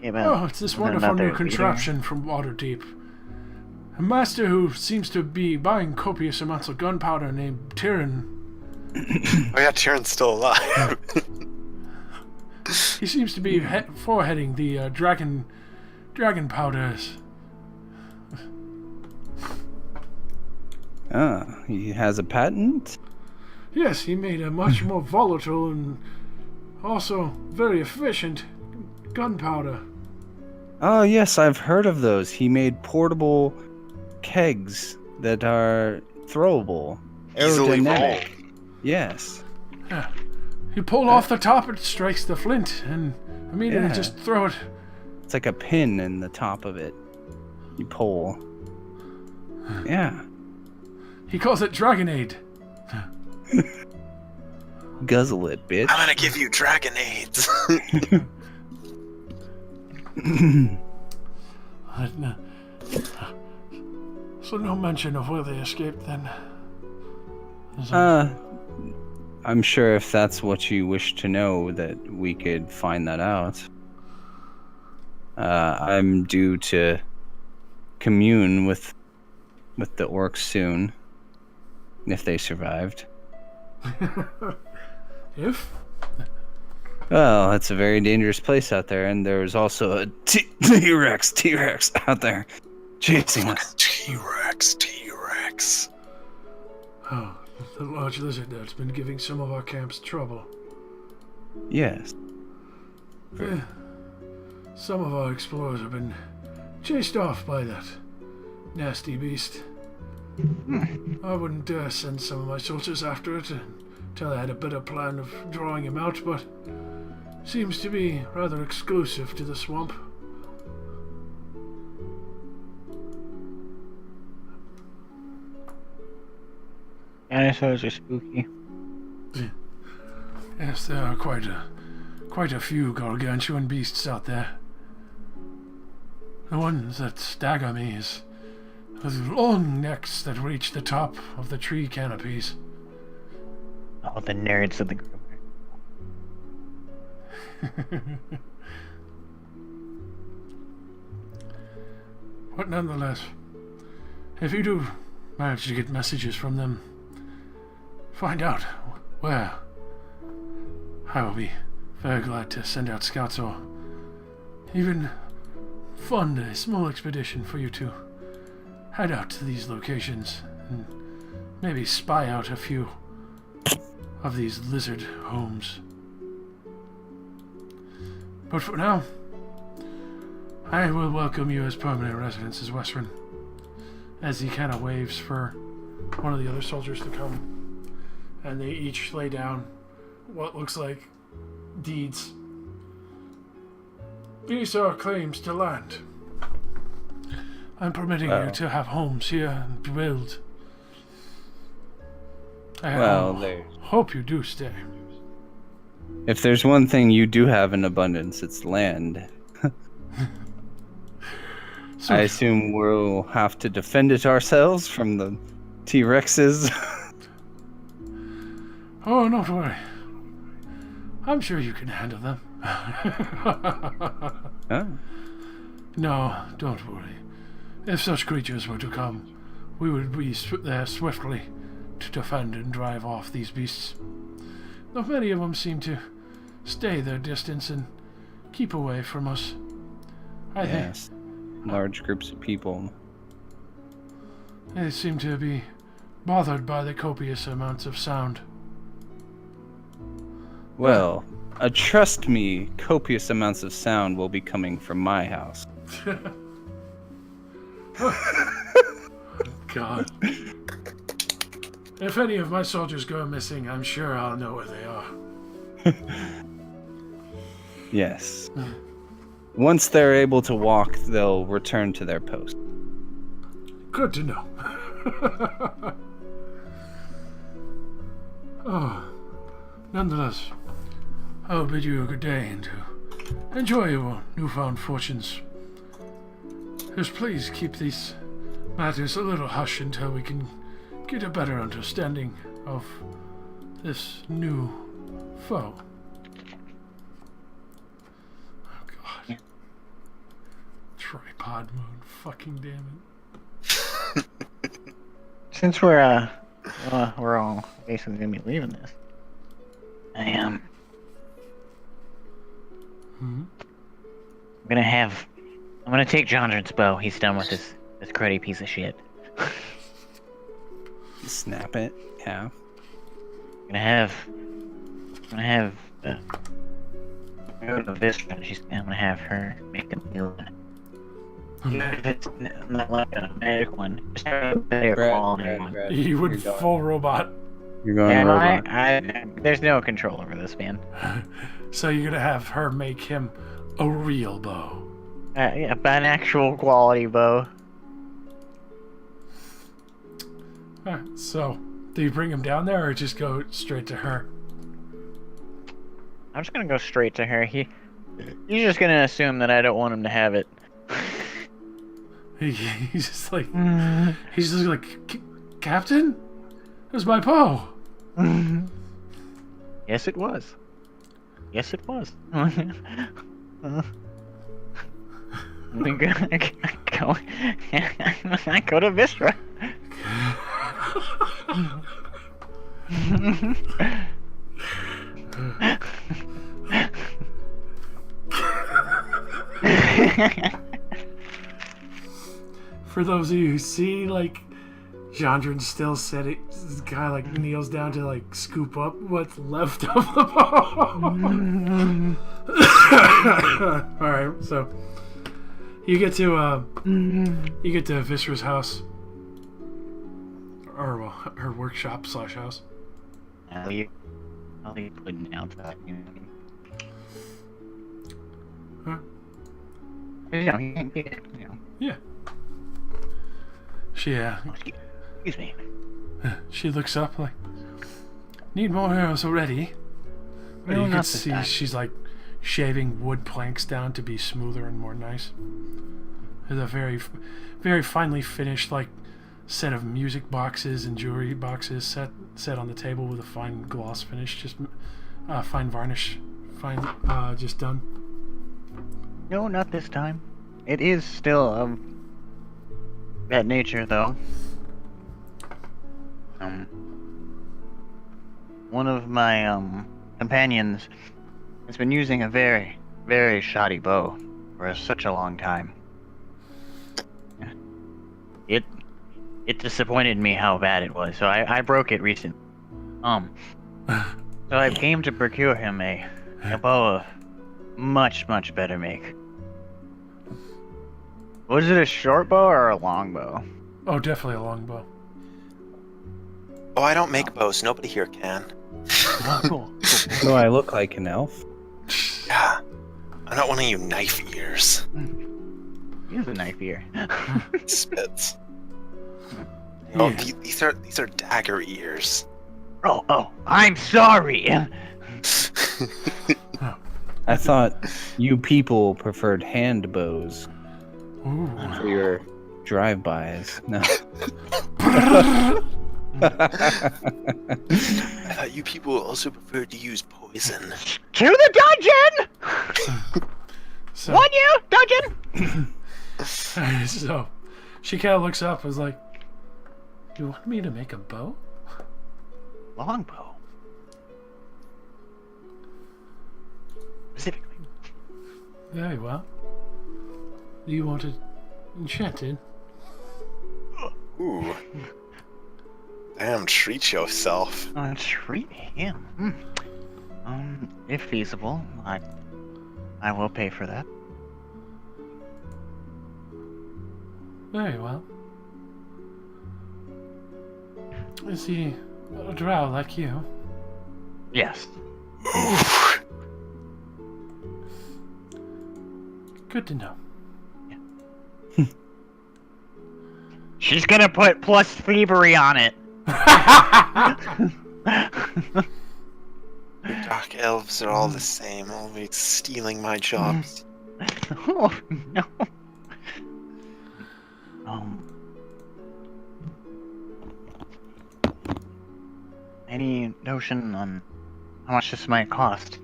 Oh, it's this wonderful new contraption from Waterdeep. A master who seems to be buying copious amounts of gunpowder named Tyrion. Oh yeah, Tyrion's still alive. He seems to be foreheading the dragon powders. He has a patent? Yes, he made a much more volatile and also very efficient gunpowder. Oh yes, I've heard of those. He made portable kegs that are throwable. Easily Aerodynamic. rolled. Yes. Yeah. You pull off the top, it strikes the flint, and immediately Yeah. just throw it. It's like a pin in the top of it. You pull. Yeah. He calls it Dragonade. Guzzle it, bitch. I'm gonna give you dragonades. So no mention of where they escaped then. I'm sure if that's what you wish to know, that we could find that out. I'm due to commune with the orcs soon, if they survived. If? Well, it's a very dangerous place out there, and there's also a T-Rex out there chasing us. T-Rex. Oh, the large lizard that's been giving some of our camps trouble. Yes. Some of our explorers have been chased off by that nasty beast. I wouldn't dare send some of my soldiers after it until I had a better plan of drawing him out, but seems to be rather exclusive to the swamp. Dinosaurs are spooky. Yes, there are quite a few gargantuan beasts out there. The ones that stagger me is those long necks that reach the top of the tree canopies. Oh, the nerds of the group. But nonetheless, if you do manage to get messages from them, find out where. I will be very glad to send out scouts or even fund a small expedition for you to head out to these locations and maybe spy out a few of these lizard homes. But for now, I will welcome you as permanent residents as Western, as he kind of waves for one of the other soldiers to come, and they each lay down what looks like deeds. These are claims to land. I'm permitting you to have homes here and build. I hope you do stay. If there's one thing you do have in abundance, it's land. So, I assume we'll have to defend it ourselves from the T-Rexes. oh, not worry. I'm sure you can handle them. Huh? No, don't worry. If such creatures were to come, we would be there swiftly to defend and drive off these beasts. Though many of them seem to stay their distance and keep away from us. I think Yes. Large groups of people. they seem to be bothered by the copious amounts of sound. Well, trust me, copious amounts of sound will be coming from my house. God. If any of my soldiers go missing, I'm sure I'll know where they are. Yes. Once they're able to walk, they'll return to their post. Good to know. Oh, nonetheless, I will bid you a good day and to enjoy your newfound fortunes. Just please keep these matters a little hush until we can get a better understanding of this new foe. Oh God. Tripod mode, fucking damn it. Since we're all basically gonna be leaving this, I am. I'm gonna take Jondren's bow. He's done with this cruddy piece of shit. Snap it. Yeah. I'm gonna have go to Vistra. I'm gonna have her make a meal. Even if it's not like a magic one, just have a better quality one. You went full robot. You're going And robot. there's no control over this man. So you're gonna have her make him a real bow. Yeah, but an actual quality bow. Alright, so do you bring him down there or just go straight to her? I'm just gonna go straight to her. He's just gonna assume that I don't want him to have it. He's just like, Captain? It was my bow. Yes, it was. Yes, it was. We go to Vistra. For those of you who see, like, Jandrin still said it, this guy, like, kneels down to, like, scoop up what's left of the bow. Alright, so you get to Visra's house. Or, well, her workshop / house. I'll leave pudding down to that. Huh? You know, he can't get it, you know. Yeah. She, Excuse me. she looks up like, need more arrows already. But No, you can not this see time. she's like shaving wood planks down to be smoother and more nice. There's a very, very finely finished like set of music boxes and jewelry boxes set on the table with a fine gloss finish, just fine varnish, just done. No, not this time. It is still of that nature, though. One of my companions has been using a very, very shoddy bow for such a long time. It disappointed me how bad it was, so I broke it recently. So I came to procure him a bow of much, much better make. Was it a short bow or a long bow? Oh, definitely a long bow. Oh, I don't make bows. Nobody here can. Oh, cool. Do I look like an elf? Yeah. I'm not one of you knife ears. He has a knife ear. Spits. Oh, Yeah. these are dagger ears. Oh, I'm sorry. I thought you people preferred hand bows Ooh. for your drive-bys. No. I thought you people also preferred to use poison. To the dungeon! So, One you, dungeon! so she kind of looks up and is like, "You want me to make a bow?" Longbow. Specifically. Very well. Do you want it enchanted? Ooh. Damn, treat yourself. Treat him. If feasible, I will pay for that. Very well. Is he a drow like you? Yes. Good to know. She's gonna put plus thievery on it. Dark elves are all the same, always stealing my jobs. Oh no. Any notion on how much this might cost?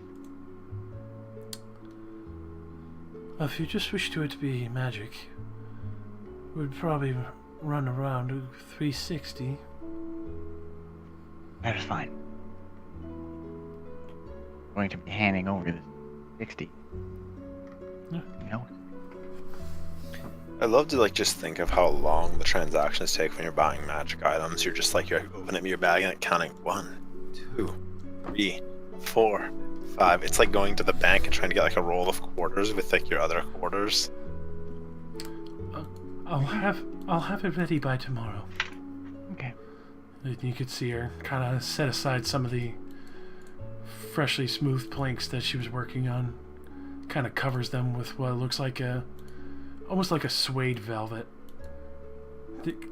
If you just wish to it to be magic, we'd probably run around 360. That is fine. Going to be handing over the 60. Yeah. You know? I love to just think of how long the transactions take when you're buying magic items. You're opening your bag and counting 1, 2, 3, 4, 5. It's like going to the bank and trying to get a roll of quarters with your other quarters. I'll have it ready by tomorrow. Okay. You could see her kind of set aside some of the freshly smoothed planks that she was working on. Kind of covers them with what looks like almost like a suede velvet.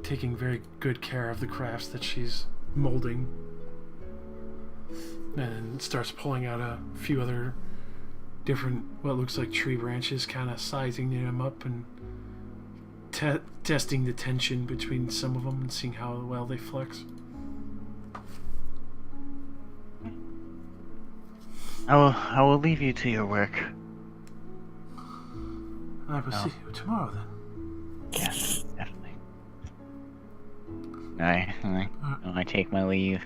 Taking very good care of the crafts that she's molding. And starts pulling out a few other different, what looks like tree branches, kind of sizing them up and testing the tension between some of them and seeing how well they flex. I will leave you to your work. I will see you tomorrow then. Yes, definitely. I take my leave.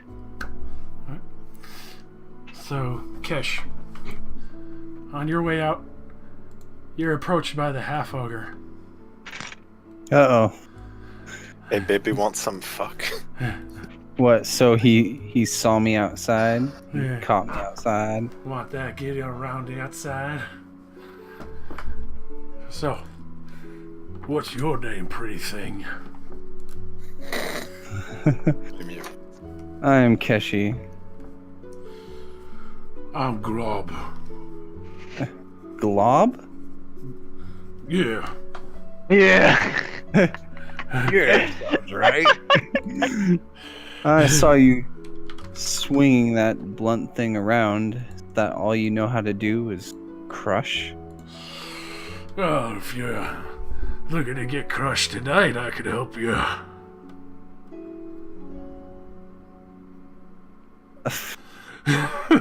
So, Kesh, on your way out, you're approached by the half-ogre. Uh-oh. Hey, baby, want some fuck? What, so he saw me outside? Yeah. Caught me outside? Want that? Get around the outside. So, what's your name, pretty thing? I am Keshi. I'm Glob. Glob? Yeah. Yeah. Yeah, sounds right. I saw you swinging that blunt thing around. Is that all you know how to do is crush? Well, if looking to get crushed tonight, I could help you.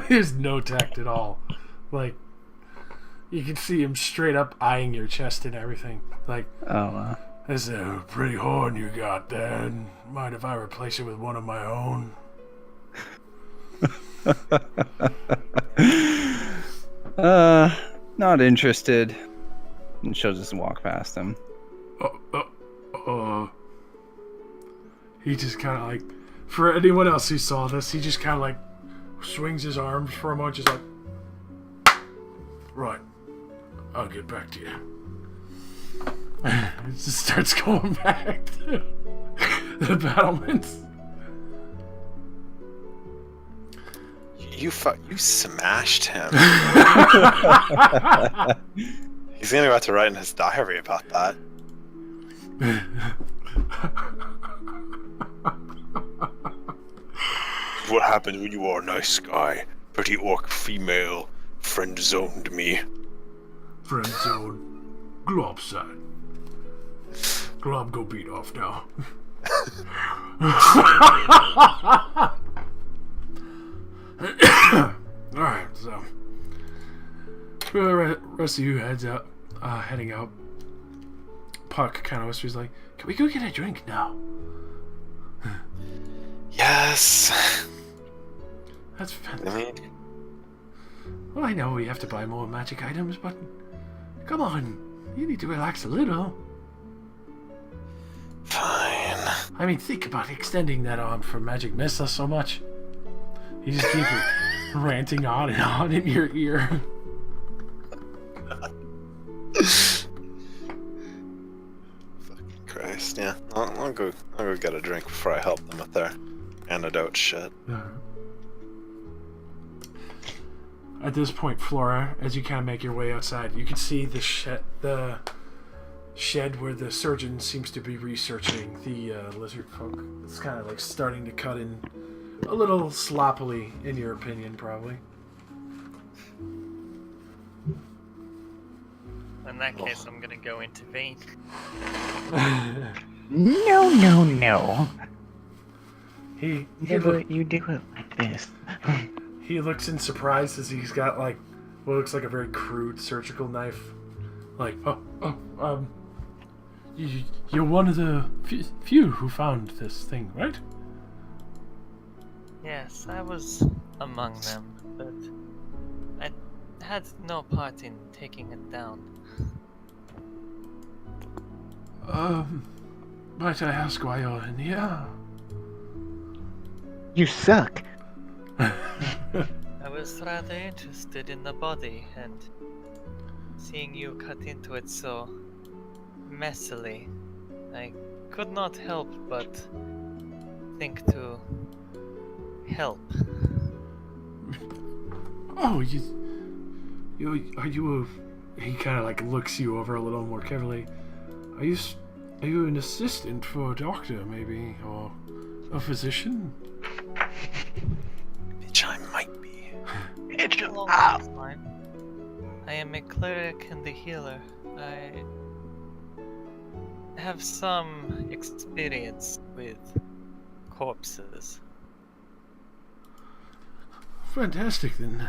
There's no tact at all. Like, you can see him straight up eyeing your chest and everything. Like, Oh, that's a pretty horn you got there. Mind if I replace it with one of my own? not interested. And she'll just walk past him. He just kind of like, for anyone else who saw this, he just kind of like swings his arms for a moment, just like, right, I'll get back to you. It just starts going back to the battlements. You smashed him. He's gonna have to write in his diary about that. What happened when you were a nice guy? Pretty orc female friend-zoned me. Friend zone. Glob side. Glob go beat off now. Alright, so the rest of you heading out. Puck kind of whispers like, can we go get a drink now? Yes. That's I fantastic. mean, Well, I know we have to buy more magic items, but come on, you need to relax a little. fine. I mean, think about extending that arm for magic missile so much. You just keep ranting on and on in your ear. Fucking Christ, yeah. I'll go get a drink before I help them with their antidote shit. At this point, Flora, as you kind of make your way outside, you can see the shed where the surgeon seems to be researching the lizard folk. It's kind of like starting to cut in a little sloppily, in your opinion, probably. In that case, I'm gonna go intervene. No. He Never you do it like this. He looks in surprise as he's got like what looks like a very crude surgical knife. Like, you're one of the few who found this thing, right? Yes, I was among them, but I had no part in taking it down. Might I ask why you're in here? You suck. I was rather interested in the body, and seeing you cut into it so messily, I could not help but think to help. Oh, you are you a? He kind of like looks you over a little more carefully. Are you an assistant for a doctor, maybe, or a physician? Bitch, I might be. Along those lines, I am a cleric and a healer. I have some experience with corpses. Fantastic, then.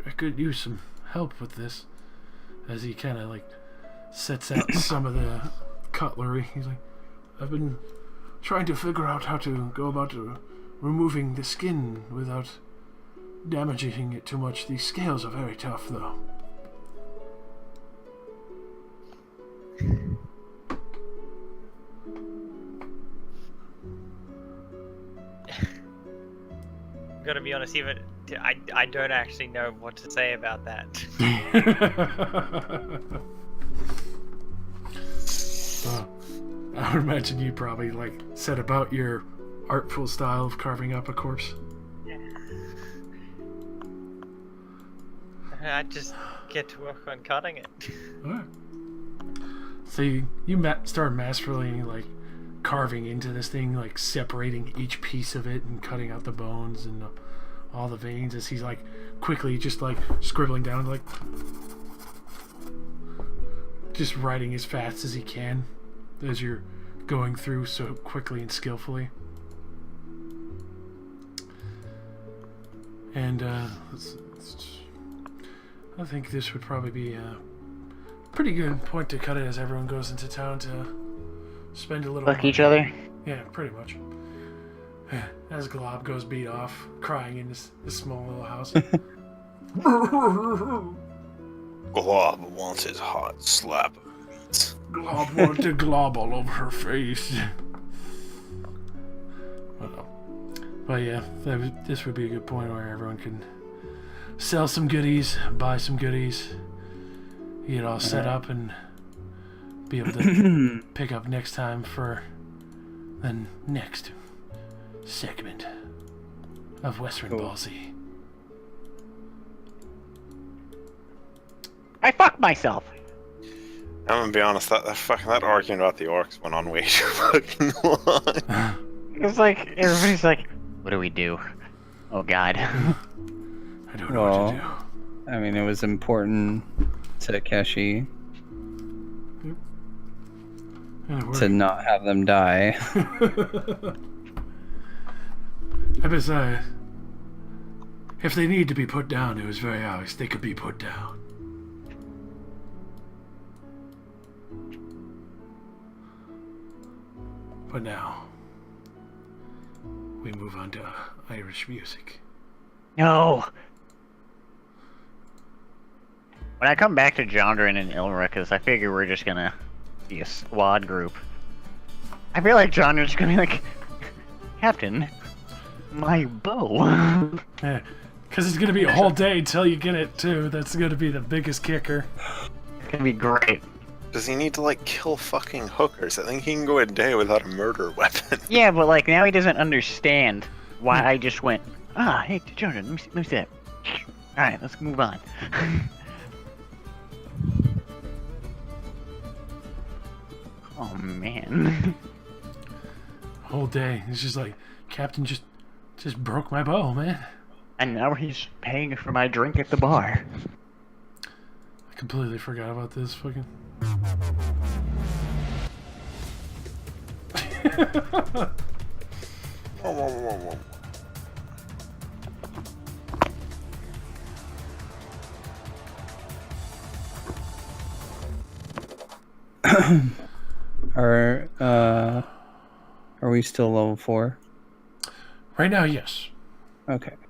I could use some help with this. As he kind of like sets out some of the cutlery. He's like, I've been trying to figure out how to go about removing the skin without damaging it too much. These scales are very tough, though. Gotta be honest, even I don't actually know what to say about that. I would imagine you probably like set about your artful style of carving up a corpse. I just get to work on cutting it. Alright. So you start masterfully like carving into this thing, like separating each piece of it and cutting out the bones and all the veins as he's like quickly just like scribbling down like just riding as fast as he can as you're going through so quickly and skillfully. And I think this would probably be a pretty good point to cut it as everyone goes into town to spend a little Fuck each other. Yeah, pretty much. As Glob goes beat off, crying in this small little house. Glob wants his hot slap of meat. Glob wanted to glob all over her face. But yeah, this would be a good point where everyone can sell some goodies, buy some goodies, get all set up, and be able to pick up next time for the next segment of Western Ballsy. I fucked myself. I'm gonna be honest, that argument about the orcs went on way too fucking long. It's like everybody's like, "What do we do?" Oh God. I don't know what to do. I mean, it was important to Keshi to not have them die. Besides, if they need to be put down, it was very obvious they could be put down. But now, we move on to Irish music. No. When I come back to Jondrin and Ilricus, I figure we're just gonna be a squad group. I feel like Jondrin's gonna be like, Captain, my bow. Yeah, because it's gonna be a whole day until you get it too. That's gonna be the biggest kicker. It's gonna be great. Does he need to, like, kill fucking hookers? I think he can go a day without a murder weapon. Yeah, but like now he doesn't understand why I just went, hey, Jondrin, let me see that. Alright, let's move on. Oh man. Whole day. It's just like, Captain just broke my bow, man. And now he's paying for my drink at the bar. I completely forgot about this fucking. Whoa, whoa, whoa, whoa. Are we still level 4? Right now, yes. Okay.